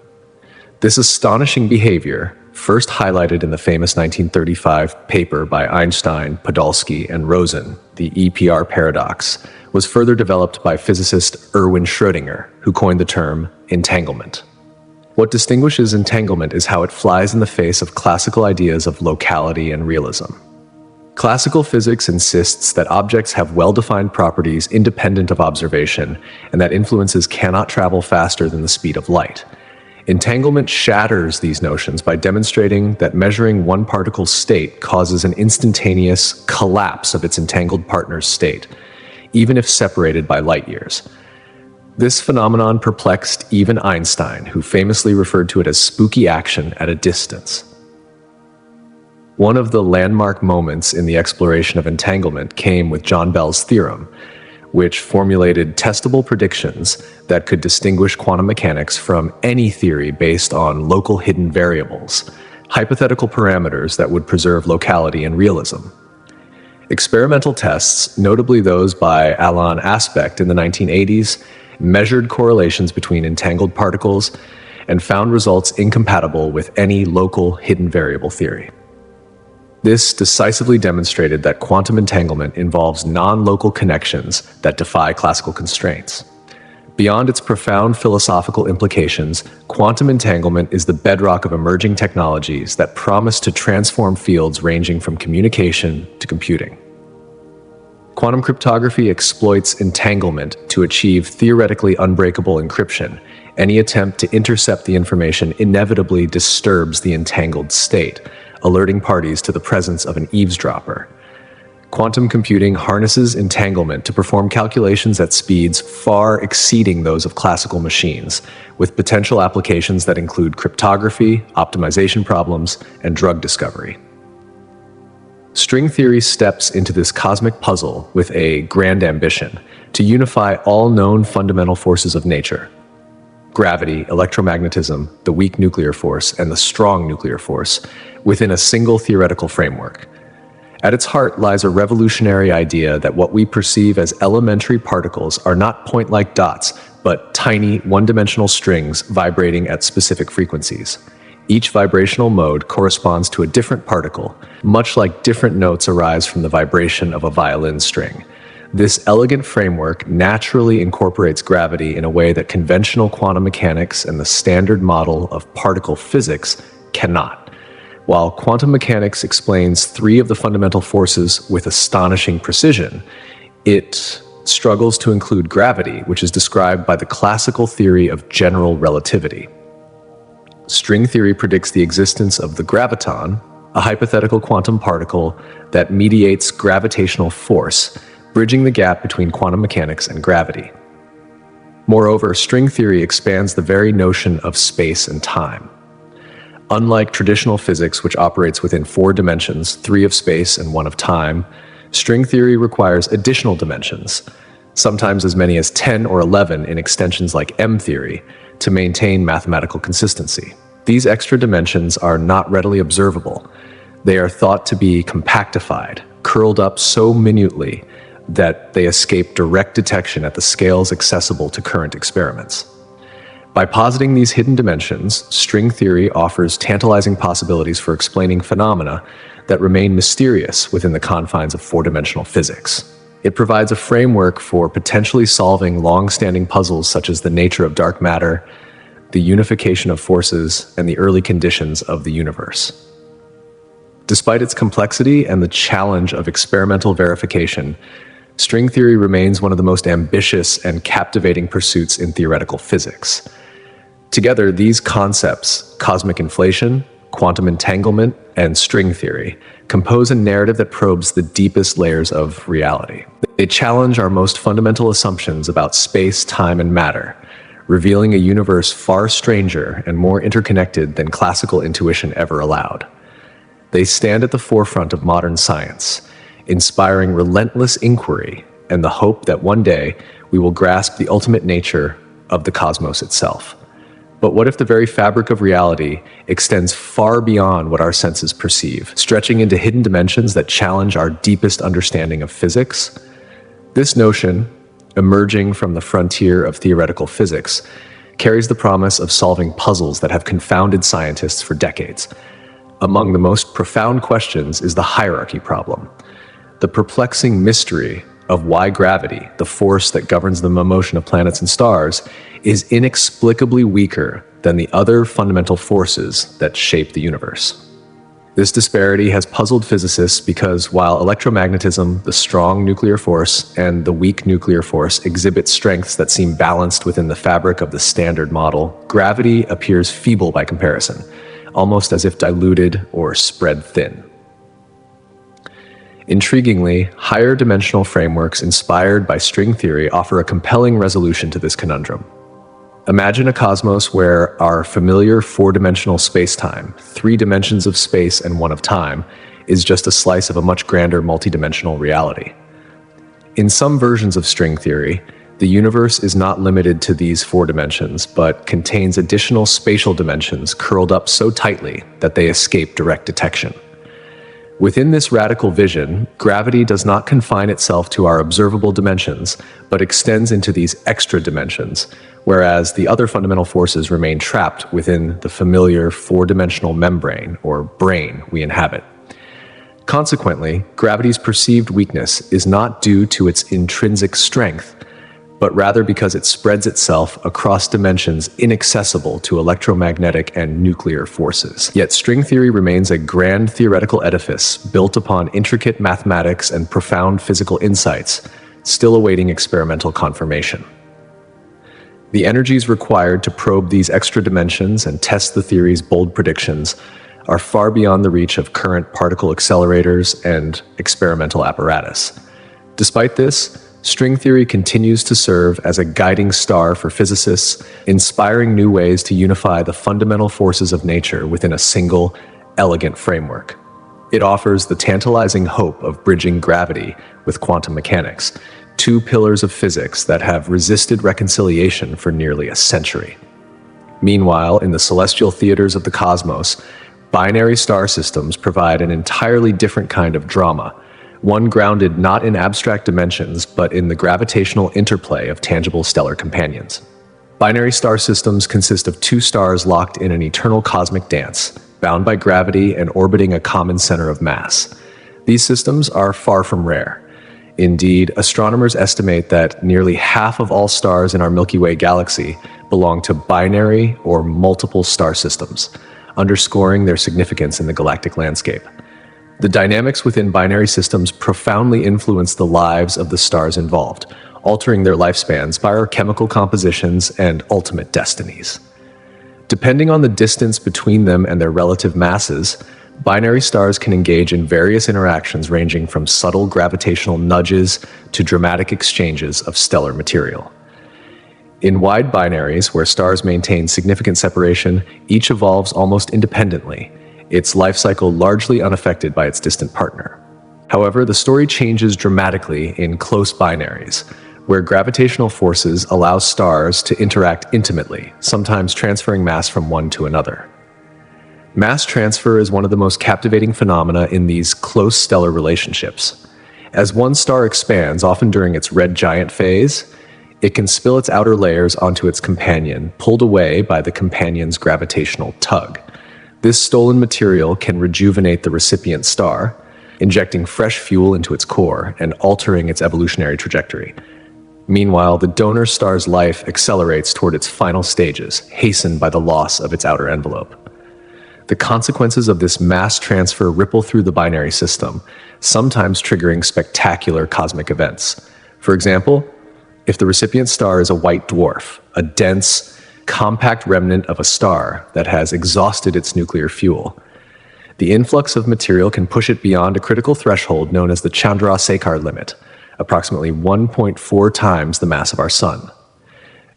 This astonishing behavior, first highlighted in the famous 1935 paper by Einstein, Podolsky, and Rosen, the EPR paradox, was further developed by physicist Erwin Schrödinger, who coined the term entanglement. What distinguishes entanglement is how it flies in the face of classical ideas of locality and realism. Classical physics insists that objects have well-defined properties independent of observation, and that influences cannot travel faster than the speed of light. Entanglement shatters these notions by demonstrating that measuring one particle's state causes an instantaneous collapse of its entangled partner's state, even if separated by light years. This phenomenon perplexed even Einstein, who famously referred to it as spooky action at a distance. One of the landmark moments in the exploration of entanglement came with John Bell's theorem, which formulated testable predictions that could distinguish quantum mechanics from any theory based on local hidden variables, hypothetical parameters that would preserve locality and realism. Experimental tests, notably those by Alain Aspect in the 1980s, measured correlations between entangled particles and found results incompatible with any local hidden variable theory. This decisively demonstrated that quantum entanglement involves non-local connections that defy classical constraints. Beyond its profound philosophical implications, quantum entanglement is the bedrock of emerging technologies that promise to transform fields ranging from communication to computing. Quantum cryptography exploits entanglement to achieve theoretically unbreakable encryption. Any attempt to intercept the information inevitably disturbs the entangled state, alerting parties to the presence of an eavesdropper. Quantum computing harnesses entanglement to perform calculations at speeds far exceeding those of classical machines, with potential applications that include cryptography, optimization problems, and drug discovery. String theory steps into this cosmic puzzle with a grand ambition to unify all known fundamental forces of nature: gravity, electromagnetism, the weak nuclear force, and the strong nuclear force within a single theoretical framework. At its heart lies a revolutionary idea that what we perceive as elementary particles are not point-like dots, but tiny, one-dimensional strings vibrating at specific frequencies. Each vibrational mode corresponds to a different particle, much like different notes arise from the vibration of a violin string. This elegant framework naturally incorporates gravity in a way that conventional quantum mechanics and the standard model of particle physics cannot. While quantum mechanics explains three of the fundamental forces with astonishing precision, it struggles to include gravity, which is described by the classical theory of general relativity. String theory predicts the existence of the graviton, a hypothetical quantum particle that mediates gravitational force, bridging the gap between quantum mechanics and gravity. Moreover, string theory expands the very notion of space and time. Unlike traditional physics, which operates within 4 dimensions, 3 of space and 1 of time, string theory requires additional dimensions, sometimes as many as 10 or 11 in extensions like M theory, to maintain mathematical consistency. These extra dimensions are not readily observable. They are thought to be compactified, curled up so minutely that they escape direct detection at the scales accessible to current experiments. By positing these hidden dimensions, string theory offers tantalizing possibilities for explaining phenomena that remain mysterious within the confines of 4-dimensional physics. It provides a framework for potentially solving long-standing puzzles such as the nature of dark matter, the unification of forces, and the early conditions of the universe. Despite its complexity and the challenge of experimental verification, string theory remains one of the most ambitious and captivating pursuits in theoretical physics. Together, these concepts, cosmic inflation, quantum entanglement, and string theory, compose a narrative that probes the deepest layers of reality. They challenge our most fundamental assumptions about space, time, and matter, revealing a universe far stranger and more interconnected than classical intuition ever allowed. They stand at the forefront of modern science, inspiring relentless inquiry and the hope that one day we will grasp the ultimate nature of the cosmos itself. But what if the very fabric of reality extends far beyond what our senses perceive, stretching into hidden dimensions that challenge our deepest understanding of physics? This notion, emerging from the frontier of theoretical physics, carries the promise of solving puzzles that have confounded scientists for decades. Among the most profound questions is the hierarchy problem, the perplexing mystery of why gravity, the force that governs the motion of planets and stars, is inexplicably weaker than the other fundamental forces that shape the universe. This disparity has puzzled physicists because while electromagnetism, the strong nuclear force, and the weak nuclear force exhibit strengths that seem balanced within the fabric of the standard model, gravity appears feeble by comparison, almost as if diluted or spread thin. Intriguingly, higher dimensional frameworks inspired by string theory offer a compelling resolution to this conundrum. Imagine a cosmos where our familiar four-dimensional spacetime, 3 dimensions of space and 1 of time, is just a slice of a much grander multidimensional reality. In some versions of string theory, the universe is not limited to these 4 dimensions, but contains additional spatial dimensions curled up so tightly that they escape direct detection. Within this radical vision, gravity does not confine itself to our observable dimensions, but extends into these extra dimensions, whereas the other fundamental forces remain trapped within the familiar 4-dimensional membrane, or brain, we inhabit. Consequently, gravity's perceived weakness is not due to its intrinsic strength, but rather because it spreads itself across dimensions inaccessible to electromagnetic and nuclear forces. Yet string theory remains a grand theoretical edifice built upon intricate mathematics and profound physical insights, still awaiting experimental confirmation. The energies required to probe these extra dimensions and test the theory's bold predictions are far beyond the reach of current particle accelerators and experimental apparatus. Despite this, string theory continues to serve as a guiding star for physicists, inspiring new ways to unify the fundamental forces of nature within a single, elegant framework. It offers the tantalizing hope of bridging gravity with quantum mechanics, 2 pillars of physics that have resisted reconciliation for nearly a century. Meanwhile, in the celestial theaters of the cosmos, binary star systems provide an entirely different kind of drama, one grounded not in abstract dimensions, but in the gravitational interplay of tangible stellar companions. Binary star systems consist of 2 stars locked in an eternal cosmic dance, bound by gravity and orbiting a common center of mass. These systems are far from rare. Indeed, astronomers estimate that nearly half of all stars in our Milky Way galaxy belong to binary or multiple star systems, underscoring their significance in the galactic landscape. The dynamics within binary systems profoundly influence the lives of the stars involved, altering their lifespans, biochemical compositions, and ultimate destinies. Depending on the distance between them and their relative masses, binary stars can engage in various interactions ranging from subtle gravitational nudges to dramatic exchanges of stellar material. In wide binaries, where stars maintain significant separation, each evolves almost independently, its life cycle largely unaffected by its distant partner. However, the story changes dramatically in close binaries, where gravitational forces allow stars to interact intimately, sometimes transferring mass from one to another. Mass transfer is one of the most captivating phenomena in these close stellar relationships. As one star expands, often during its red giant phase, it can spill its outer layers onto its companion, pulled away by the companion's gravitational tug. This stolen material can rejuvenate the recipient star, injecting fresh fuel into its core and altering its evolutionary trajectory. Meanwhile, the donor star's life accelerates toward its final stages, hastened by the loss of its outer envelope. The consequences of this mass transfer ripple through the binary system, sometimes triggering spectacular cosmic events. For example, if the recipient star is a white dwarf, a dense, compact remnant of a star that has exhausted its nuclear fuel, the influx of material can push it beyond a critical threshold known as the Chandrasekhar limit, approximately 1.4 times the mass of our Sun.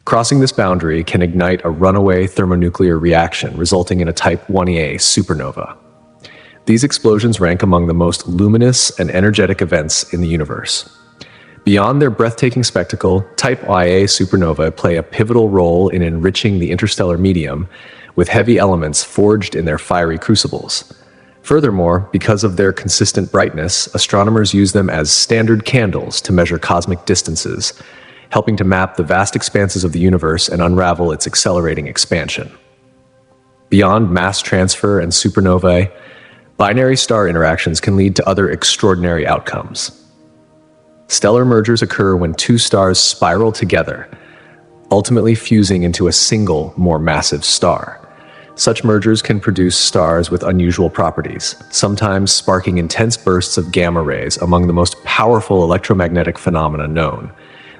Crossing this boundary can ignite a runaway thermonuclear reaction, resulting in a Type 1a supernova. These explosions rank among the most luminous and energetic events in the universe. Beyond their breathtaking spectacle, Type Ia supernovae play a pivotal role in enriching the interstellar medium with heavy elements forged in their fiery crucibles. Furthermore, because of their consistent brightness, astronomers use them as standard candles to measure cosmic distances, helping to map the vast expanses of the universe and unravel its accelerating expansion. Beyond mass transfer and supernovae, binary star interactions can lead to other extraordinary outcomes. Stellar mergers occur when 2 stars spiral together, ultimately fusing into a single, more massive star. Such mergers can produce stars with unusual properties, sometimes sparking intense bursts of gamma rays, among the most powerful electromagnetic phenomena known.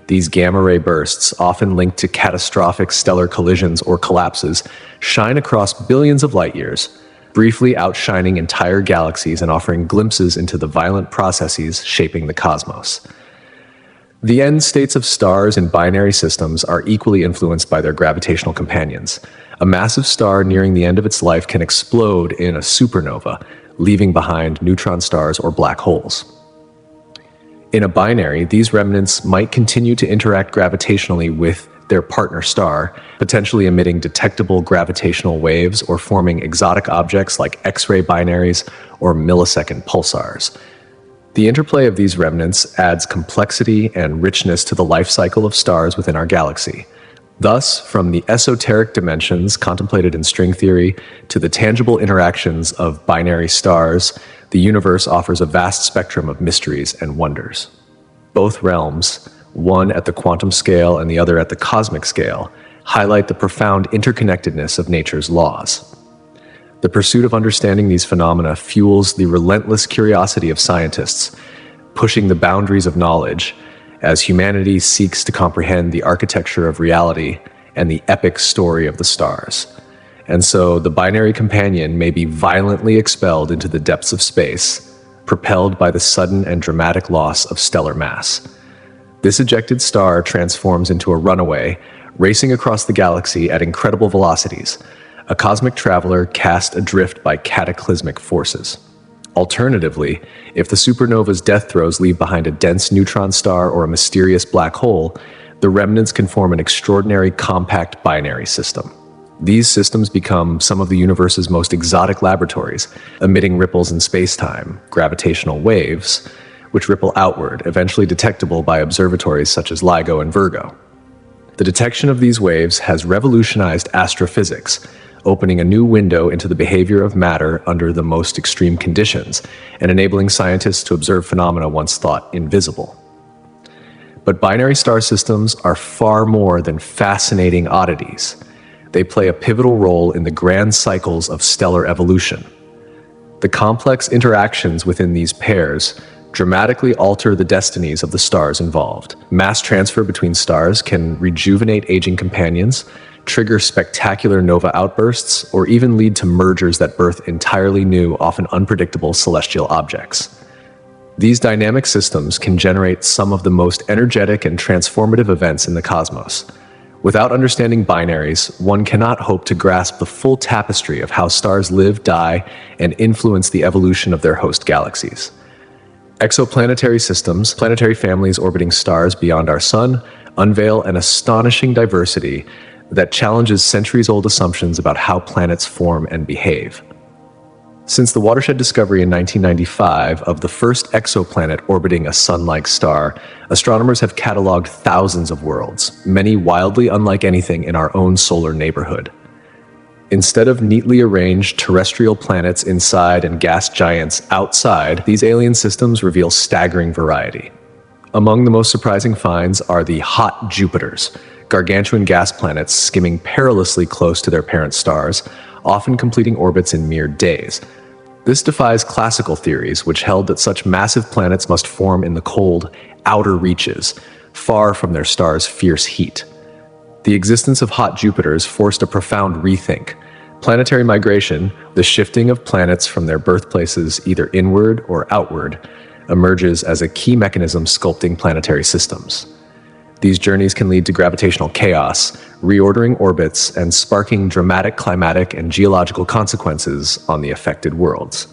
These gamma ray bursts, often linked to catastrophic stellar collisions or collapses, shine across billions of light years, briefly outshining entire galaxies and offering glimpses into the violent processes shaping the cosmos. The end states of stars in binary systems are equally influenced by their gravitational companions. A massive star nearing the end of its life can explode in a supernova, leaving behind neutron stars or black holes. In a binary, these remnants might continue to interact gravitationally with their partner star, potentially emitting detectable gravitational waves or forming exotic objects like X-ray binaries or millisecond pulsars. The interplay of these remnants adds complexity and richness to the life cycle of stars within our galaxy. Thus, from the esoteric dimensions contemplated in string theory to the tangible interactions of binary stars, the universe offers a vast spectrum of mysteries and wonders. Both realms, one at the quantum scale and the other at the cosmic scale, highlight the profound interconnectedness of nature's laws. The pursuit of understanding these phenomena fuels the relentless curiosity of scientists, pushing the boundaries of knowledge as humanity seeks to comprehend the architecture of reality and the epic story of the stars. And so the binary companion may be violently expelled into the depths of space, propelled by the sudden and dramatic loss of stellar mass. This ejected star transforms into a runaway, racing across the galaxy at incredible velocities, a cosmic traveler cast adrift by cataclysmic forces. Alternatively, if the supernova's death throes leave behind a dense neutron star or a mysterious black hole, the remnants can form an extraordinary compact binary system. These systems become some of the universe's most exotic laboratories, emitting ripples in space-time, gravitational waves, which ripple outward, eventually detectable by observatories such as LIGO and Virgo. The detection of these waves has revolutionized astrophysics, opening a new window into the behavior of matter under the most extreme conditions, and enabling scientists to observe phenomena once thought invisible. But binary star systems are far more than fascinating oddities. They play a pivotal role in the grand cycles of stellar evolution. The complex interactions within these pairs dramatically alter the destinies of the stars involved. Mass transfer between stars can rejuvenate aging companions, trigger spectacular nova outbursts, or even lead to mergers that birth entirely new, often unpredictable celestial objects. These dynamic systems can generate some of the most energetic and transformative events in the cosmos. Without understanding binaries, one cannot hope to grasp the full tapestry of how stars live, die, and influence the evolution of their host galaxies. Exoplanetary systems, planetary families orbiting stars beyond our sun, unveil an astonishing diversity that challenges centuries-old assumptions about how planets form and behave. Since the watershed discovery in 1995 of the first exoplanet orbiting a sun-like star, astronomers have cataloged thousands of worlds, many wildly unlike anything in our own solar neighborhood. Instead of neatly arranged terrestrial planets inside and gas giants outside, these alien systems reveal staggering variety. Among the most surprising finds are the hot Jupiters, gargantuan gas planets skimming perilously close to their parent stars, often completing orbits in mere days. This defies classical theories, which held that such massive planets must form in the cold, outer reaches, far from their stars' fierce heat. The existence of hot Jupiters forced a profound rethink. Planetary migration, the shifting of planets from their birthplaces either inward or outward, emerges as a key mechanism sculpting planetary systems. These journeys can lead to gravitational chaos, reordering orbits, and sparking dramatic climatic and geological consequences on the affected worlds.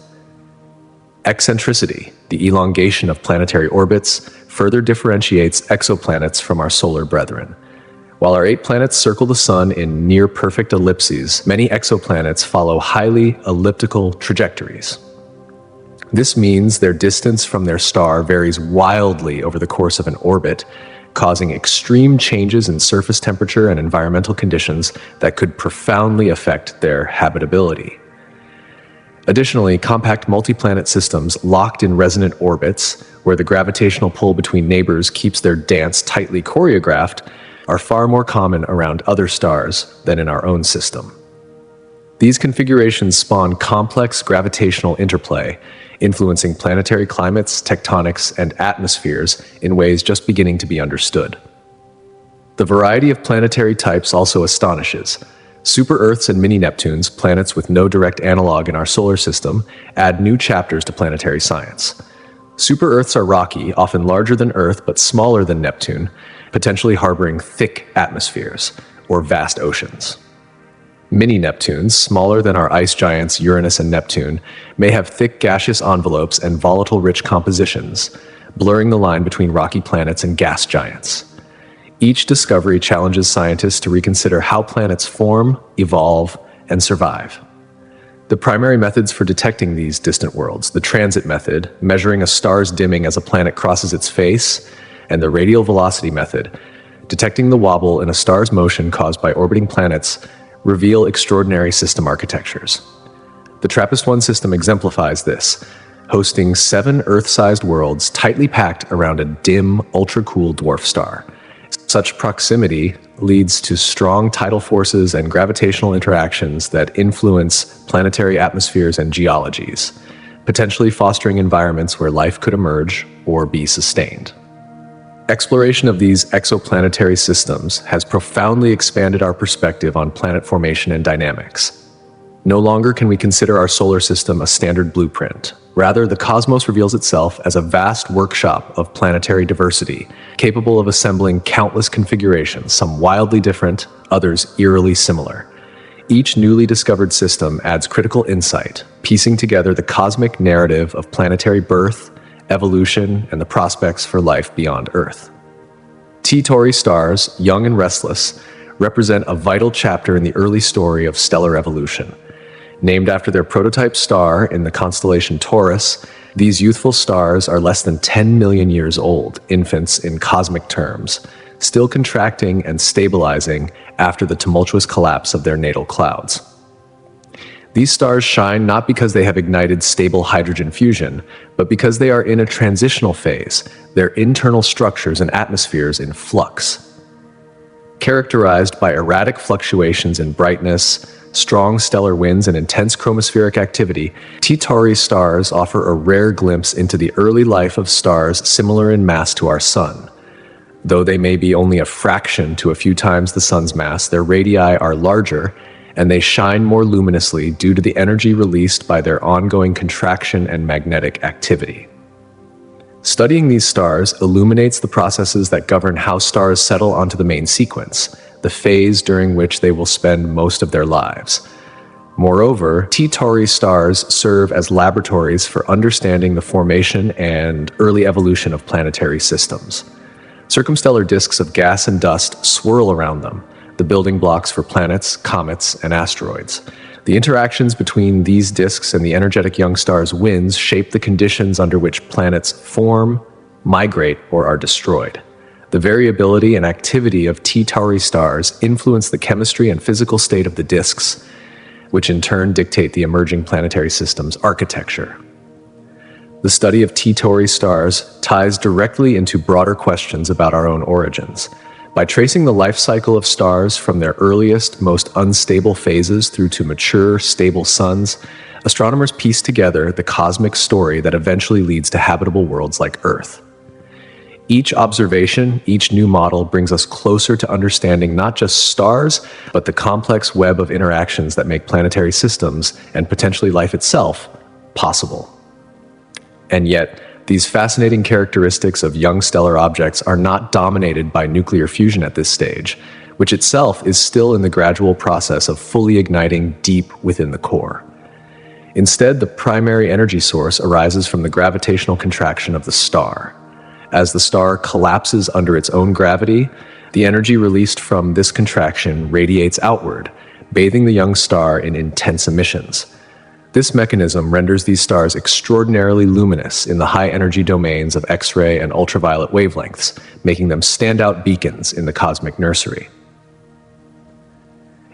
Eccentricity, the elongation of planetary orbits, further differentiates exoplanets from our solar brethren. While our 8 planets circle the sun in near-perfect ellipses, many exoplanets follow highly elliptical trajectories. This means their distance from their star varies wildly over the course of an orbit, causing extreme changes in surface temperature and environmental conditions that could profoundly affect their habitability. Additionally, compact multi-planet systems locked in resonant orbits, where the gravitational pull between neighbors keeps their dance tightly choreographed, are far more common around other stars than in our own system. These configurations spawn complex gravitational interplay, influencing planetary climates, tectonics, and atmospheres in ways just beginning to be understood. The variety of planetary types also astonishes. Super-Earths and mini-Neptunes, planets with no direct analog in our solar system, add new chapters to planetary science. Super-Earths are rocky, often larger than Earth but smaller than Neptune, potentially harboring thick atmospheres, or vast oceans. Mini-Neptunes, smaller than our ice giants Uranus and Neptune, may have thick gaseous envelopes and volatile-rich compositions, blurring the line between rocky planets and gas giants. Each discovery challenges scientists to reconsider how planets form, evolve, and survive. The primary methods for detecting these distant worlds, the transit method, measuring a star's dimming as a planet crosses its face, and the radial velocity method, detecting the wobble in a star's motion caused by orbiting planets, reveal extraordinary system architectures. The TRAPPIST-1 system exemplifies this, hosting 7 Earth-sized worlds tightly packed around a dim, ultra-cool dwarf star. Such proximity leads to strong tidal forces and gravitational interactions that influence planetary atmospheres and geologies, potentially fostering environments where life could emerge or be sustained. Exploration of these exoplanetary systems has profoundly expanded our perspective on planet formation and dynamics. No longer can we consider our solar system a standard blueprint. Rather, the cosmos reveals itself as a vast workshop of planetary diversity, capable of assembling countless configurations, some wildly different, others eerily similar. Each newly discovered system adds critical insight, piecing together the cosmic narrative of planetary birth, evolution, and the prospects for life beyond Earth. T Tauri stars, young and restless, represent a vital chapter in the early story of stellar evolution. Named after their prototype star in the constellation Taurus, these youthful stars are less than 10 million years old, infants in cosmic terms, still contracting and stabilizing after the tumultuous collapse of their natal clouds. These stars shine not because they have ignited stable hydrogen fusion, but because they are in a transitional phase, their internal structures and atmospheres in flux. Characterized by erratic fluctuations in brightness, strong stellar winds, and intense chromospheric activity, T Tauri stars offer a rare glimpse into the early life of stars similar in mass to our Sun. Though they may be only a fraction to a few times the Sun's mass, their radii are larger, and they shine more luminously due to the energy released by their ongoing contraction and magnetic activity. Studying these stars illuminates the processes that govern how stars settle onto the main sequence, the phase during which they will spend most of their lives. Moreover, T Tauri stars serve as laboratories for understanding the formation and early evolution of planetary systems. Circumstellar disks of gas and dust swirl around them, the building blocks for planets, comets, and asteroids. The interactions between these disks and the energetic young star's winds shape the conditions under which planets form, migrate, or are destroyed. The variability and activity of T Tauri stars influence the chemistry and physical state of the disks, which in turn dictate the emerging planetary system's architecture. The study of T Tauri stars ties directly into broader questions about our own origins. By tracing the life cycle of stars from their earliest, most unstable phases through to mature, stable suns, astronomers piece together the cosmic story that eventually leads to habitable worlds like Earth. Each observation, each new model brings us closer to understanding not just stars, but the complex web of interactions that make planetary systems, and potentially life itself, possible. And yet, these fascinating characteristics of young stellar objects are not dominated by nuclear fusion at this stage, which itself is still in the gradual process of fully igniting deep within the core. Instead, the primary energy source arises from the gravitational contraction of the star. As the star collapses under its own gravity, the energy released from this contraction radiates outward, bathing the young star in intense emissions. This mechanism renders these stars extraordinarily luminous in the high-energy domains of X-ray and ultraviolet wavelengths, making them standout beacons in the cosmic nursery.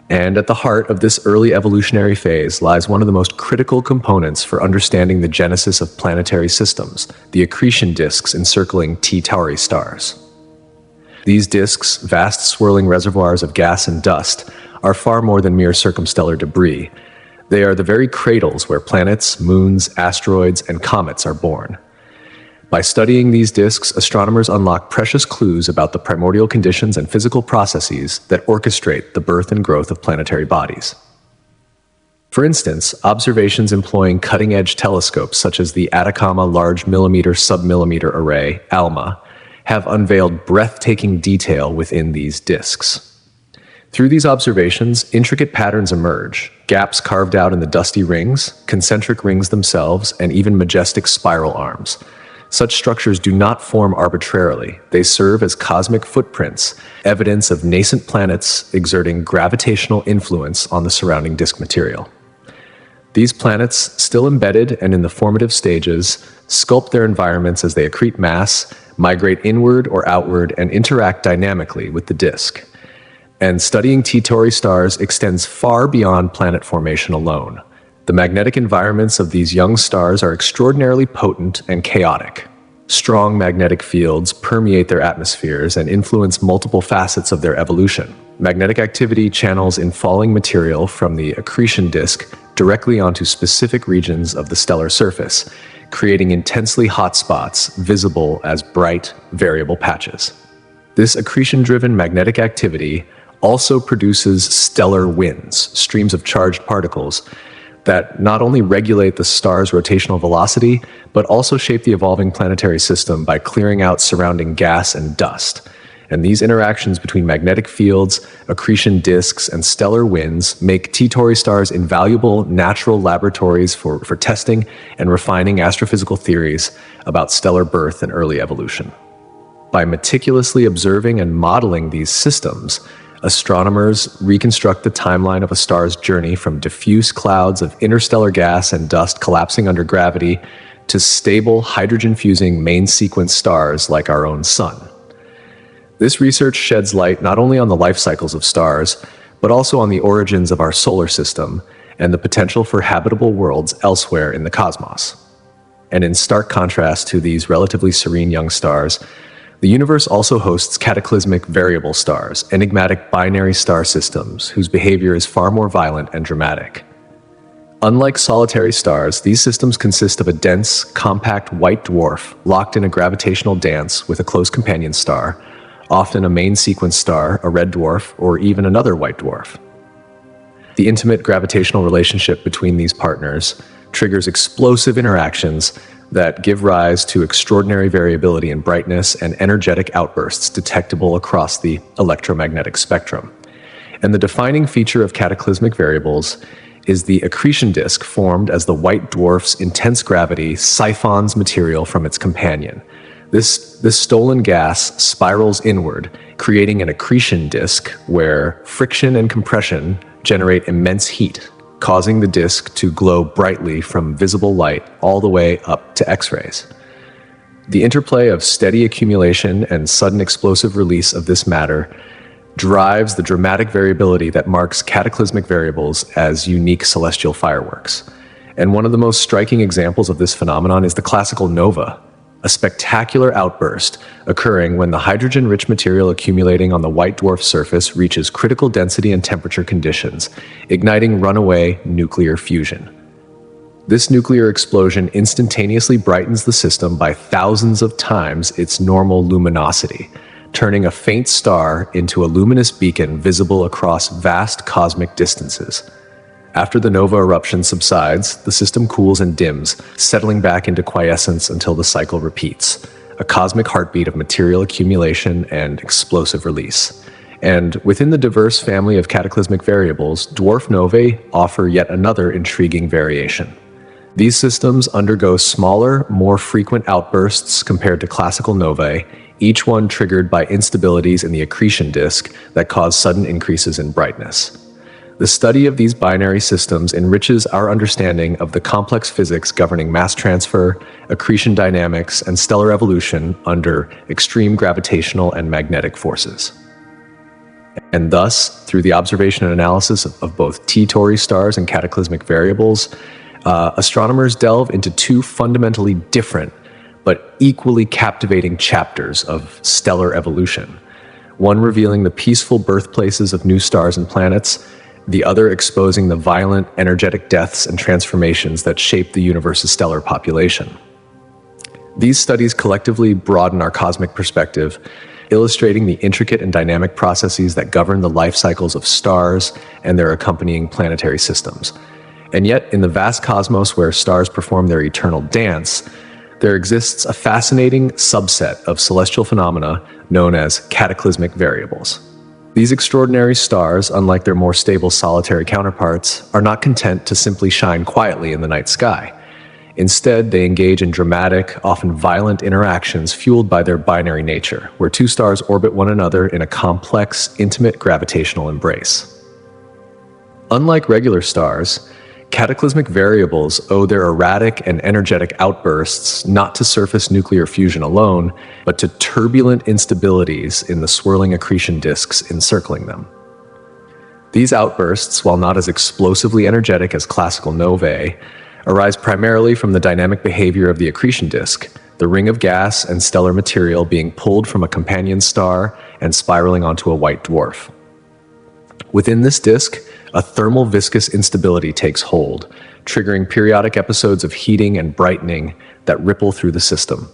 And at the heart of this early evolutionary phase lies one of the most critical components for understanding the genesis of planetary systems, the accretion disks encircling T Tauri stars. These disks, vast swirling reservoirs of gas and dust, are far more than mere circumstellar debris. They are the very cradles where planets, moons, asteroids, and comets are born. By studying these disks, astronomers unlock precious clues about the primordial conditions and physical processes that orchestrate the birth and growth of planetary bodies. For instance, observations employing cutting-edge telescopes such as the Atacama Large Millimeter Submillimeter Array, ALMA, have unveiled breathtaking detail within these disks. Through these observations, intricate patterns emerge, gaps carved out in the dusty rings, concentric rings themselves, and even majestic spiral arms. Such structures do not form arbitrarily. They serve as cosmic footprints, evidence of nascent planets exerting gravitational influence on the surrounding disk material. These planets, still embedded and in the formative stages, sculpt their environments as they accrete mass, migrate inward or outward, and interact dynamically with the disk. And studying T-Tauri stars extends far beyond planet formation alone. The magnetic environments of these young stars are extraordinarily potent and chaotic. Strong magnetic fields permeate their atmospheres and influence multiple facets of their evolution. Magnetic activity channels in falling material from the accretion disk directly onto specific regions of the stellar surface, creating intensely hot spots visible as bright, variable patches. This accretion-driven magnetic activity also produces stellar winds, streams of charged particles, that not only regulate the star's rotational velocity, but also shape the evolving planetary system by clearing out surrounding gas and dust. And these interactions between magnetic fields, accretion disks, and stellar winds make T-Tauri stars invaluable natural laboratories for testing and refining astrophysical theories about stellar birth and early evolution. By meticulously observing and modeling these systems, astronomers reconstruct the timeline of a star's journey from diffuse clouds of interstellar gas and dust collapsing under gravity to stable hydrogen-fusing main sequence stars like our own Sun. This research sheds light not only on the life cycles of stars, but also on the origins of our solar system and the potential for habitable worlds elsewhere in the cosmos. And in stark contrast to these relatively serene young stars, the universe also hosts cataclysmic variable stars, enigmatic binary star systems whose behavior is far more violent and dramatic. Unlike solitary stars, these systems consist of a dense, compact white dwarf locked in a gravitational dance with a close companion star, often a main sequence star, a red dwarf, or even another white dwarf. The intimate gravitational relationship between these partners triggers explosive interactions that give rise to extraordinary variability in brightness and energetic outbursts detectable across the electromagnetic spectrum. And the defining feature of cataclysmic variables is the accretion disk formed as the white dwarf's intense gravity siphons material from its companion. This stolen gas spirals inward, creating an accretion disk where friction and compression generate immense heat, causing the disk to glow brightly from visible light all the way up to X-rays. The interplay of steady accumulation and sudden explosive release of this matter drives the dramatic variability that marks cataclysmic variables as unique celestial fireworks. And one of the most striking examples of this phenomenon is the classical nova, a spectacular outburst occurring when the hydrogen-rich material accumulating on the white dwarf surface reaches critical density and temperature conditions, igniting runaway nuclear fusion. This nuclear explosion instantaneously brightens the system by thousands of times its normal luminosity, turning a faint star into a luminous beacon visible across vast cosmic distances. After the nova eruption subsides, the system cools and dims, settling back into quiescence until the cycle repeats, a cosmic heartbeat of material accumulation and explosive release. And within the diverse family of cataclysmic variables, dwarf novae offer yet another intriguing variation. These systems undergo smaller, more frequent outbursts compared to classical novae, each one triggered by instabilities in the accretion disk that cause sudden increases in brightness. The study of these binary systems enriches our understanding of the complex physics governing mass transfer, accretion dynamics, and stellar evolution under extreme gravitational and magnetic forces. And thus, through the observation and analysis of both T-Tauri stars and cataclysmic variables, astronomers delve into two fundamentally different but equally captivating chapters of stellar evolution, one revealing the peaceful birthplaces of new stars and planets, the other exposing the violent, energetic deaths and transformations that shape the universe's stellar population. These studies collectively broaden our cosmic perspective, illustrating the intricate and dynamic processes that govern the life cycles of stars and their accompanying planetary systems. And yet, in the vast cosmos where stars perform their eternal dance, there exists a fascinating subset of celestial phenomena known as cataclysmic variables. These extraordinary stars, unlike their more stable solitary counterparts, are not content to simply shine quietly in the night sky. Instead, they engage in dramatic, often violent interactions fueled by their binary nature, where two stars orbit one another in a complex, intimate gravitational embrace. Unlike regular stars, cataclysmic variables owe their erratic and energetic outbursts not to surface nuclear fusion alone, but to turbulent instabilities in the swirling accretion disks encircling them. These outbursts, while not as explosively energetic as classical novae, arise primarily from the dynamic behavior of the accretion disk, the ring of gas and stellar material being pulled from a companion star and spiraling onto a white dwarf. Within this disk, a thermal viscous instability takes hold, triggering periodic episodes of heating and brightening that ripple through the system.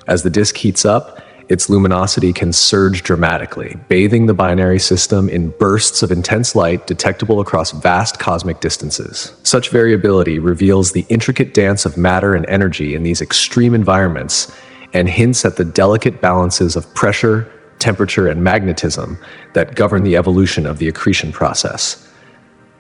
As the disk heats up, its luminosity can surge dramatically, bathing the binary system in bursts of intense light detectable across vast cosmic distances. Such variability reveals the intricate dance of matter and energy in these extreme environments and hints at the delicate balances of pressure, temperature, and magnetism that govern the evolution of the accretion process.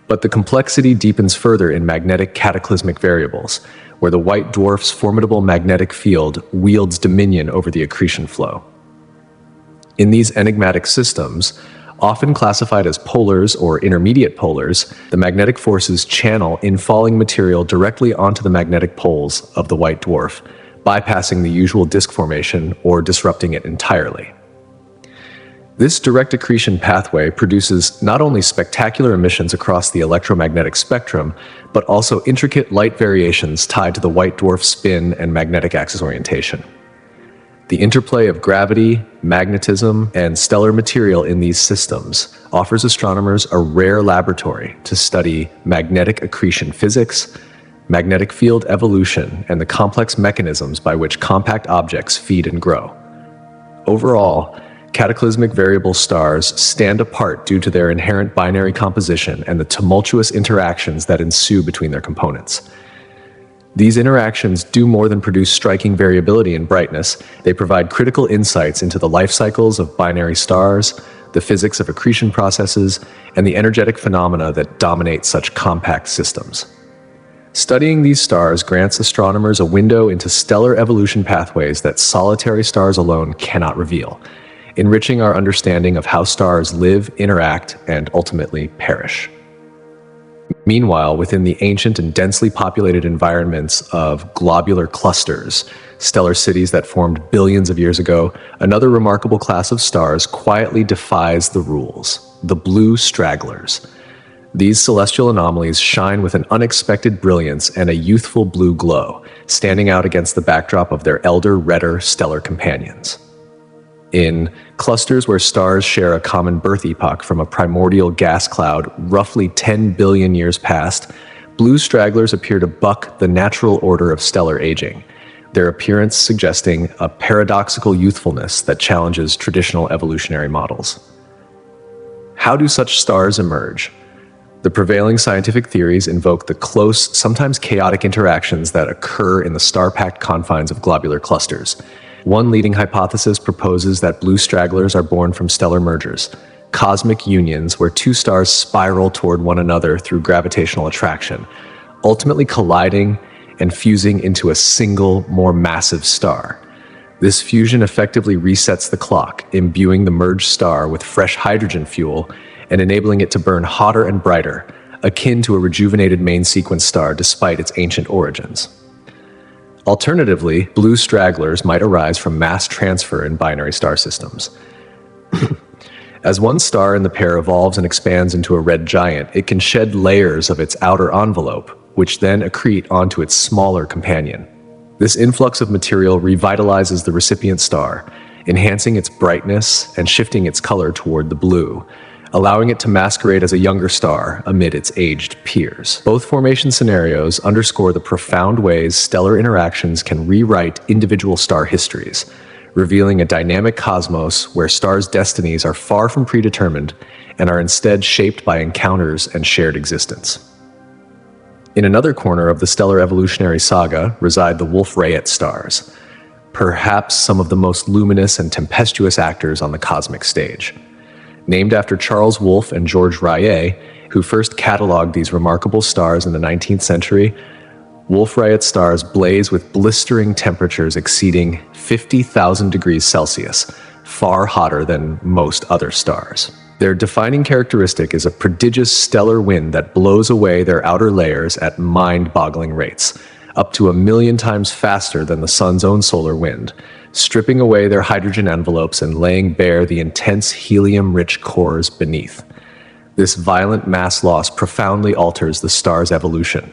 But the complexity deepens further in magnetic cataclysmic variables, where the white dwarf's formidable magnetic field wields dominion over the accretion flow. In these enigmatic systems, often classified as polars or intermediate polars, the magnetic forces channel infalling material directly onto the magnetic poles of the white dwarf, bypassing the usual disk formation or disrupting it entirely. This direct accretion pathway produces not only spectacular emissions across the electromagnetic spectrum, but also intricate light variations tied to the white dwarf's spin and magnetic axis orientation. The interplay of gravity, magnetism, and stellar material in these systems offers astronomers a rare laboratory to study magnetic accretion physics, magnetic field evolution, and the complex mechanisms by which compact objects feed and grow. Overall, cataclysmic variable stars stand apart due to their inherent binary composition and the tumultuous interactions that ensue between their components. These interactions do more than produce striking variability in brightness. They provide critical insights into the life cycles of binary stars, the physics of accretion processes, and the energetic phenomena that dominate such compact systems. Studying these stars grants astronomers a window into stellar evolution pathways that solitary stars alone cannot reveal, enriching our understanding of how stars live, interact, and ultimately perish. Meanwhile, within the ancient and densely populated environments of globular clusters, stellar cities that formed billions of years ago, another remarkable class of stars quietly defies the rules: the blue stragglers. These celestial anomalies shine with an unexpected brilliance and a youthful blue glow, standing out against the backdrop of their elder, redder stellar companions. In clusters where stars share a common birth epoch from a primordial gas cloud roughly 10 billion years past, blue stragglers appear to buck the natural order of stellar aging, their appearance suggesting a paradoxical youthfulness that challenges traditional evolutionary models. How do such stars emerge? The prevailing scientific theories invoke the close, sometimes chaotic interactions that occur in the star-packed confines of globular clusters. One leading hypothesis proposes that blue stragglers are born from stellar mergers, cosmic unions where two stars spiral toward one another through gravitational attraction, ultimately colliding and fusing into a single, more massive star. This fusion effectively resets the clock, imbuing the merged star with fresh hydrogen fuel and enabling it to burn hotter and brighter, akin to a rejuvenated main sequence star despite its ancient origins. Alternatively, blue stragglers might arise from mass transfer in binary star systems. As one star in the pair evolves and expands into a red giant, it can shed layers of its outer envelope, which then accrete onto its smaller companion. This influx of material revitalizes the recipient star, enhancing its brightness and shifting its color toward the blue, allowing it to masquerade as a younger star amid its aged peers. Both formation scenarios underscore the profound ways stellar interactions can rewrite individual star histories, revealing a dynamic cosmos where stars' destinies are far from predetermined and are instead shaped by encounters and shared existence. In another corner of the stellar evolutionary saga reside the Wolf-Rayet stars, perhaps some of the most luminous and tempestuous actors on the cosmic stage. Named after Charles Wolf and George Rayet, who first cataloged these remarkable stars in the 19th century, Wolf-Rayet stars blaze with blistering temperatures exceeding 50,000 degrees Celsius, far hotter than most other stars. Their defining characteristic is a prodigious stellar wind that blows away their outer layers at mind-boggling rates, up to 1,000,000 times faster than the sun's own solar wind, stripping away their hydrogen envelopes and laying bare the intense helium-rich cores beneath. This violent mass loss profoundly alters the star's evolution,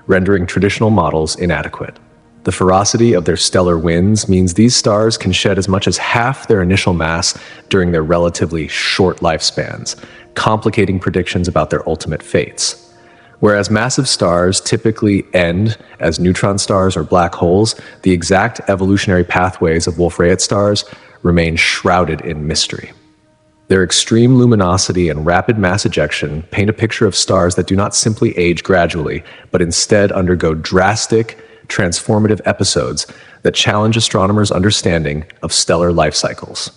rendering traditional models inadequate. The ferocity of their stellar winds means these stars can shed as much as half their initial mass during their relatively short lifespans, complicating predictions about their ultimate fates. Whereas massive stars typically end as neutron stars or black holes, the exact evolutionary pathways of Wolf-Rayet stars remain shrouded in mystery. Their extreme luminosity and rapid mass ejection paint a picture of stars that do not simply age gradually, but instead undergo drastic, transformative episodes that challenge astronomers' understanding of stellar life cycles.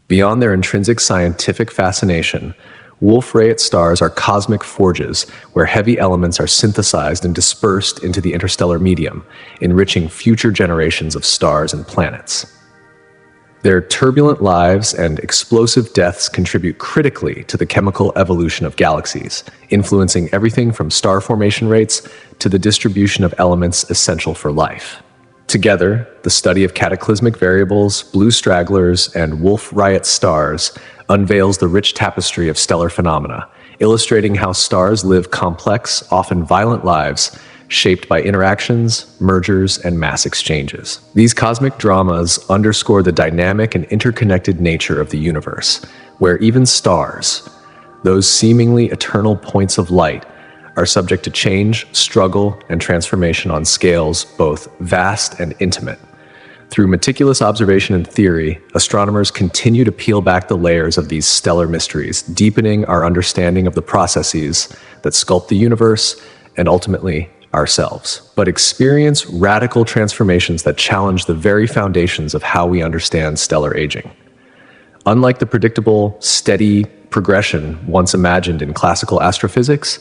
Beyond their intrinsic scientific fascination, Wolf-Rayet stars are cosmic forges where heavy elements are synthesized and dispersed into the interstellar medium, enriching future generations of stars and planets. Their turbulent lives and explosive deaths contribute critically to the chemical evolution of galaxies, influencing everything from star formation rates to the distribution of elements essential for life. Together, the study of cataclysmic variables, blue stragglers, and Wolf-Rayet stars unveils the rich tapestry of stellar phenomena, illustrating how stars live complex, often violent lives shaped by interactions, mergers, and mass exchanges. These cosmic dramas underscore the dynamic and interconnected nature of the universe, where even stars, those seemingly eternal points of light, are subject to change, struggle, and transformation on scales both vast and intimate. Through meticulous observation and theory, astronomers continue to peel back the layers of these stellar mysteries, deepening our understanding of the processes that sculpt the universe and ultimately ourselves, but experience radical transformations that challenge the very foundations of how we understand stellar aging. Unlike the predictable, steady progression once imagined in classical astrophysics,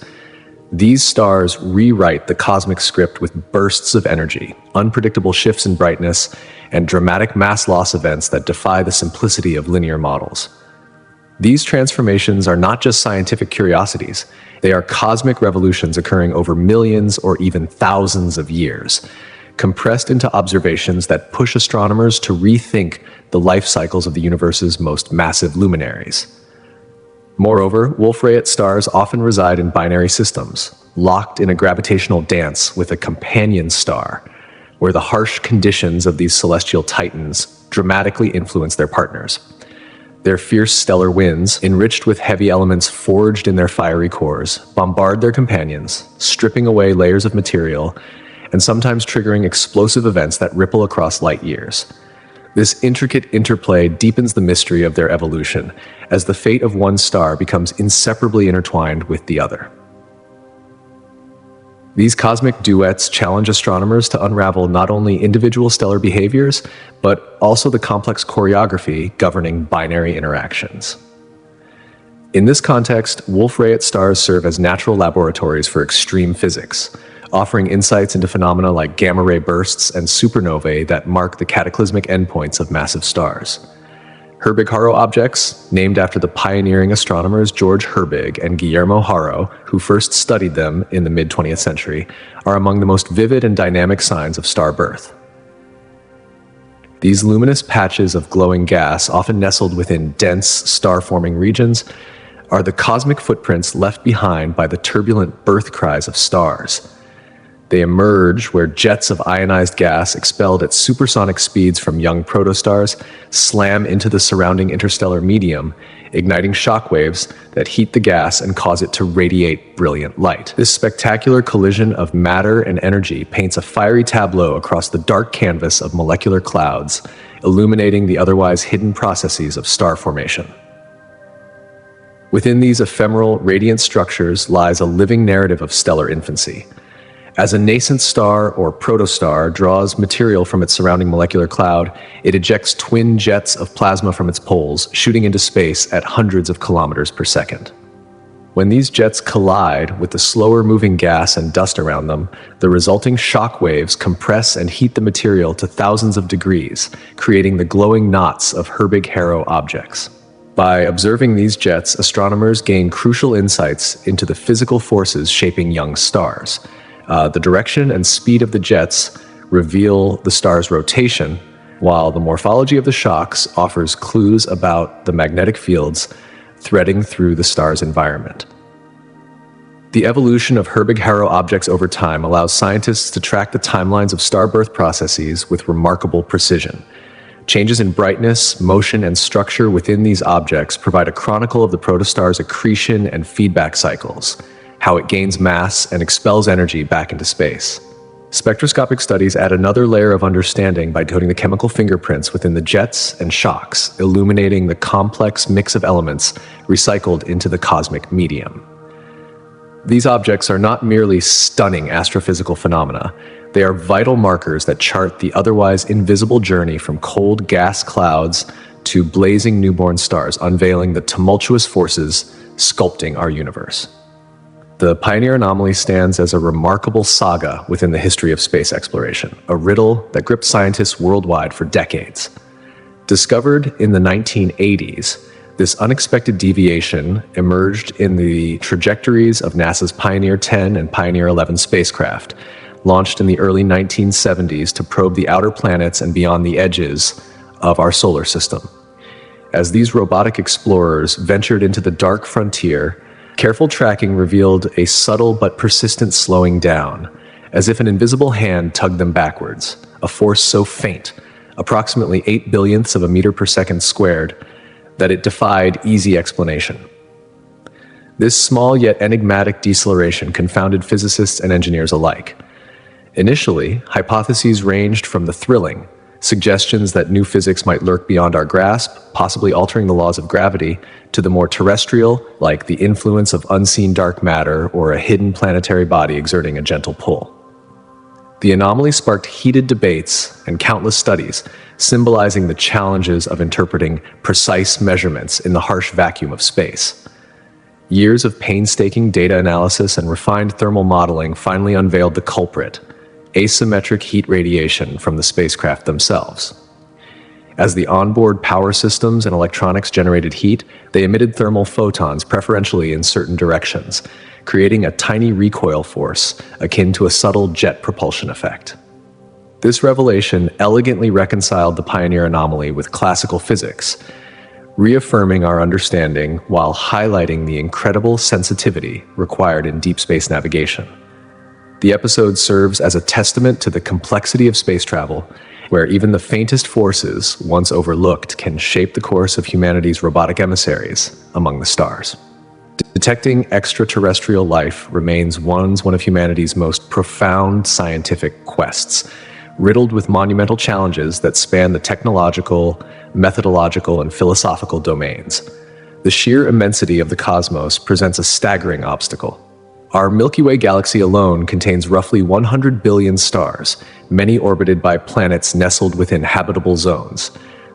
these stars rewrite the cosmic script with bursts of energy, unpredictable shifts in brightness, and dramatic mass loss events that defy the simplicity of linear models. These transformations are not just scientific curiosities, they are cosmic revolutions occurring over millions or even thousands of years, compressed into observations that push astronomers to rethink the life cycles of the universe's most massive luminaries. Moreover, Wolf-Rayet stars often reside in binary systems, locked in a gravitational dance with a companion star, where the harsh conditions of these celestial titans dramatically influence their partners. Their fierce stellar winds, enriched with heavy elements forged in their fiery cores, bombard their companions, stripping away layers of material, and sometimes triggering explosive events that ripple across light years. This intricate interplay deepens the mystery of their evolution, as the fate of one star becomes inseparably intertwined with the other. These cosmic duets challenge astronomers to unravel not only individual stellar behaviors, but also the complex choreography governing binary interactions. In this context, Wolf-Rayet stars serve as natural laboratories for extreme physics, offering insights into phenomena like gamma-ray bursts and supernovae that mark the cataclysmic endpoints of massive stars. Herbig-Haro objects, named after the pioneering astronomers George Herbig and Guillermo-Haro, who first studied them in the mid-20th century, are among the most vivid and dynamic signs of star birth. These luminous patches of glowing gas, often nestled within dense star-forming regions, are the cosmic footprints left behind by the turbulent birth cries of stars. They emerge where jets of ionized gas expelled at supersonic speeds from young protostars slam into the surrounding interstellar medium, igniting shockwaves that heat the gas and cause it to radiate brilliant light. This spectacular collision of matter and energy paints a fiery tableau across the dark canvas of molecular clouds, illuminating the otherwise hidden processes of star formation. Within these ephemeral, radiant structures lies a living narrative of stellar infancy. As a nascent star or protostar draws material from its surrounding molecular cloud, it ejects twin jets of plasma from its poles, shooting into space at hundreds of kilometers per second. When these jets collide with the slower-moving gas and dust around them, the resulting shock waves compress and heat the material to thousands of degrees, creating the glowing knots of Herbig-Haro objects. By observing these jets, astronomers gain crucial insights into the physical forces shaping young stars. The direction and speed of the jets reveal the star's rotation, while the morphology of the shocks offers clues about the magnetic fields threading through the star's environment. The evolution of Herbig-Haro objects over time allows scientists to track the timelines of star birth processes with remarkable precision. Changes in brightness, motion, and structure within these objects provide a chronicle of the protostar's accretion and feedback cycles, how it gains mass and expels energy back into space. Spectroscopic studies add another layer of understanding by decoding the chemical fingerprints within the jets and shocks, illuminating the complex mix of elements recycled into the cosmic medium. These objects are not merely stunning astrophysical phenomena, they are vital markers that chart the otherwise invisible journey from cold gas clouds to blazing newborn stars, unveiling the tumultuous forces sculpting our universe. The Pioneer Anomaly stands as a remarkable saga within the history of space exploration, a riddle that gripped scientists worldwide for decades. Discovered in the 1980s, this unexpected deviation emerged in the trajectories of NASA's Pioneer 10 and Pioneer 11 spacecraft, launched in the early 1970s to probe the outer planets and beyond the edges of our solar system. As these robotic explorers ventured into the dark frontier, careful tracking revealed a subtle but persistent slowing down, as if an invisible hand tugged them backwards, a force so faint, approximately 8 billionths of a meter per second squared, that it defied easy explanation. This small yet enigmatic deceleration confounded physicists and engineers alike. Initially, hypotheses ranged from the thrilling, suggestions that new physics might lurk beyond our grasp, possibly altering the laws of gravity, to the more terrestrial, like the influence of unseen dark matter or a hidden planetary body exerting a gentle pull. The anomaly sparked heated debates and countless studies, symbolizing the challenges of interpreting precise measurements in the harsh vacuum of space. Years of painstaking data analysis and refined thermal modeling finally unveiled the culprit: asymmetric heat radiation from the spacecraft themselves. As the onboard power systems and electronics generated heat, they emitted thermal photons preferentially in certain directions, creating a tiny recoil force akin to a subtle jet propulsion effect. This revelation elegantly reconciled the Pioneer Anomaly with classical physics, reaffirming our understanding while highlighting the incredible sensitivity required in deep space navigation. The episode serves as a testament to the complexity of space travel, where even the faintest forces, once overlooked, can shape the course of humanity's robotic emissaries among the stars. Detecting extraterrestrial life remains one of humanity's most profound scientific quests, riddled with monumental challenges that span the technological, methodological, and philosophical domains. The sheer immensity of the cosmos presents a staggering obstacle. Our Milky Way galaxy alone contains roughly 100 billion stars, many orbited by planets nestled within habitable zones.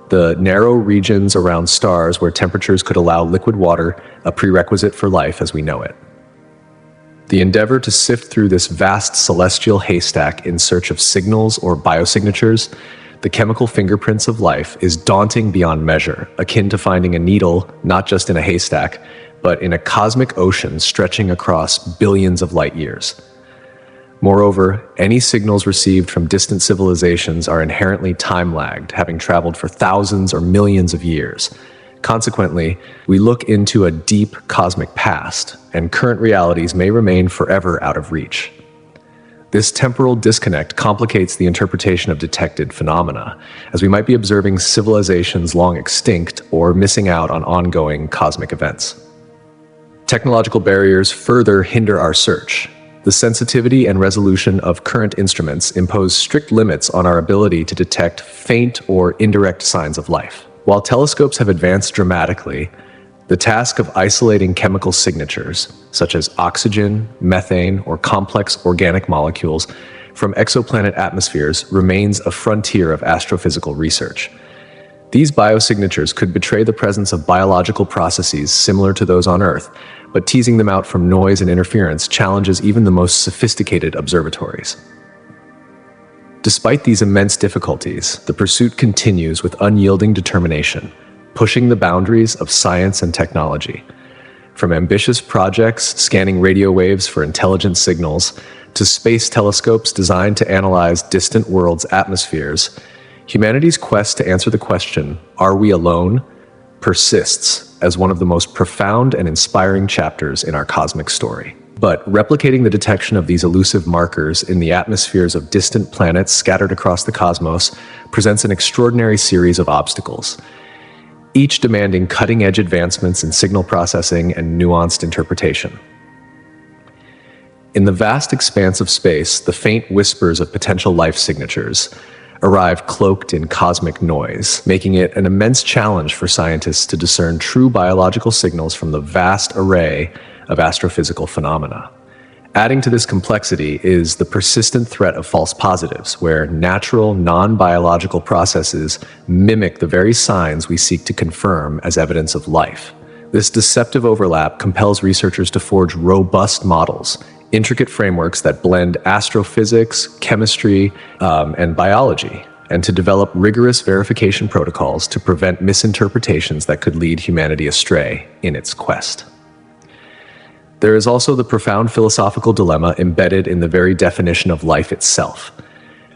The narrow regions around stars where temperatures could allow liquid water, a prerequisite for life as we know it. The endeavor to sift through this vast celestial haystack in search of signals or biosignatures, the chemical fingerprints of life, is daunting beyond measure, akin to finding a needle not just in a haystack, but in a cosmic ocean stretching across billions of light years. Moreover, any signals received from distant civilizations are inherently time-lagged, having traveled for thousands or millions of years. Consequently, we look into a deep cosmic past, and current realities may remain forever out of reach. This temporal disconnect complicates the interpretation of detected phenomena, as we might be observing civilizations long extinct or missing out on ongoing cosmic events. Technological barriers further hinder our search. The sensitivity and resolution of current instruments impose strict limits on our ability to detect faint or indirect signs of life. While telescopes have advanced dramatically, the task of isolating chemical signatures, such as oxygen, methane, or complex organic molecules from exoplanet atmospheres, remains a frontier of astrophysical research. These biosignatures could betray the presence of biological processes similar to those on Earth, but teasing them out from noise and interference challenges even the most sophisticated observatories. Despite these immense difficulties, the pursuit continues with unyielding determination, pushing the boundaries of science and technology. From ambitious projects scanning radio waves for intelligent signals to space telescopes designed to analyze distant worlds' atmospheres, humanity's quest to answer the question, "Are we alone?" persists as one of the most profound and inspiring chapters in our cosmic story. But replicating the detection of these elusive markers in the atmospheres of distant planets scattered across the cosmos presents an extraordinary series of obstacles, each demanding cutting-edge advancements in signal processing and nuanced interpretation. In the vast expanse of space, the faint whispers of potential life signatures arrive cloaked in cosmic noise, making it an immense challenge for scientists to discern true biological signals from the vast array of astrophysical phenomena. Adding to this complexity is the persistent threat of false positives, where natural, non-biological processes mimic the very signs we seek to confirm as evidence of life. This deceptive overlap compels researchers to forge robust models, intricate frameworks that blend astrophysics, chemistry, and biology, and to develop rigorous verification protocols to prevent misinterpretations that could lead humanity astray in its quest. There is also the profound philosophical dilemma embedded in the very definition of life itself.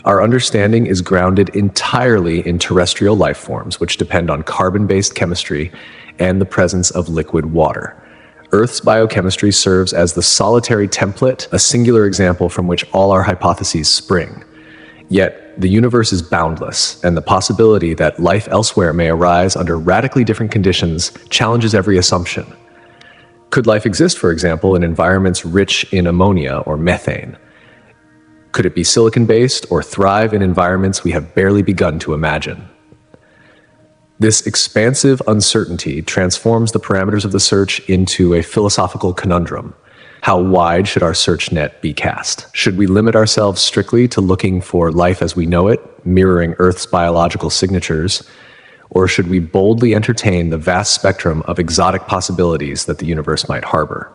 Our understanding is grounded entirely in terrestrial life forms, which depend on carbon-based chemistry and the presence of liquid water. Earth's biochemistry serves as the solitary template, a singular example from which all our hypotheses spring. Yet, the universe is boundless, and the possibility that life elsewhere may arise under radically different conditions challenges every assumption. Could life exist, for example, in environments rich in ammonia or methane? Could it be silicon-based or thrive in environments we have barely begun to imagine? This expansive uncertainty transforms the parameters of the search into a philosophical conundrum. How wide should our search net be cast? Should we limit ourselves strictly to looking for life as we know it, mirroring Earth's biological signatures? Or should we boldly entertain the vast spectrum of exotic possibilities that the universe might harbor?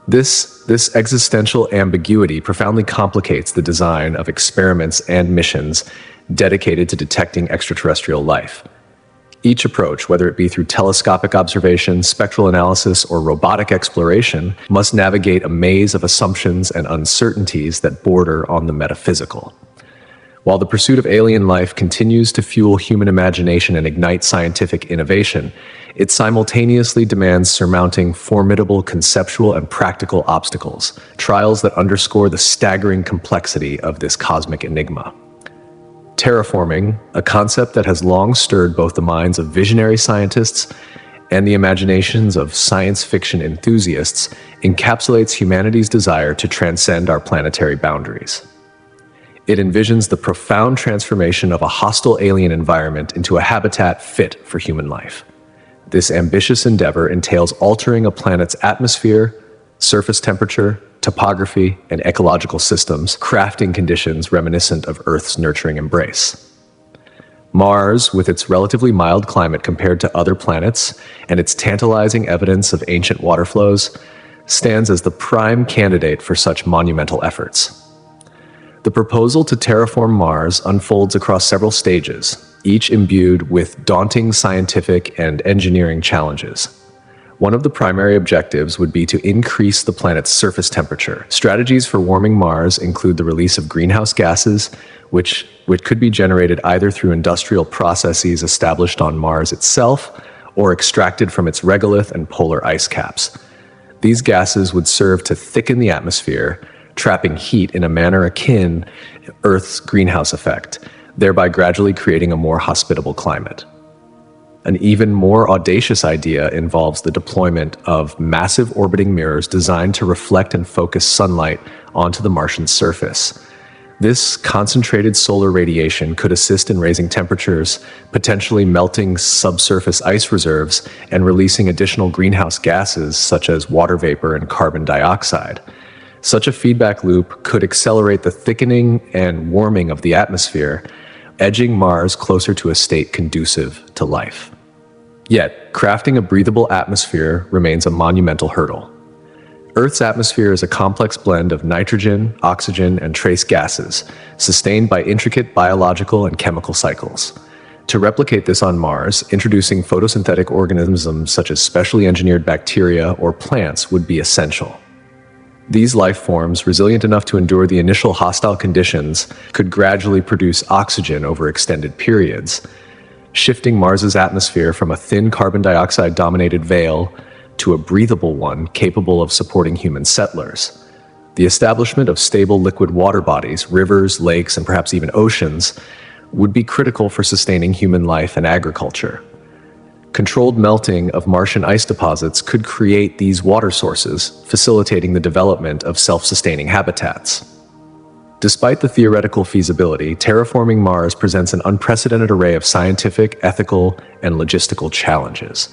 This existential ambiguity profoundly complicates the design of experiments and missions dedicated to detecting extraterrestrial life. Each approach, whether it be through telescopic observation, spectral analysis, or robotic exploration, must navigate a maze of assumptions and uncertainties that border on the metaphysical. While the pursuit of alien life continues to fuel human imagination and ignite scientific innovation, it simultaneously demands surmounting formidable conceptual and practical obstacles, trials that underscore the staggering complexity of this cosmic enigma. Terraforming, a concept that has long stirred both the minds of visionary scientists and the imaginations of science fiction enthusiasts, encapsulates humanity's desire to transcend our planetary boundaries. It envisions the profound transformation of a hostile alien environment into a habitat fit for human life. This ambitious endeavor entails altering a planet's atmosphere, surface temperature, topography, and ecological systems, crafting conditions reminiscent of Earth's nurturing embrace. Mars, with its relatively mild climate compared to other planets and its tantalizing evidence of ancient water flows, stands as the prime candidate for such monumental efforts. The proposal to terraform Mars unfolds across several stages, each imbued with daunting scientific and engineering challenges. One of the primary objectives would be to increase the planet's surface temperature. Strategies for warming Mars include the release of greenhouse gases, which could be generated either through industrial processes established on Mars itself or extracted from its regolith and polar ice caps. These gases would serve to thicken the atmosphere, trapping heat in a manner akin to Earth's greenhouse effect, thereby gradually creating a more hospitable climate. An even more audacious idea involves the deployment of massive orbiting mirrors designed to reflect and focus sunlight onto the Martian surface. This concentrated solar radiation could assist in raising temperatures, potentially melting subsurface ice reserves, and releasing additional greenhouse gases such as water vapor and carbon dioxide. Such a feedback loop could accelerate the thickening and warming of the atmosphere, edging Mars closer to a state conducive to life. Yet, crafting a breathable atmosphere remains a monumental hurdle. Earth's atmosphere is a complex blend of nitrogen, oxygen, and trace gases, sustained by intricate biological and chemical cycles. To replicate this on Mars, introducing photosynthetic organisms such as specially engineered bacteria or plants would be essential. These life forms, resilient enough to endure the initial hostile conditions, could gradually produce oxygen over extended periods, shifting Mars's atmosphere from a thin carbon dioxide-dominated veil to a breathable one capable of supporting human settlers. The establishment of stable liquid water bodies, rivers, lakes, and perhaps even oceans, would be critical for sustaining human life and agriculture. Controlled melting of Martian ice deposits could create these water sources, facilitating the development of self-sustaining habitats. Despite the theoretical feasibility, terraforming Mars presents an unprecedented array of scientific, ethical, and logistical challenges.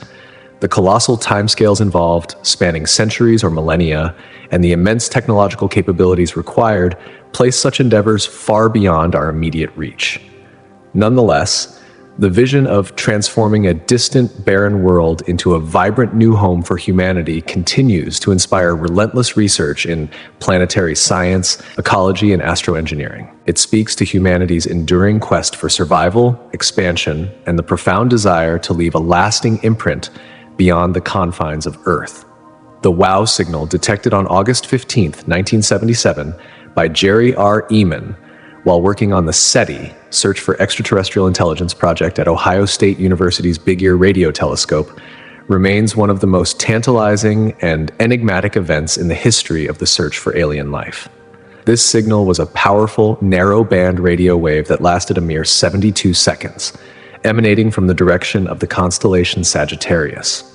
The colossal timescales involved, spanning centuries or millennia, and the immense technological capabilities required place such endeavors far beyond our immediate reach. Nonetheless, the vision of transforming a distant, barren world into a vibrant new home for humanity continues to inspire relentless research in planetary science, ecology, and astroengineering. It speaks to humanity's enduring quest for survival, expansion, and the profound desire to leave a lasting imprint beyond the confines of Earth. The WOW signal detected on August 15, 1977, by Jerry R. Ehman while working on the SETI, Search for Extraterrestrial Intelligence project at Ohio State University's Big Ear Radio Telescope, remains one of the most tantalizing and enigmatic events in the history of the search for alien life. This signal was a powerful, narrow-band radio wave that lasted a mere 72 seconds, emanating from the direction of the constellation Sagittarius.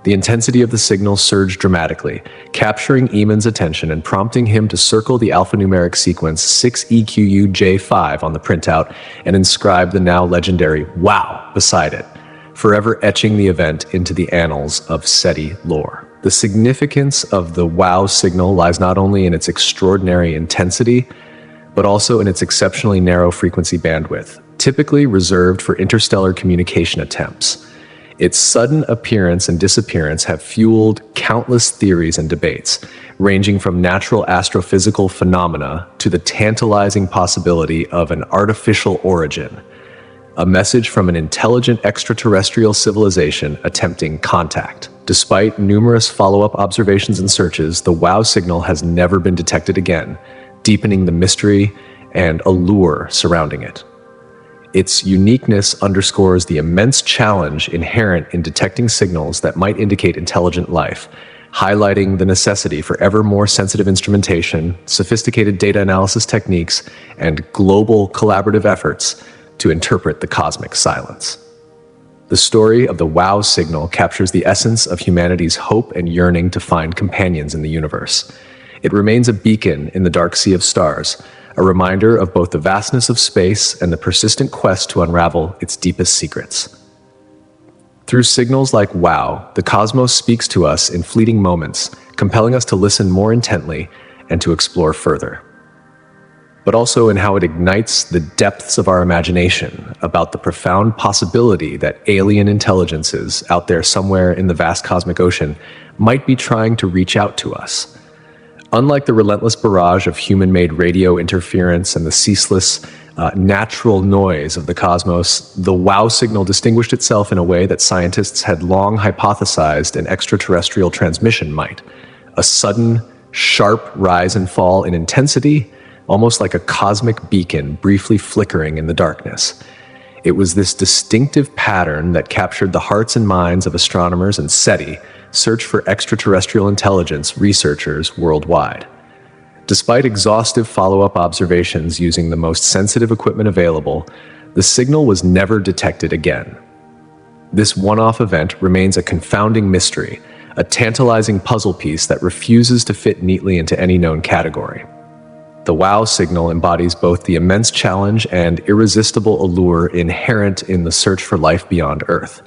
The intensity of the signal surged dramatically, capturing Ehman's attention and prompting him to circle the alphanumeric sequence 6EQUJ5 on the printout and inscribe the now legendary WOW beside it, forever etching the event into the annals of SETI lore. The significance of the WOW signal lies not only in its extraordinary intensity, but also in its exceptionally narrow frequency bandwidth, typically reserved for interstellar communication attempts. Its sudden appearance and disappearance have fueled countless theories and debates, ranging from natural astrophysical phenomena to the tantalizing possibility of an artificial origin, a message from an intelligent extraterrestrial civilization attempting contact. Despite numerous follow-up observations and searches, the WOW signal has never been detected again, deepening the mystery and allure surrounding it. Its uniqueness underscores the immense challenge inherent in detecting signals that might indicate intelligent life, highlighting the necessity for ever more sensitive instrumentation, sophisticated data analysis techniques, and global collaborative efforts to interpret the cosmic silence. The story of the WOW signal captures the essence of humanity's hope and yearning to find companions in the universe. It remains a beacon in the dark sea of stars, a reminder of both the vastness of space and the persistent quest to unravel its deepest secrets. Through signals like WOW, the cosmos speaks to us in fleeting moments, compelling us to listen more intently and to explore further. But also in how it ignites the depths of our imagination about the profound possibility that alien intelligences out there somewhere in the vast cosmic ocean might be trying to reach out to us. Unlike the relentless barrage of human-made radio interference and the ceaseless, natural noise of the cosmos, the WOW signal distinguished itself in a way that scientists had long hypothesized an extraterrestrial transmission might. A sudden, sharp rise and fall in intensity, almost like a cosmic beacon briefly flickering in the darkness. It was this distinctive pattern that captured the hearts and minds of astronomers and SETI, Search for Extraterrestrial Intelligence researchers worldwide. Despite exhaustive follow-up observations using the most sensitive equipment available, the signal was never detected again. This one-off event remains a confounding mystery, a tantalizing puzzle piece that refuses to fit neatly into any known category. The WOW signal embodies both the immense challenge and irresistible allure inherent in the search for life beyond Earth.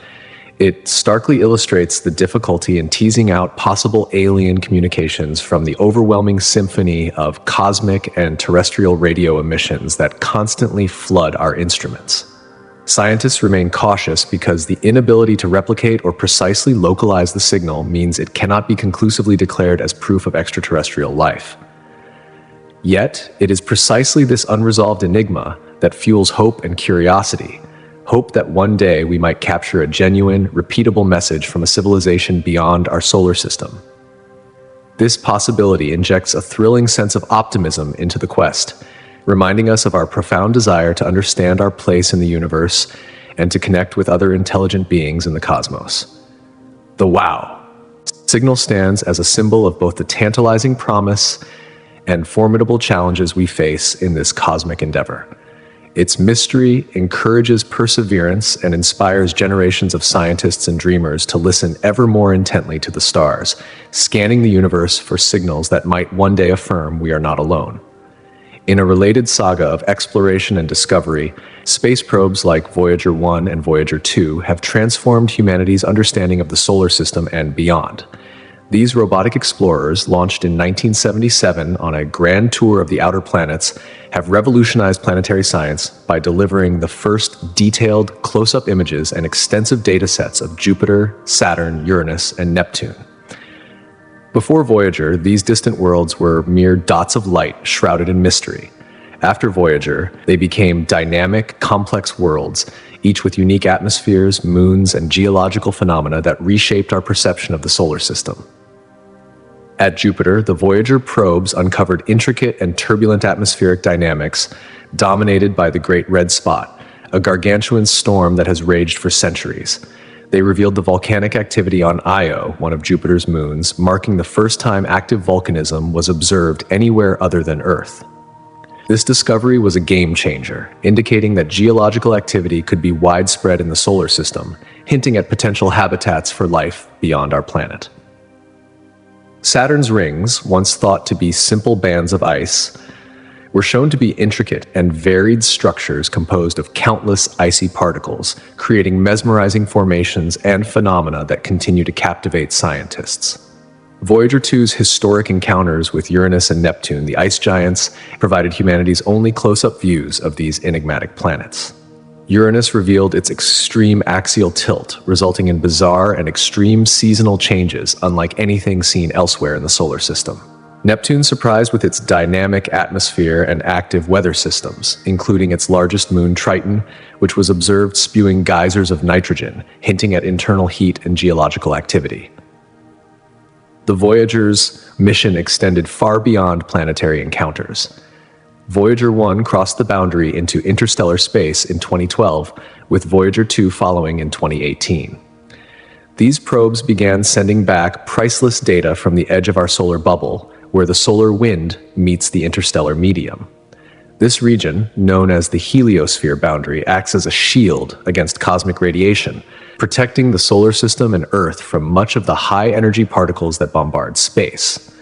It starkly illustrates the difficulty in teasing out possible alien communications from the overwhelming symphony of cosmic and terrestrial radio emissions that constantly flood our instruments. Scientists remain cautious because the inability to replicate or precisely localize the signal means it cannot be conclusively declared as proof of extraterrestrial life. Yet, it is precisely this unresolved enigma that fuels hope and curiosity. Hope that one day we might capture a genuine, repeatable message from a civilization beyond our solar system. This possibility injects a thrilling sense of optimism into the quest, reminding us of our profound desire to understand our place in the universe and to connect with other intelligent beings in the cosmos. The WOW signal stands as a symbol of both the tantalizing promise and formidable challenges we face in this cosmic endeavor. Its mystery encourages perseverance and inspires generations of scientists and dreamers to listen ever more intently to the stars, scanning the universe for signals that might one day affirm we are not alone. In a related saga of exploration and discovery, space probes like Voyager 1 and Voyager 2 have transformed humanity's understanding of the solar system and beyond. These robotic explorers, launched in 1977 on a grand tour of the outer planets, have revolutionized planetary science by delivering the first detailed close-up images and extensive data sets of Jupiter, Saturn, Uranus, and Neptune. Before Voyager, these distant worlds were mere dots of light shrouded in mystery. After Voyager, they became dynamic, complex worlds, each with unique atmospheres, moons, and geological phenomena that reshaped our perception of the solar system. At Jupiter, the Voyager probes uncovered intricate and turbulent atmospheric dynamics dominated by the Great Red Spot, a gargantuan storm that has raged for centuries. They revealed the volcanic activity on Io, one of Jupiter's moons, marking the first time active volcanism was observed anywhere other than Earth. This discovery was a game changer, indicating that geological activity could be widespread in the solar system, hinting at potential habitats for life beyond our planet. Saturn's rings, once thought to be simple bands of ice, were shown to be intricate and varied structures composed of countless icy particles, creating mesmerizing formations and phenomena that continue to captivate scientists. Voyager 2's historic encounters with Uranus and Neptune, the ice giants, provided humanity's only close-up views of these enigmatic planets. Uranus revealed its extreme axial tilt, resulting in bizarre and extreme seasonal changes unlike anything seen elsewhere in the solar system. Neptune surprised with its dynamic atmosphere and active weather systems, including its largest moon, Triton, which was observed spewing geysers of nitrogen, hinting at internal heat and geological activity. The Voyager's mission extended far beyond planetary encounters. Voyager 1 crossed the boundary into interstellar space in 2012, with Voyager 2 following in 2018. These probes began sending back priceless data from the edge of our solar bubble, where the solar wind meets the interstellar medium. This region, known as the heliosphere boundary, acts as a shield against cosmic radiation, protecting the solar system and Earth from much of the high-energy particles that bombard space.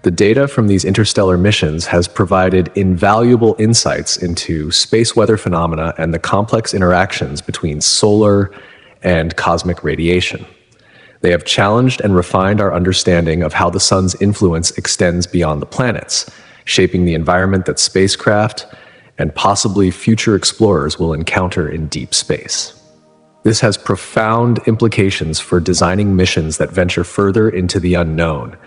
The data from these interstellar missions has provided invaluable insights into space weather phenomena and the complex interactions between solar and cosmic radiation. They have challenged and refined our understanding of how the sun's influence extends beyond the planets, shaping the environment that spacecraft and possibly future explorers will encounter in deep space. This has profound implications for designing missions that venture further into the unknown,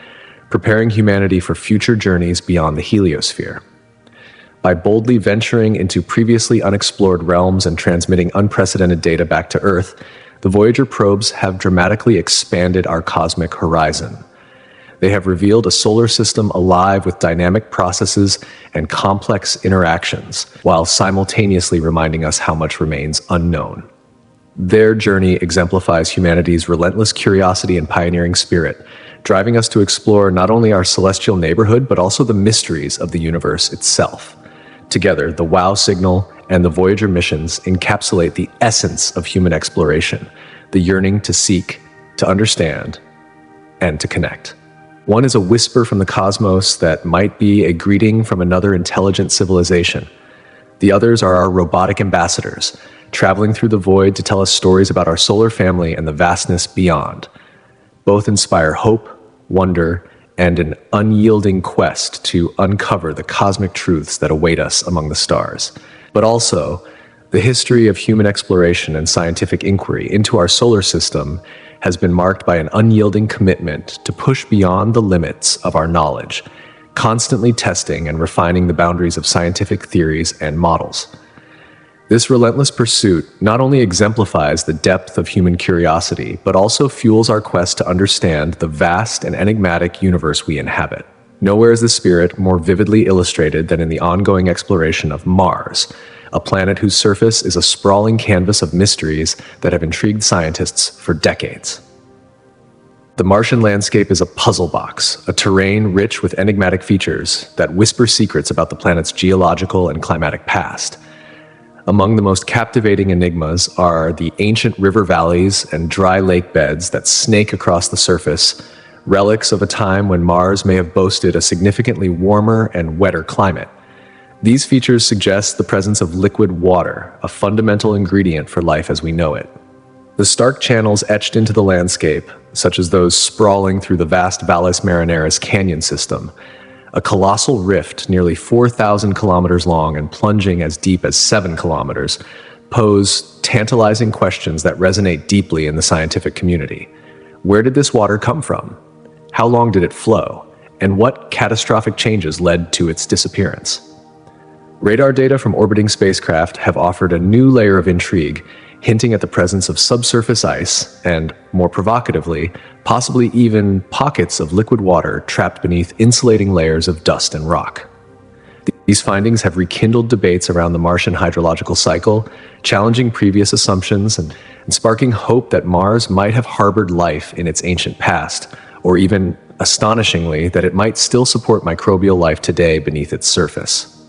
preparing humanity for future journeys beyond the heliosphere. By boldly venturing into previously unexplored realms and transmitting unprecedented data back to Earth, the Voyager probes have dramatically expanded our cosmic horizon. They have revealed a solar system alive with dynamic processes and complex interactions, while simultaneously reminding us how much remains unknown. Their journey exemplifies humanity's relentless curiosity and pioneering spirit, driving us to explore not only our celestial neighborhood, but also the mysteries of the universe itself. Together, the WOW signal and the Voyager missions encapsulate the essence of human exploration, the yearning to seek, to understand, and to connect. One is a whisper from the cosmos that might be a greeting from another intelligent civilization. The others are our robotic ambassadors, traveling through the void to tell us stories about our solar family and the vastness beyond. Both inspire hope, wonder, and an unyielding quest to uncover the cosmic truths that await us among the stars. But also, the history of human exploration and scientific inquiry into our solar system has been marked by an unyielding commitment to push beyond the limits of our knowledge, constantly testing and refining the boundaries of scientific theories and models. This relentless pursuit not only exemplifies the depth of human curiosity, but also fuels our quest to understand the vast and enigmatic universe we inhabit. Nowhere is the spirit more vividly illustrated than in the ongoing exploration of Mars, a planet whose surface is a sprawling canvas of mysteries that have intrigued scientists for decades. The Martian landscape is a puzzle box, a terrain rich with enigmatic features that whisper secrets about the planet's geological and climatic past. Among the most captivating enigmas are the ancient river valleys and dry lake beds that snake across the surface, relics of a time when Mars may have boasted a significantly warmer and wetter climate. These features suggest the presence of liquid water, a fundamental ingredient for life as we know it. The stark channels etched into the landscape, such as those sprawling through the vast Valles Marineris canyon system, a colossal rift nearly 4,000 kilometers long and plunging as deep as 7 kilometers, pose tantalizing questions that resonate deeply in the scientific community. Where did this water come from? How long did it flow? And what catastrophic changes led to its disappearance? Radar data from orbiting spacecraft have offered a new layer of intrigue, hinting at the presence of subsurface ice and, more provocatively, possibly even pockets of liquid water trapped beneath insulating layers of dust and rock. These findings have rekindled debates around the Martian hydrological cycle, challenging previous assumptions and sparking hope that Mars might have harbored life in its ancient past, or even, astonishingly, that it might still support microbial life today beneath its surface.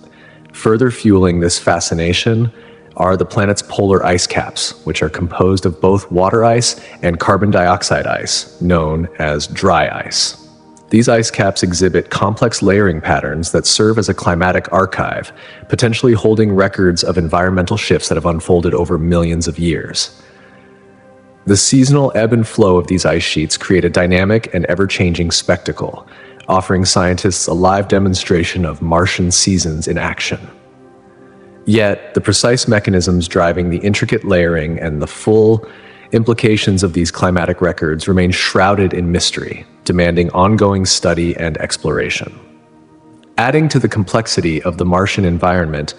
Further fueling this fascination are the planet's polar ice caps, which are composed of both water ice and carbon dioxide ice, known as dry ice. These ice caps exhibit complex layering patterns that serve as a climatic archive, potentially holding records of environmental shifts that have unfolded over millions of years. The seasonal ebb and flow of these ice sheets create a dynamic and ever-changing spectacle, offering scientists a live demonstration of Martian seasons in action. Yet, the precise mechanisms driving the intricate layering and the full implications of these climatic records remain shrouded in mystery, demanding ongoing study and exploration. Adding to the complexity of the Martian environment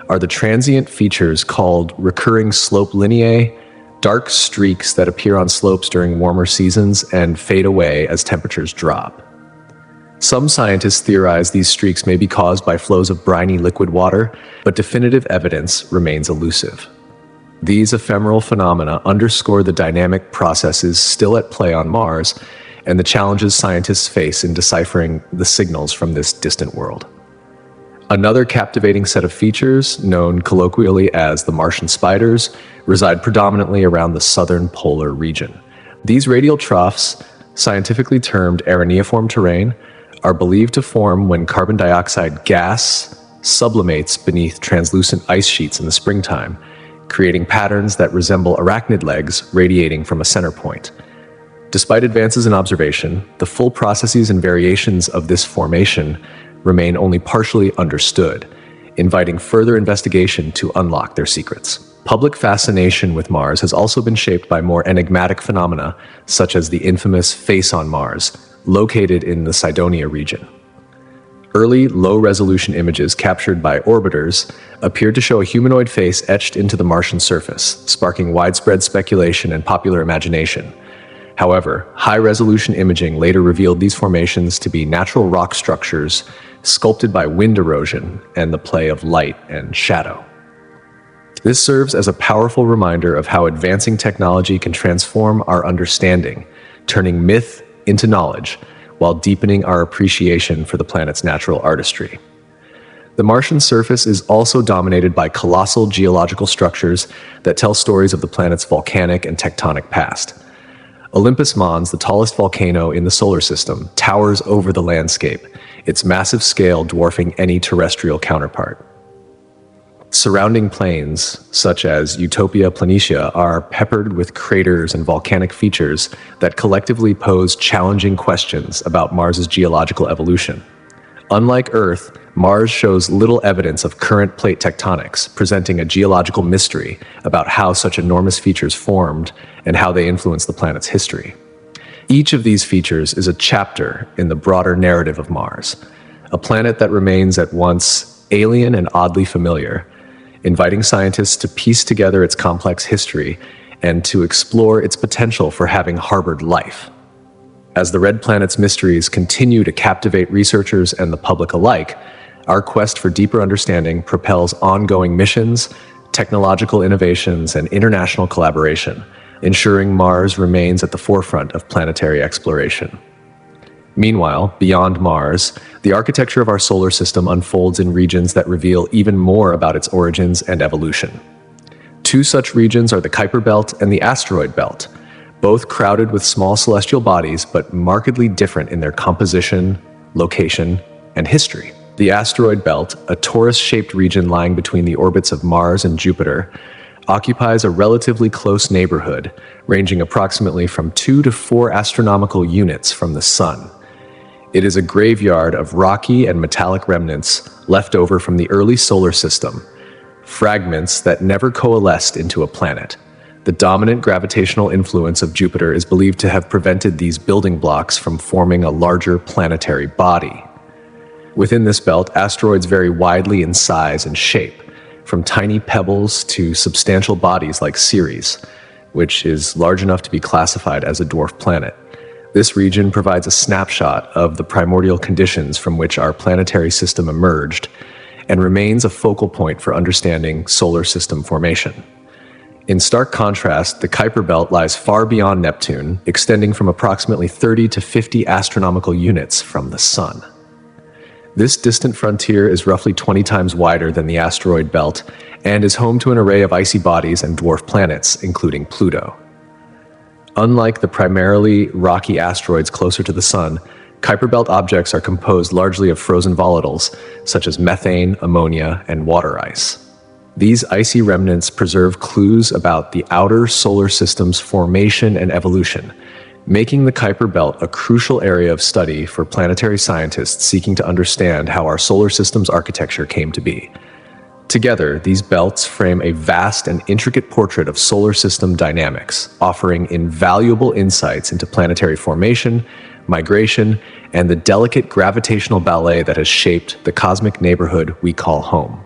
are the transient features called recurring slope lineae, dark streaks that appear on slopes during warmer seasons and fade away as temperatures drop. Some scientists theorize these streaks may be caused by flows of briny liquid water, but definitive evidence remains elusive. These ephemeral phenomena underscore the dynamic processes still at play on Mars and the challenges scientists face in deciphering the signals from this distant world. Another captivating set of features, known colloquially as the Martian spiders, reside predominantly around the southern polar region. These radial troughs, scientifically termed arenaeform terrain, are believed to form when carbon dioxide gas sublimates beneath translucent ice sheets in the springtime, creating patterns that resemble arachnid legs radiating from a center point. Despite advances in observation, the full processes and variations of this formation remain only partially understood, inviting further investigation to unlock their secrets. Public fascination with Mars has also been shaped by more enigmatic phenomena, such as the infamous face on Mars, located in the Cydonia region. Early, low-resolution images captured by orbiters appeared to show a humanoid face etched into the Martian surface, sparking widespread speculation and popular imagination. However, high-resolution imaging later revealed these formations to be natural rock structures sculpted by wind erosion and the play of light and shadow. This serves as a powerful reminder of how advancing technology can transform our understanding, turning myth into knowledge, while deepening our appreciation for the planet's natural artistry. The Martian surface is also dominated by colossal geological structures that tell stories of the planet's volcanic and tectonic past. Olympus Mons, the tallest volcano in the solar system, towers over the landscape, its massive scale dwarfing any terrestrial counterpart. Surrounding plains, such as Utopia Planitia, are peppered with craters and volcanic features that collectively pose challenging questions about Mars's geological evolution. Unlike Earth, Mars shows little evidence of current plate tectonics, presenting a geological mystery about how such enormous features formed and how they influence the planet's history. Each of these features is a chapter in the broader narrative of Mars, a planet that remains at once alien and oddly familiar, inviting scientists to piece together its complex history and to explore its potential for having harbored life. As the Red Planet's mysteries continue to captivate researchers and the public alike, our quest for deeper understanding propels ongoing missions, technological innovations, and international collaboration, ensuring Mars remains at the forefront of planetary exploration. Meanwhile, beyond Mars, the architecture of our solar system unfolds in regions that reveal even more about its origins and evolution. Two such regions are the Kuiper Belt and the Asteroid Belt, both crowded with small celestial bodies but markedly different in their composition, location, and history. The Asteroid Belt, a torus-shaped region lying between the orbits of Mars and Jupiter, occupies a relatively close neighborhood, ranging approximately from 2 to 4 astronomical units from the Sun. It is a graveyard of rocky and metallic remnants left over from the early solar system, fragments that never coalesced into a planet. The dominant gravitational influence of Jupiter is believed to have prevented these building blocks from forming a larger planetary body. Within this belt, asteroids vary widely in size and shape, from tiny pebbles to substantial bodies like Ceres, which is large enough to be classified as a dwarf planet. This region provides a snapshot of the primordial conditions from which our planetary system emerged and remains a focal point for understanding solar system formation. In stark contrast, the Kuiper Belt lies far beyond Neptune, extending from approximately 30 to 50 astronomical units from the Sun. This distant frontier is roughly 20 times wider than the asteroid belt and is home to an array of icy bodies and dwarf planets, including Pluto. Unlike the primarily rocky asteroids closer to the Sun, Kuiper Belt objects are composed largely of frozen volatiles, such as methane, ammonia, and water ice. These icy remnants preserve clues about the outer solar system's formation and evolution, making the Kuiper Belt a crucial area of study for planetary scientists seeking to understand how our solar system's architecture came to be. Together, these belts frame a vast and intricate portrait of solar system dynamics, offering invaluable insights into planetary formation, migration, and the delicate gravitational ballet that has shaped the cosmic neighborhood we call home.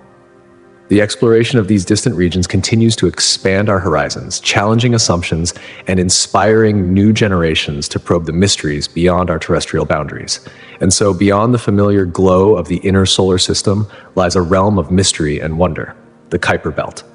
The exploration of these distant regions continues to expand our horizons, challenging assumptions and inspiring new generations to probe the mysteries beyond our terrestrial boundaries. And so, beyond the familiar glow of the inner solar system lies a realm of mystery and wonder, the Kuiper Belt.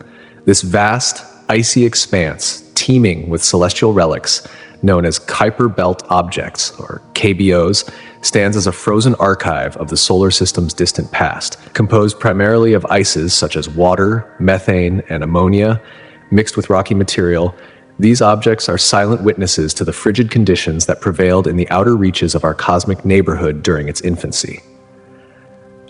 This vast, icy expanse, teeming with celestial relics, known as Kuiper Belt objects, or KBOs, stands as a frozen archive of the solar system's distant past, composed primarily of ices such as water, methane, and ammonia, mixed with rocky material. These objects are silent witnesses to the frigid conditions that prevailed in the outer reaches of our cosmic neighborhood during its infancy.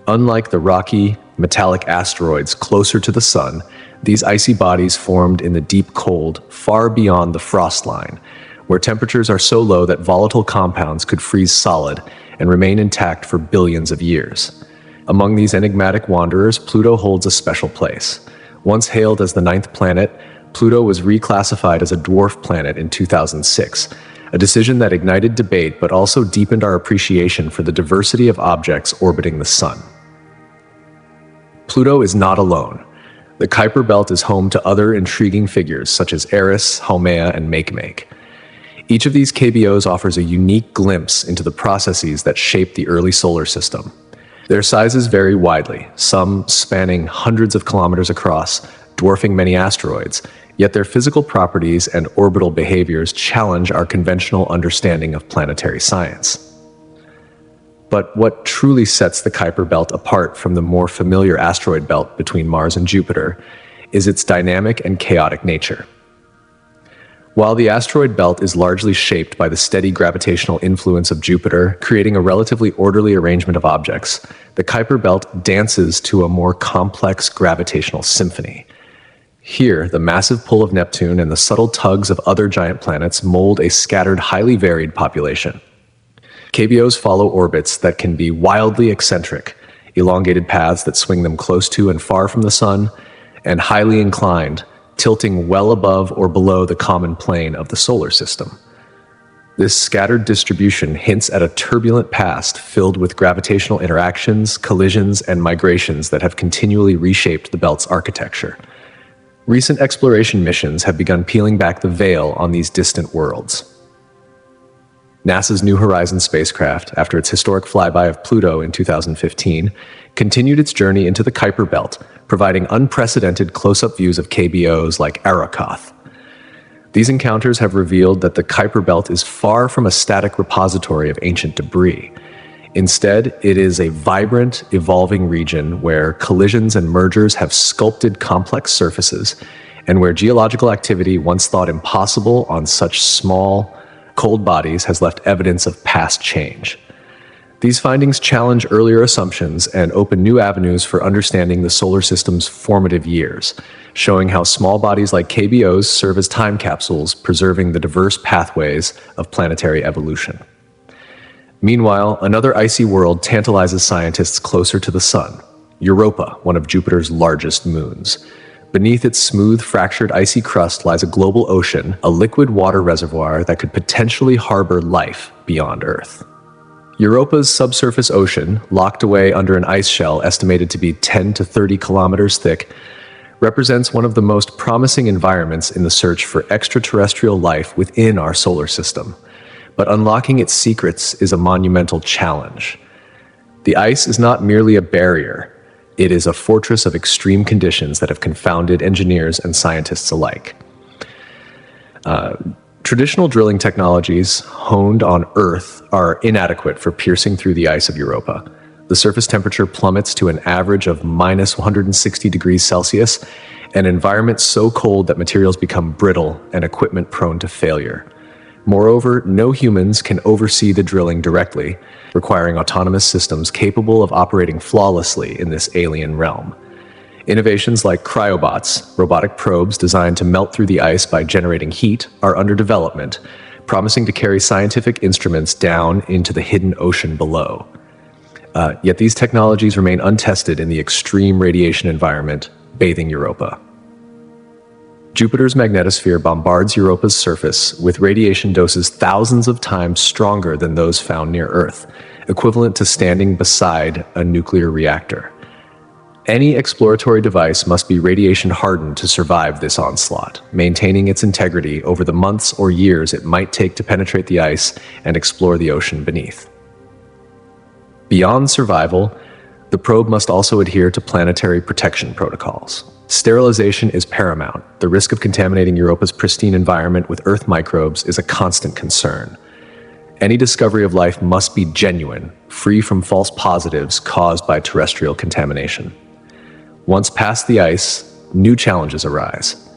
Unlike the rocky, metallic asteroids closer to the Sun, these icy bodies formed in the deep cold, far beyond the frost line, where temperatures are so low that volatile compounds could freeze solid and remain intact for billions of years. Among these enigmatic wanderers, Pluto holds a special place. Once hailed as the 9th planet, Pluto was reclassified as a dwarf planet in 2006, a decision that ignited debate but also deepened our appreciation for the diversity of objects orbiting the Sun. Pluto is not alone. The Kuiper Belt is home to other intriguing figures such as Eris, Haumea, and Makemake. Each of these KBOs offers a unique glimpse into the processes that shape the early solar system. Their sizes vary widely, some spanning hundreds of kilometers across, dwarfing many asteroids, yet their physical properties and orbital behaviors challenge our conventional understanding of planetary science. But what truly sets the Kuiper Belt apart from the more familiar asteroid belt between Mars and Jupiter is its dynamic and chaotic nature. While the asteroid belt is largely shaped by the steady gravitational influence of Jupiter, creating a relatively orderly arrangement of objects, the Kuiper Belt dances to a more complex gravitational symphony. Here, the massive pull of Neptune and the subtle tugs of other giant planets mold a scattered, highly varied population. KBOs follow orbits that can be wildly eccentric, elongated paths that swing them close to and far from the Sun, and highly inclined, tilting well above or below the common plane of the solar system. This scattered distribution hints at a turbulent past filled with gravitational interactions, collisions, and migrations that have continually reshaped the belt's architecture. Recent exploration missions have begun peeling back the veil on these distant worlds. NASA's New Horizons spacecraft, after its historic flyby of Pluto in 2015, continued its journey into the Kuiper Belt, providing unprecedented close-up views of KBOs like Arakoth. These encounters have revealed that the Kuiper Belt is far from a static repository of ancient debris. Instead, it is a vibrant, evolving region where collisions and mergers have sculpted complex surfaces, and where geological activity once thought impossible on such small, cold bodies has left evidence of past change. These findings challenge earlier assumptions and open new avenues for understanding the solar system's formative years, showing how small bodies like KBOs serve as time capsules, preserving the diverse pathways of planetary evolution. Meanwhile, another icy world tantalizes scientists closer to the Sun, Europa, one of Jupiter's largest moons. Beneath its smooth, fractured, icy crust lies a global ocean, a liquid water reservoir that could potentially harbor life beyond Earth. Europa's subsurface ocean, locked away under an ice shell estimated to be 10 to 30 kilometers thick, represents one of the most promising environments in the search for extraterrestrial life within our solar system. But unlocking its secrets is a monumental challenge. The ice is not merely a barrier. It is a fortress of extreme conditions that have confounded engineers and scientists alike. Traditional drilling technologies honed on Earth are inadequate for piercing through the ice of Europa. The surface temperature plummets to an average of minus 160 degrees Celsius, an environment so cold that materials become brittle and equipment prone to failure. Moreover, no humans can oversee the drilling directly, requiring autonomous systems capable of operating flawlessly in this alien realm. Innovations like cryobots, robotic probes designed to melt through the ice by generating heat, are under development, promising to carry scientific instruments down into the hidden ocean below. Yet these technologies remain untested in the extreme radiation environment bathing Europa. Jupiter's magnetosphere bombards Europa's surface with radiation doses thousands of times stronger than those found near Earth, equivalent to standing beside a nuclear reactor. Any exploratory device must be radiation hardened to survive this onslaught, maintaining its integrity over the months or years it might take to penetrate the ice and explore the ocean beneath. Beyond survival, the probe must also adhere to planetary protection protocols. Sterilization is paramount. The risk of contaminating Europa's pristine environment with Earth microbes is a constant concern. Any discovery of life must be genuine, free from false positives caused by terrestrial contamination. Once past the ice, new challenges arise.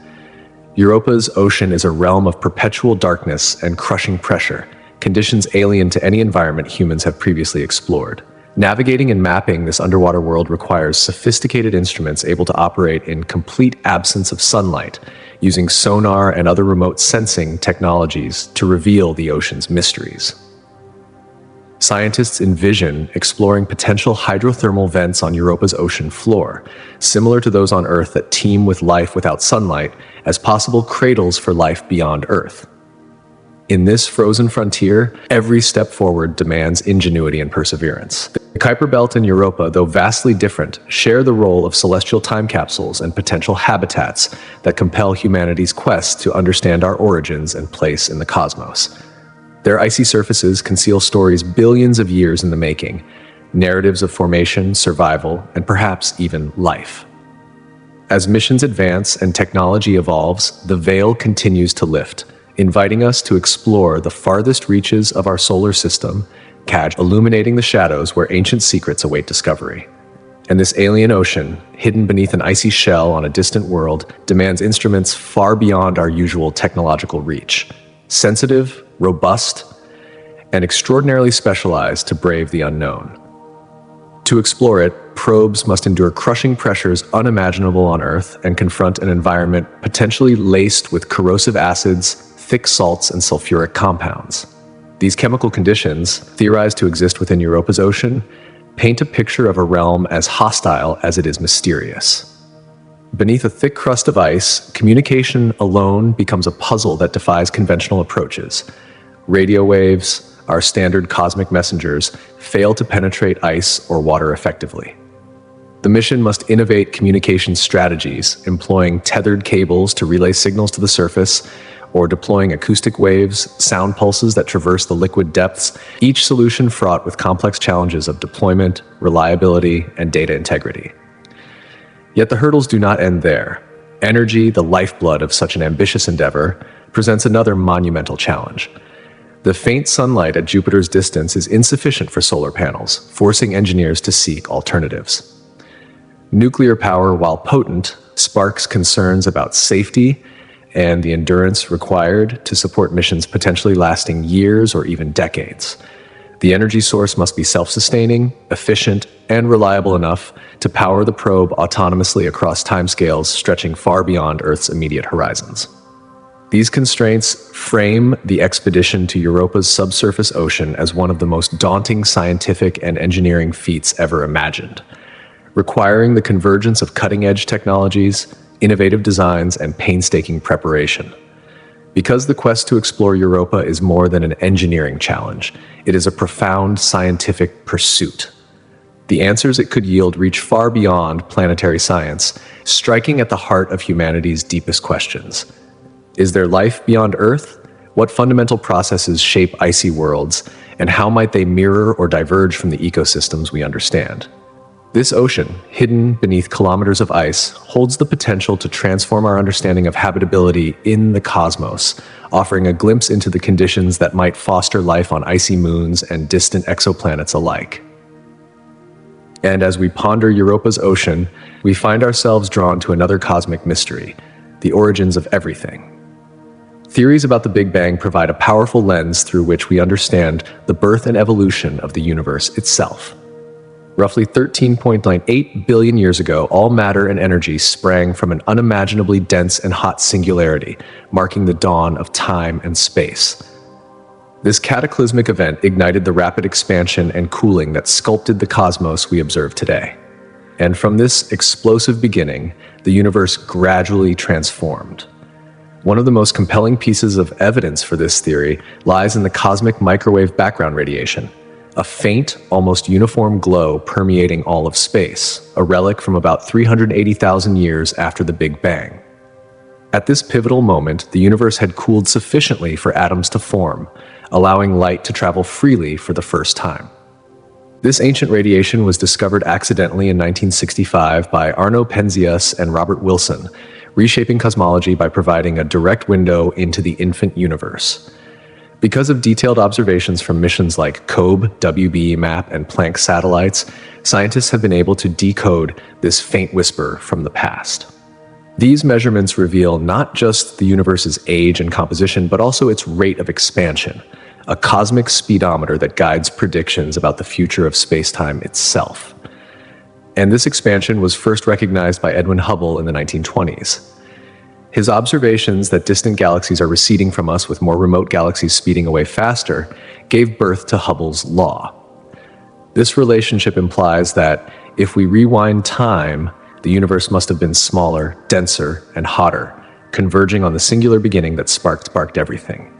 Europa's ocean is a realm of perpetual darkness and crushing pressure, conditions alien to any environment humans have previously explored. Navigating and mapping this underwater world requires sophisticated instruments able to operate in complete absence of sunlight, using sonar and other remote sensing technologies to reveal the ocean's mysteries. Scientists envision exploring potential hydrothermal vents on Europa's ocean floor, similar to those on Earth that teem with life without sunlight, as possible cradles for life beyond Earth. In this frozen frontier, every step forward demands ingenuity and perseverance. The Kuiper Belt and Europa, though vastly different, share the role of celestial time capsules and potential habitats that compel humanity's quest to understand our origins and place in the cosmos. Their icy surfaces conceal stories billions of years in the making, narratives of formation, survival, and perhaps even life. As missions advance and technology evolves, the veil continues to lift, inviting us to explore the farthest reaches of our solar system, illuminating the shadows where ancient secrets await discovery. And this alien ocean, hidden beneath an icy shell on a distant world, demands instruments far beyond our usual technological reach. Sensitive, robust, and extraordinarily specialized to brave the unknown. To explore it, probes must endure crushing pressures unimaginable on Earth and confront an environment potentially laced with corrosive acids, thick salts, and sulfuric compounds. These chemical conditions, theorized to exist within Europa's ocean, paint a picture of a realm as hostile as it is mysterious. Beneath a thick crust of ice, communication alone becomes a puzzle that defies conventional approaches. Radio waves, our standard cosmic messengers, fail to penetrate ice or water effectively. The mission must innovate communication strategies, employing tethered cables to relay signals to the surface, or deploying acoustic waves, sound pulses that traverse the liquid depths, each solution fraught with complex challenges of deployment, reliability, and data integrity. Yet the hurdles do not end there. Energy, the lifeblood of such an ambitious endeavor, presents another monumental challenge. The faint sunlight at Jupiter's distance is insufficient for solar panels, forcing engineers to seek alternatives. Nuclear power, while potent, sparks concerns about safety and the endurance required to support missions potentially lasting years or even decades. The energy source must be self-sustaining, efficient, and reliable enough to power the probe autonomously across timescales stretching far beyond Earth's immediate horizons. These constraints frame the expedition to Europa's subsurface ocean as one of the most daunting scientific and engineering feats ever imagined, requiring the convergence of cutting-edge technologies, innovative designs, and painstaking preparation. Because the quest to explore Europa is more than an engineering challenge, it is a profound scientific pursuit. The answers it could yield reach far beyond planetary science, striking at the heart of humanity's deepest questions. Is there life beyond Earth? What fundamental processes shape icy worlds, and how might they mirror or diverge from the ecosystems we understand? This ocean, hidden beneath kilometers of ice, holds the potential to transform our understanding of habitability in the cosmos, offering a glimpse into the conditions that might foster life on icy moons and distant exoplanets alike. And as we ponder Europa's ocean, we find ourselves drawn to another cosmic mystery, the origins of everything. Theories about the Big Bang provide a powerful lens through which we understand the birth and evolution of the universe itself. Roughly 13.98 billion years ago, all matter and energy sprang from an unimaginably dense and hot singularity, marking the dawn of time and space. This cataclysmic event ignited the rapid expansion and cooling that sculpted the cosmos we observe today. And from this explosive beginning, the universe gradually transformed. One of the most compelling pieces of evidence for this theory lies in the cosmic microwave background radiation, a faint, almost uniform glow permeating all of space, a relic from about 380,000 years after the Big Bang. At this pivotal moment, the universe had cooled sufficiently for atoms to form, allowing light to travel freely for the first time. This ancient radiation was discovered accidentally in 1965 by Arno Penzias and Robert Wilson, reshaping cosmology by providing a direct window into the infant universe. Because of detailed observations from missions like COBE, WB-MAP, and Planck satellites, scientists have been able to decode this faint whisper from the past. These measurements reveal not just the universe's age and composition, but also its rate of expansion, a cosmic speedometer that guides predictions about the future of spacetime itself. And this expansion was first recognized by Edwin Hubble in the 1920s. His observations that distant galaxies are receding from us with more remote galaxies speeding away faster gave birth to Hubble's law. This relationship implies that if we rewind time, the universe must have been smaller, denser, and hotter, converging on the singular beginning that sparked everything.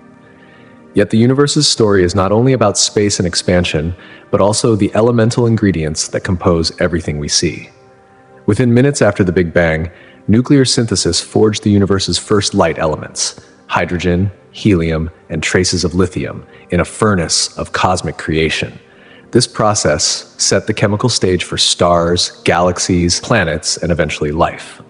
Yet the universe's story is not only about space and expansion, but also the elemental ingredients that compose everything we see. Within minutes after the Big Bang, nuclear synthesis forged the universe's first light elements, hydrogen, helium, and traces of lithium, in a furnace of cosmic creation. This process set the chemical stage for stars, galaxies, planets, and eventually life.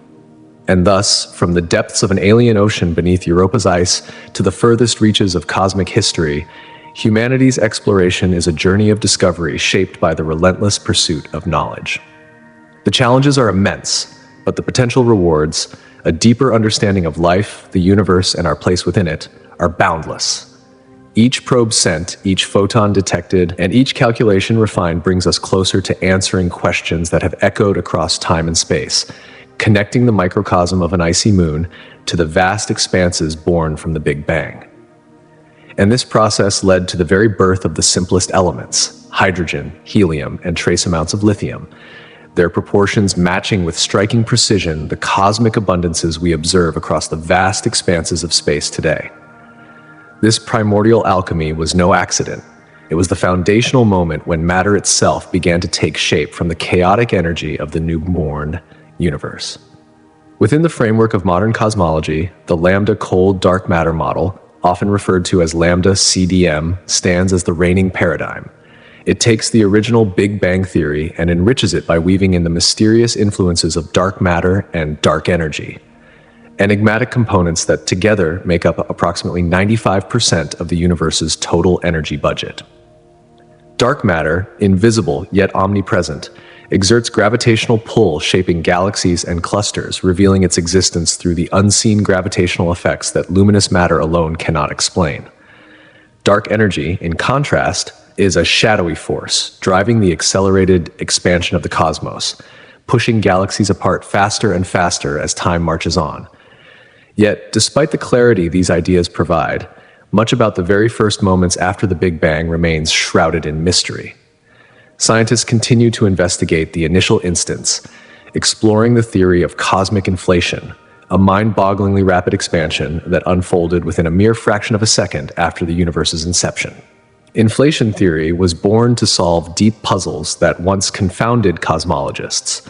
And thus, from the depths of an alien ocean beneath Europa's ice to the furthest reaches of cosmic history, humanity's exploration is a journey of discovery shaped by the relentless pursuit of knowledge. The challenges are immense, but the potential rewards, a deeper understanding of life, the universe, and our place within it, are boundless. Each probe sent, each photon detected, and each calculation refined brings us closer to answering questions that have echoed across time and space, connecting the microcosm of an icy moon to the vast expanses born from the Big Bang. And this process led to the very birth of the simplest elements, hydrogen, helium, and trace amounts of lithium, their proportions matching with striking precision the cosmic abundances we observe across the vast expanses of space today. This primordial alchemy was no accident. It was the foundational moment when matter itself began to take shape from the chaotic energy of the newborn universe. Within the framework of modern cosmology, the Lambda cold dark matter model, often referred to as Lambda CDM, stands as the reigning paradigm. It takes the original Big Bang theory and enriches it by weaving in the mysterious influences of dark matter and dark energy, enigmatic components that together make up approximately 95% of the universe's total energy budget. Dark matter, invisible yet omnipresent, exerts gravitational pull shaping galaxies and clusters, revealing its existence through the unseen gravitational effects that luminous matter alone cannot explain. Dark energy, in contrast, is a shadowy force, driving the accelerated expansion of the cosmos, pushing galaxies apart faster and faster as time marches on. Yet, despite the clarity these ideas provide, much about the very first moments after the Big Bang remains shrouded in mystery. Scientists continue to investigate the initial instance, exploring the theory of cosmic inflation, a mind-bogglingly rapid expansion that unfolded within a mere fraction of a second after the universe's inception. Inflation theory was born to solve deep puzzles that once confounded cosmologists.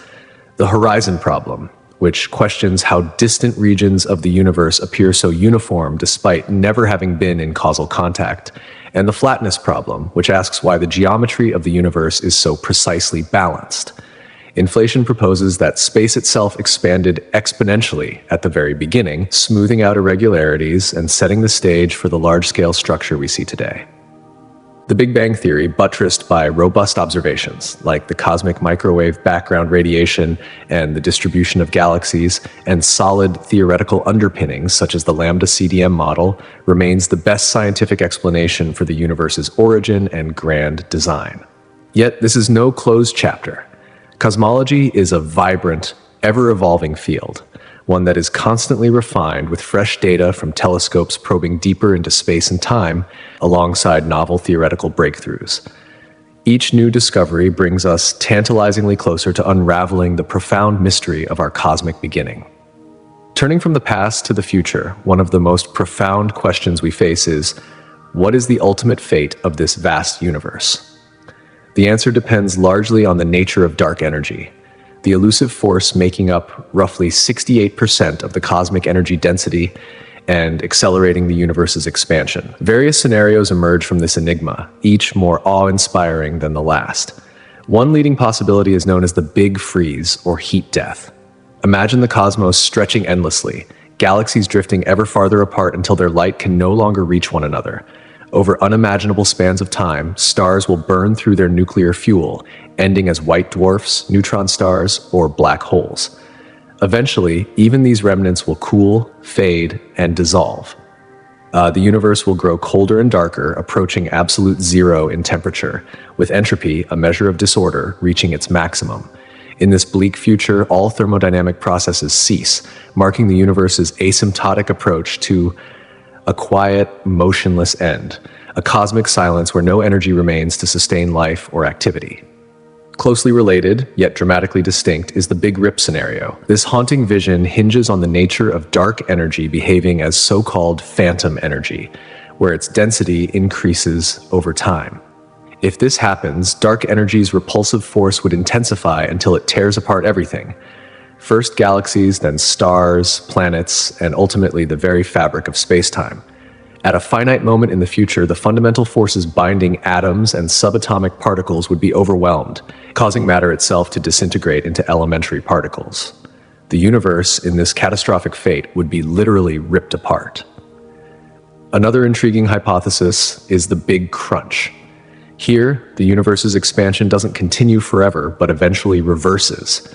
The horizon problem, which questions how distant regions of the universe appear so uniform despite never having been in causal contact, and the flatness problem, which asks why the geometry of the universe is so precisely balanced. Inflation proposes that space itself expanded exponentially at the very beginning, smoothing out irregularities and setting the stage for the large-scale structure we see today. The Big Bang Theory, buttressed by robust observations, like the cosmic microwave background radiation and the distribution of galaxies, and solid theoretical underpinnings such as the Lambda CDM model, remains the best scientific explanation for the universe's origin and grand design. Yet this is no closed chapter. Cosmology is a vibrant, ever-evolving field, one that is constantly refined with fresh data from telescopes probing deeper into space and time, alongside novel theoretical breakthroughs. Each new discovery brings us tantalizingly closer to unraveling the profound mystery of our cosmic beginning. Turning from the past to the future, one of the most profound questions we face is, what is the ultimate fate of this vast universe? The answer depends largely on the nature of dark energy, the elusive force making up roughly 68% of the cosmic energy density and accelerating the universe's expansion. Various scenarios emerge from this enigma, each more awe-inspiring than the last. One leading possibility is known as the Big Freeze, or heat death. Imagine the cosmos stretching endlessly, galaxies drifting ever farther apart until their light can no longer reach one another. Over unimaginable spans of time, stars will burn through their nuclear fuel, ending as white dwarfs, neutron stars, or black holes. Eventually, even these remnants will cool, fade, and dissolve. The universe will grow colder and darker, approaching absolute zero in temperature, with entropy, a measure of disorder, reaching its maximum. In this bleak future, all thermodynamic processes cease, marking the universe's asymptotic approach to a quiet, motionless end, a cosmic silence where no energy remains to sustain life or activity. Closely related, yet dramatically distinct, is the Big Rip scenario. This haunting vision hinges on the nature of dark energy behaving as so-called phantom energy, where its density increases over time. If this happens, dark energy's repulsive force would intensify until it tears apart everything. First galaxies, then stars, planets, and ultimately the very fabric of space-time. At a finite moment in the future, the fundamental forces binding atoms and subatomic particles would be overwhelmed, causing matter itself to disintegrate into elementary particles. The universe, in this catastrophic fate, would be literally ripped apart. Another intriguing hypothesis is the Big Crunch. Here, the universe's expansion doesn't continue forever, but eventually reverses.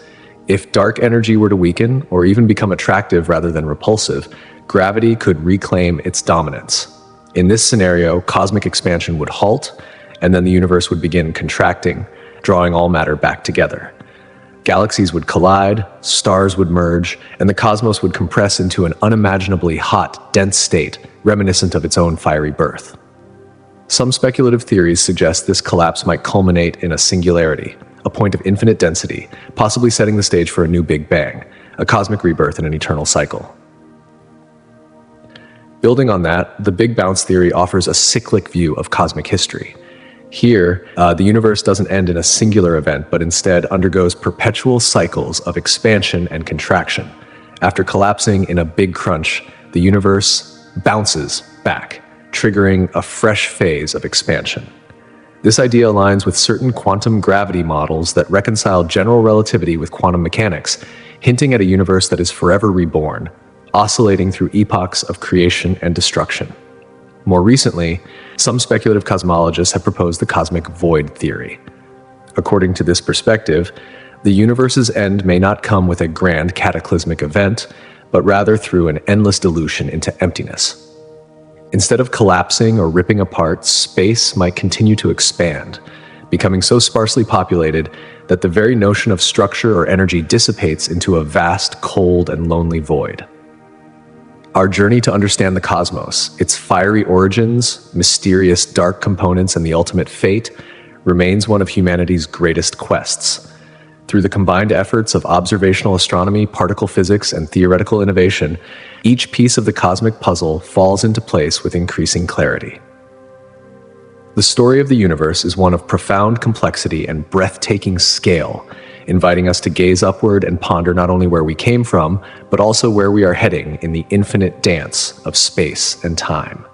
If dark energy were to weaken, or even become attractive rather than repulsive, gravity could reclaim its dominance. In this scenario, cosmic expansion would halt, and then the universe would begin contracting, drawing all matter back together. Galaxies would collide, stars would merge, and the cosmos would compress into an unimaginably hot, dense state, reminiscent of its own fiery birth. Some speculative theories suggest this collapse might culminate in a singularity, a point of infinite density, possibly setting the stage for a new Big Bang, a cosmic rebirth in an eternal cycle. Building on that, the Big Bounce theory offers a cyclic view of cosmic history. Here, the universe doesn't end in a singular event, but instead undergoes perpetual cycles of expansion and contraction. After collapsing in a big crunch, the universe bounces back, triggering a fresh phase of expansion. This idea aligns with certain quantum gravity models that reconcile general relativity with quantum mechanics, hinting at a universe that is forever reborn, oscillating through epochs of creation and destruction. More recently, some speculative cosmologists have proposed the cosmic void theory. According to this perspective, the universe's end may not come with a grand cataclysmic event, but rather through an endless dilution into emptiness. Instead of collapsing or ripping apart, space might continue to expand, becoming so sparsely populated that the very notion of structure or energy dissipates into a vast, cold, and lonely void. Our journey to understand the cosmos, its fiery origins, mysterious dark components, and the ultimate fate, remains one of humanity's greatest quests. Through the combined efforts of observational astronomy, particle physics, and theoretical innovation, each piece of the cosmic puzzle falls into place with increasing clarity. The story of the universe is one of profound complexity and breathtaking scale, inviting us to gaze upward and ponder not only where we came from, but also where we are heading in the infinite dance of space and time.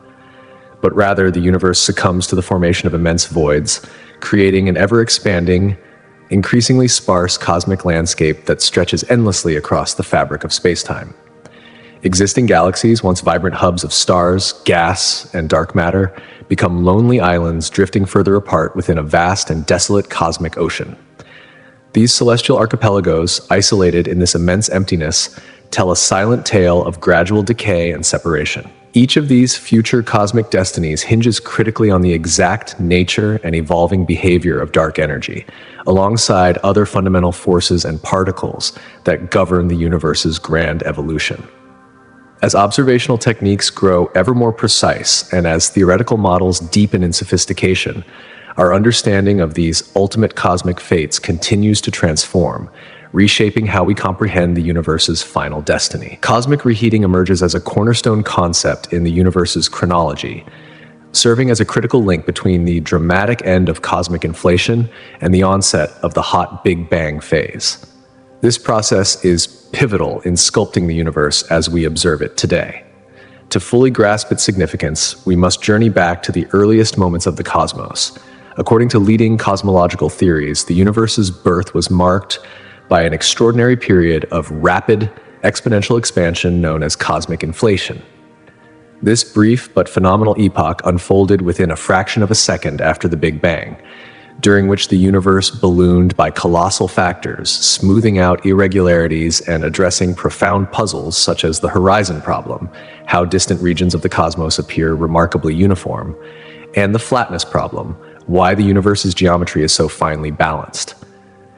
But rather, the universe succumbs to the formation of immense voids, creating an ever-expanding, increasingly sparse cosmic landscape that stretches endlessly across the fabric of spacetime. Existing galaxies, once vibrant hubs of stars, gas, and dark matter, become lonely islands drifting further apart within a vast and desolate cosmic ocean. These celestial archipelagos, isolated in this immense emptiness, tell a silent tale of gradual decay and separation. Each of these future cosmic destinies hinges critically on the exact nature and evolving behavior of dark energy, alongside other fundamental forces and particles that govern the universe's grand evolution. As observational techniques grow ever more precise and as theoretical models deepen in sophistication, our understanding of these ultimate cosmic fates continues to transform, reshaping how we comprehend the universe's final destiny. Cosmic reheating emerges as a cornerstone concept in the universe's chronology, serving as a critical link between the dramatic end of cosmic inflation and the onset of the hot Big Bang phase. This process is pivotal in sculpting the universe as we observe it today. To fully grasp its significance, we must journey back to the earliest moments of the cosmos. According to leading cosmological theories, the universe's birth was marked by an extraordinary period of rapid, exponential expansion known as cosmic inflation. This brief but phenomenal epoch unfolded within a fraction of a second after the Big Bang, during which the universe ballooned by colossal factors, smoothing out irregularities and addressing profound puzzles such as the horizon problem, how distant regions of the cosmos appear remarkably uniform, and the flatness problem, why the universe's geometry is so finely balanced.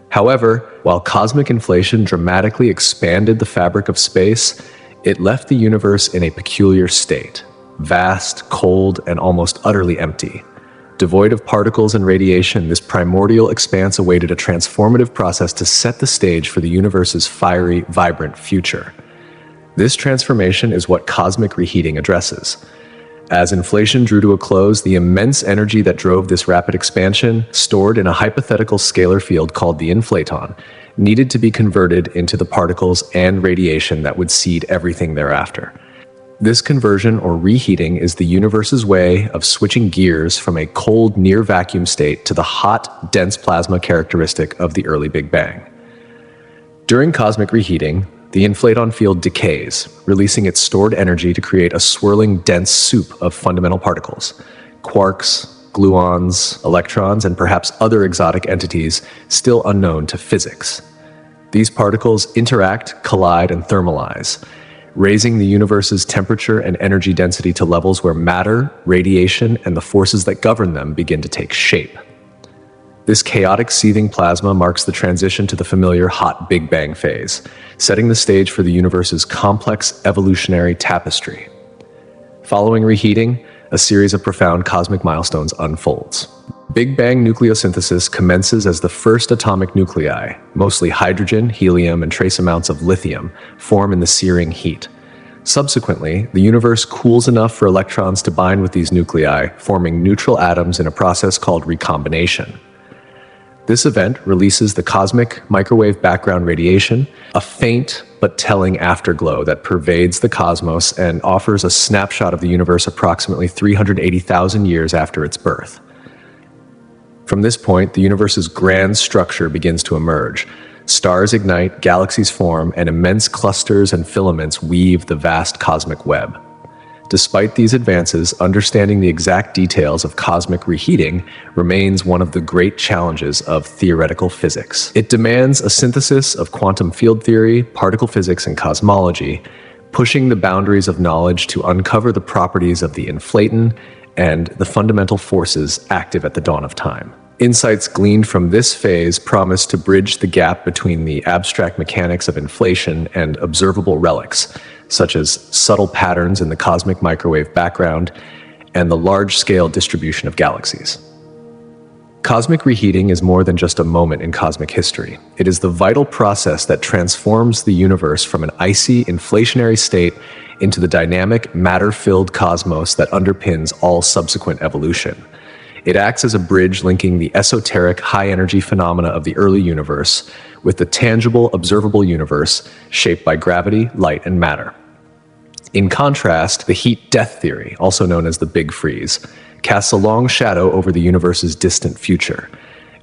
However, while cosmic inflation dramatically expanded the fabric of space, it left the universe in a peculiar state, vast, cold, and almost utterly empty. Devoid of particles and radiation, this primordial expanse awaited a transformative process to set the stage for the universe's fiery, vibrant future. This transformation is what cosmic reheating addresses. As inflation drew to a close, the immense energy that drove this rapid expansion, stored in a hypothetical scalar field called the inflaton, needed to be converted into the particles and radiation that would seed everything thereafter. This conversion or reheating is the universe's way of switching gears from a cold near-vacuum state to the hot, dense plasma characteristic of the early Big Bang. During cosmic reheating, The inflaton field decays, releasing its stored energy to create a swirling, dense soup of fundamental particles: quarks, gluons, electrons, and perhaps other exotic entities still unknown to physics. These particles interact, collide, and thermalize, raising the universe's temperature and energy density to levels where matter, radiation, and the forces that govern them begin to take shape. This chaotic seething plasma marks the transition to the familiar hot Big Bang phase, setting the stage for the universe's complex evolutionary tapestry. Following reheating, a series of profound cosmic milestones unfolds. Big Bang nucleosynthesis commences as the first atomic nuclei, mostly hydrogen, helium, and trace amounts of lithium, form in the searing heat. Subsequently, the universe cools enough for electrons to bind with these nuclei, forming neutral atoms in a process called recombination. This event releases the cosmic microwave background radiation, a faint but telling afterglow that pervades the cosmos and offers a snapshot of the universe approximately 380,000 years after its birth. From this point, the universe's grand structure begins to emerge. Stars ignite, galaxies form, and immense clusters and filaments weave the vast cosmic web. Despite these advances, understanding the exact details of cosmic reheating remains one of the great challenges of theoretical physics. It demands a synthesis of quantum field theory, particle physics, and cosmology, pushing the boundaries of knowledge to uncover the properties of the inflaton and the fundamental forces active at the dawn of time. Insights gleaned from this phase promise to bridge the gap between the abstract mechanics of inflation and observable relics, such as subtle patterns in the cosmic microwave background and the large-scale distribution of galaxies. Cosmic reheating is more than just a moment in cosmic history. It is the vital process that transforms the universe from an icy, inflationary state into the dynamic, matter-filled cosmos that underpins all subsequent evolution. It acts as a bridge linking the esoteric, high-energy phenomena of the early universe with the tangible, observable universe shaped by gravity, light, and matter. In contrast, the heat-death theory, also known as the Big Freeze, casts a long shadow over the universe's distant future,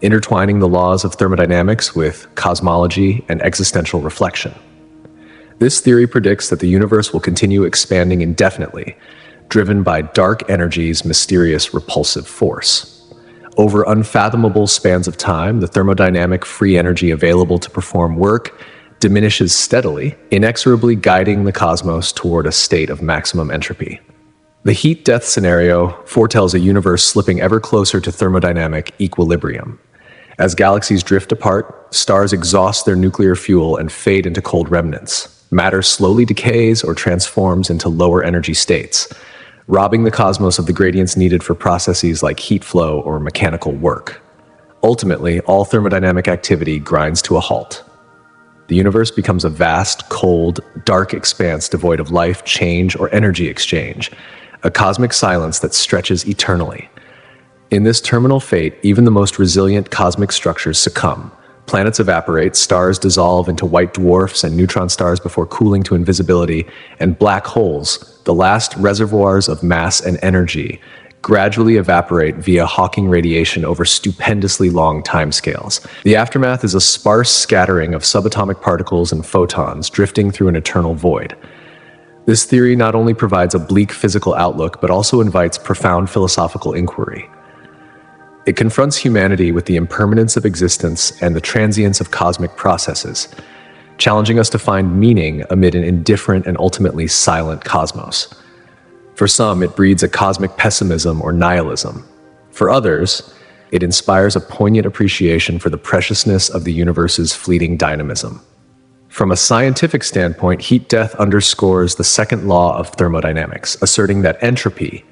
intertwining the laws of thermodynamics with cosmology and existential reflection. This theory predicts that the universe will continue expanding indefinitely, driven by dark energy's mysterious repulsive force. Over unfathomable spans of time, the thermodynamic free energy available to perform work diminishes steadily, inexorably guiding the cosmos toward a state of maximum entropy. The heat-death scenario foretells a universe slipping ever closer to thermodynamic equilibrium. As galaxies drift apart, stars exhaust their nuclear fuel and fade into cold remnants. Matter slowly decays or transforms into lower energy states, robbing the cosmos of the gradients needed for processes like heat flow or mechanical work. Ultimately, all thermodynamic activity grinds to a halt. The universe becomes a vast, cold, dark expanse devoid of life, change, or energy exchange, a cosmic silence that stretches eternally. In this terminal fate, even the most resilient cosmic structures succumb. Planets evaporate, stars dissolve into white dwarfs and neutron stars before cooling to invisibility, and black holes, the last reservoirs of mass and energy, gradually evaporate via Hawking radiation over stupendously long timescales. The aftermath is a sparse scattering of subatomic particles and photons drifting through an eternal void. This theory not only provides a bleak physical outlook, but also invites profound philosophical inquiry. It confronts humanity with the impermanence of existence and the transience of cosmic processes, challenging us to find meaning amid an indifferent and ultimately silent cosmos. For some, it breeds a cosmic pessimism or nihilism. For others, it inspires a poignant appreciation for the preciousness of the universe's fleeting dynamism. From a scientific standpoint, heat-death underscores the second law of thermodynamics, asserting that entropy,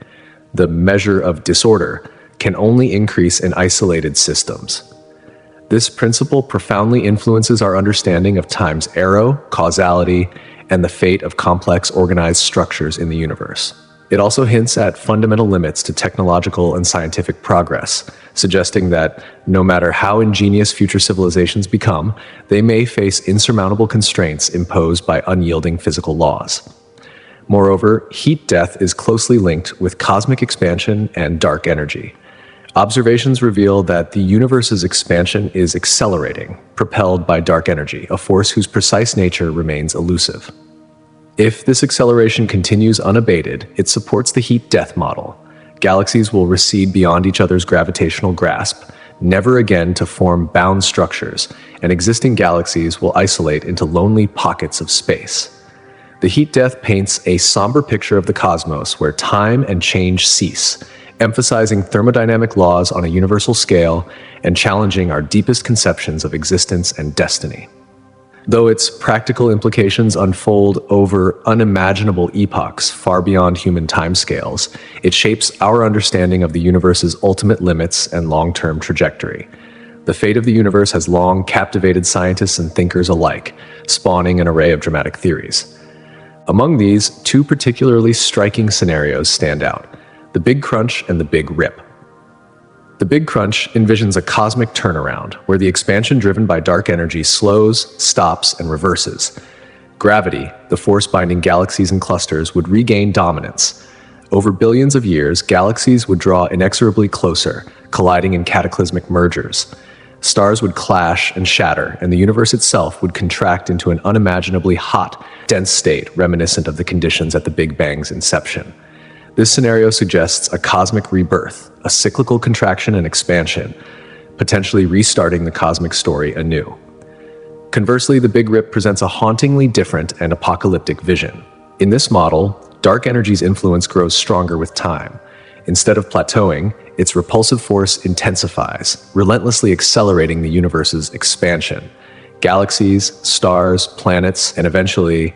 the measure of disorder, can only increase in isolated systems. This principle profoundly influences our understanding of time's arrow, causality, and the fate of complex organized structures in the universe. It also hints at fundamental limits to technological and scientific progress, suggesting that no matter how ingenious future civilizations become, they may face insurmountable constraints imposed by unyielding physical laws. Moreover, heat death is closely linked with cosmic expansion and dark energy. Observations reveal that the universe's expansion is accelerating, propelled by dark energy, a force whose precise nature remains elusive. If this acceleration continues unabated, it supports the heat-death model. Galaxies will recede beyond each other's gravitational grasp, never again to form bound structures, and existing galaxies will isolate into lonely pockets of space. The heat death paints a somber picture of the cosmos where time and change cease, emphasizing thermodynamic laws on a universal scale and challenging our deepest conceptions of existence and destiny. Though its practical implications unfold over unimaginable epochs far beyond human timescales, it shapes our understanding of the universe's ultimate limits and long-term trajectory. The fate of the universe has long captivated scientists and thinkers alike, spawning an array of dramatic theories. Among these, two particularly striking scenarios stand out: the Big Crunch and the Big Rip. The Big Crunch envisions a cosmic turnaround, where the expansion driven by dark energy slows, stops, and reverses. Gravity, the force binding galaxies and clusters, would regain dominance. Over billions of years, galaxies would draw inexorably closer, colliding in cataclysmic mergers. Stars would clash and shatter, and the universe itself would contract into an unimaginably hot, dense state reminiscent of the conditions at the Big Bang's inception. This scenario suggests a cosmic rebirth, a cyclical contraction and expansion, potentially restarting the cosmic story anew. Conversely, the Big Rip presents a hauntingly different and apocalyptic vision. In this model, dark energy's influence grows stronger with time. Instead of plateauing, its repulsive force intensifies, relentlessly accelerating the universe's expansion. Galaxies, stars, planets, and eventually,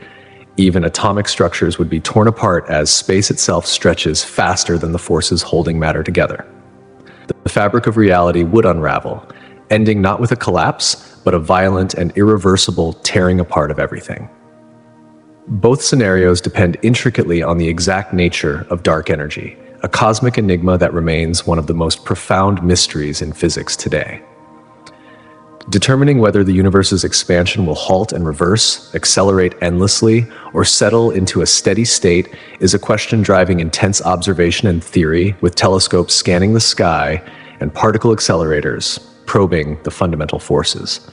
even atomic structures would be torn apart as space itself stretches faster than the forces holding matter together. The fabric of reality would unravel, ending not with a collapse, but a violent and irreversible tearing apart of everything. Both scenarios depend intricately on the exact nature of dark energy, a cosmic enigma that remains one of the most profound mysteries in physics today. Determining whether the universe's expansion will halt and reverse, accelerate endlessly, or settle into a steady state is a question driving intense observation and theory, with telescopes scanning the sky and particle accelerators probing the fundamental forces.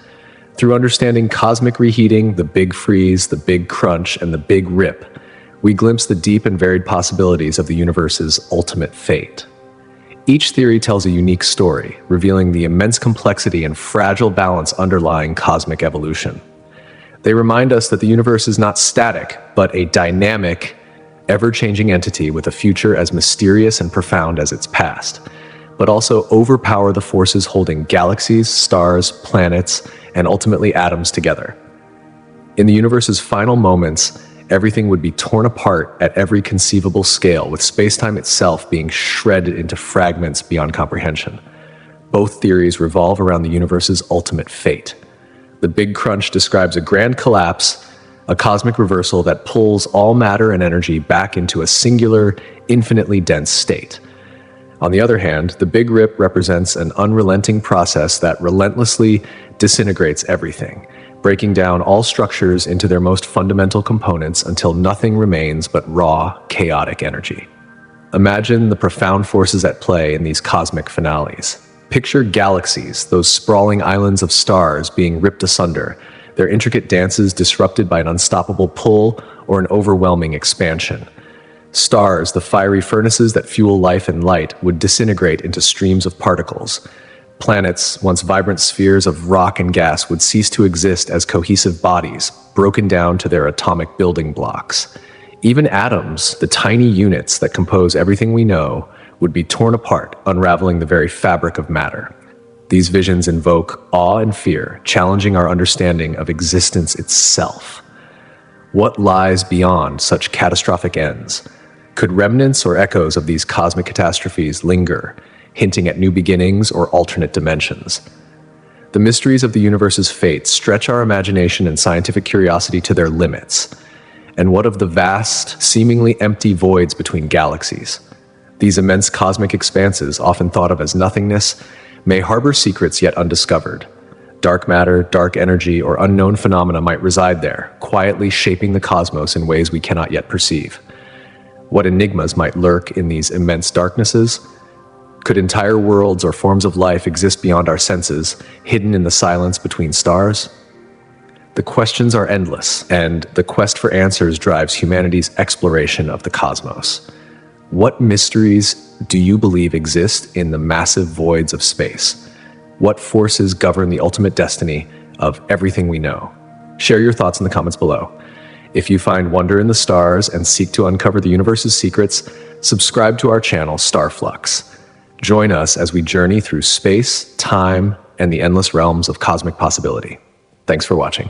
Through understanding cosmic reheating, the Big Freeze, the Big Crunch, and the Big Rip, we glimpse the deep and varied possibilities of the universe's ultimate fate. Each theory tells a unique story, revealing the immense complexity and fragile balance underlying cosmic evolution. They remind us that the universe is not static, but a dynamic, ever-changing entity with a future as mysterious and profound as its past, but also overpower the forces holding galaxies, stars, planets, and ultimately atoms together. In the universe's final moments, everything would be torn apart at every conceivable scale, with space-time itself being shredded into fragments beyond comprehension. Both theories revolve around the universe's ultimate fate. The Big Crunch describes a grand collapse, a cosmic reversal that pulls all matter and energy back into a singular, infinitely dense state. On the other hand, the Big Rip represents an unrelenting process that relentlessly disintegrates everything, breaking down all structures into their most fundamental components until nothing remains but raw, chaotic energy. Imagine the profound forces at play in these cosmic finales. Picture galaxies, those sprawling islands of stars being ripped asunder, their intricate dances disrupted by an unstoppable pull or an overwhelming expansion. Stars, the fiery furnaces that fuel life and light, would disintegrate into streams of particles. Planets, once vibrant spheres of rock and gas, would cease to exist as cohesive bodies, broken down to their atomic building blocks. Even atoms, the tiny units that compose everything we know, would be torn apart, unraveling the very fabric of matter. These visions invoke awe and fear, challenging our understanding of existence itself. What lies beyond such catastrophic ends? Could remnants or echoes of these cosmic catastrophes linger, hinting at new beginnings or alternate dimensions? The mysteries of the universe's fate stretch our imagination and scientific curiosity to their limits. And what of the vast, seemingly empty voids between galaxies? These immense cosmic expanses, often thought of as nothingness, may harbor secrets yet undiscovered. Dark matter, dark energy, or unknown phenomena might reside there, quietly shaping the cosmos in ways we cannot yet perceive. What enigmas might lurk in these immense darknesses? Could entire worlds or forms of life exist beyond our senses, hidden in the silence between stars? The questions are endless, and the quest for answers drives humanity's exploration of the cosmos. What mysteries do you believe exist in the massive voids of space? What forces govern the ultimate destiny of everything we know? Share your thoughts in the comments below. If you find wonder in the stars and seek to uncover the universe's secrets, subscribe to our channel, Starflux. Join us as we journey through space, time, and the endless realms of cosmic possibility. Thanks for watching.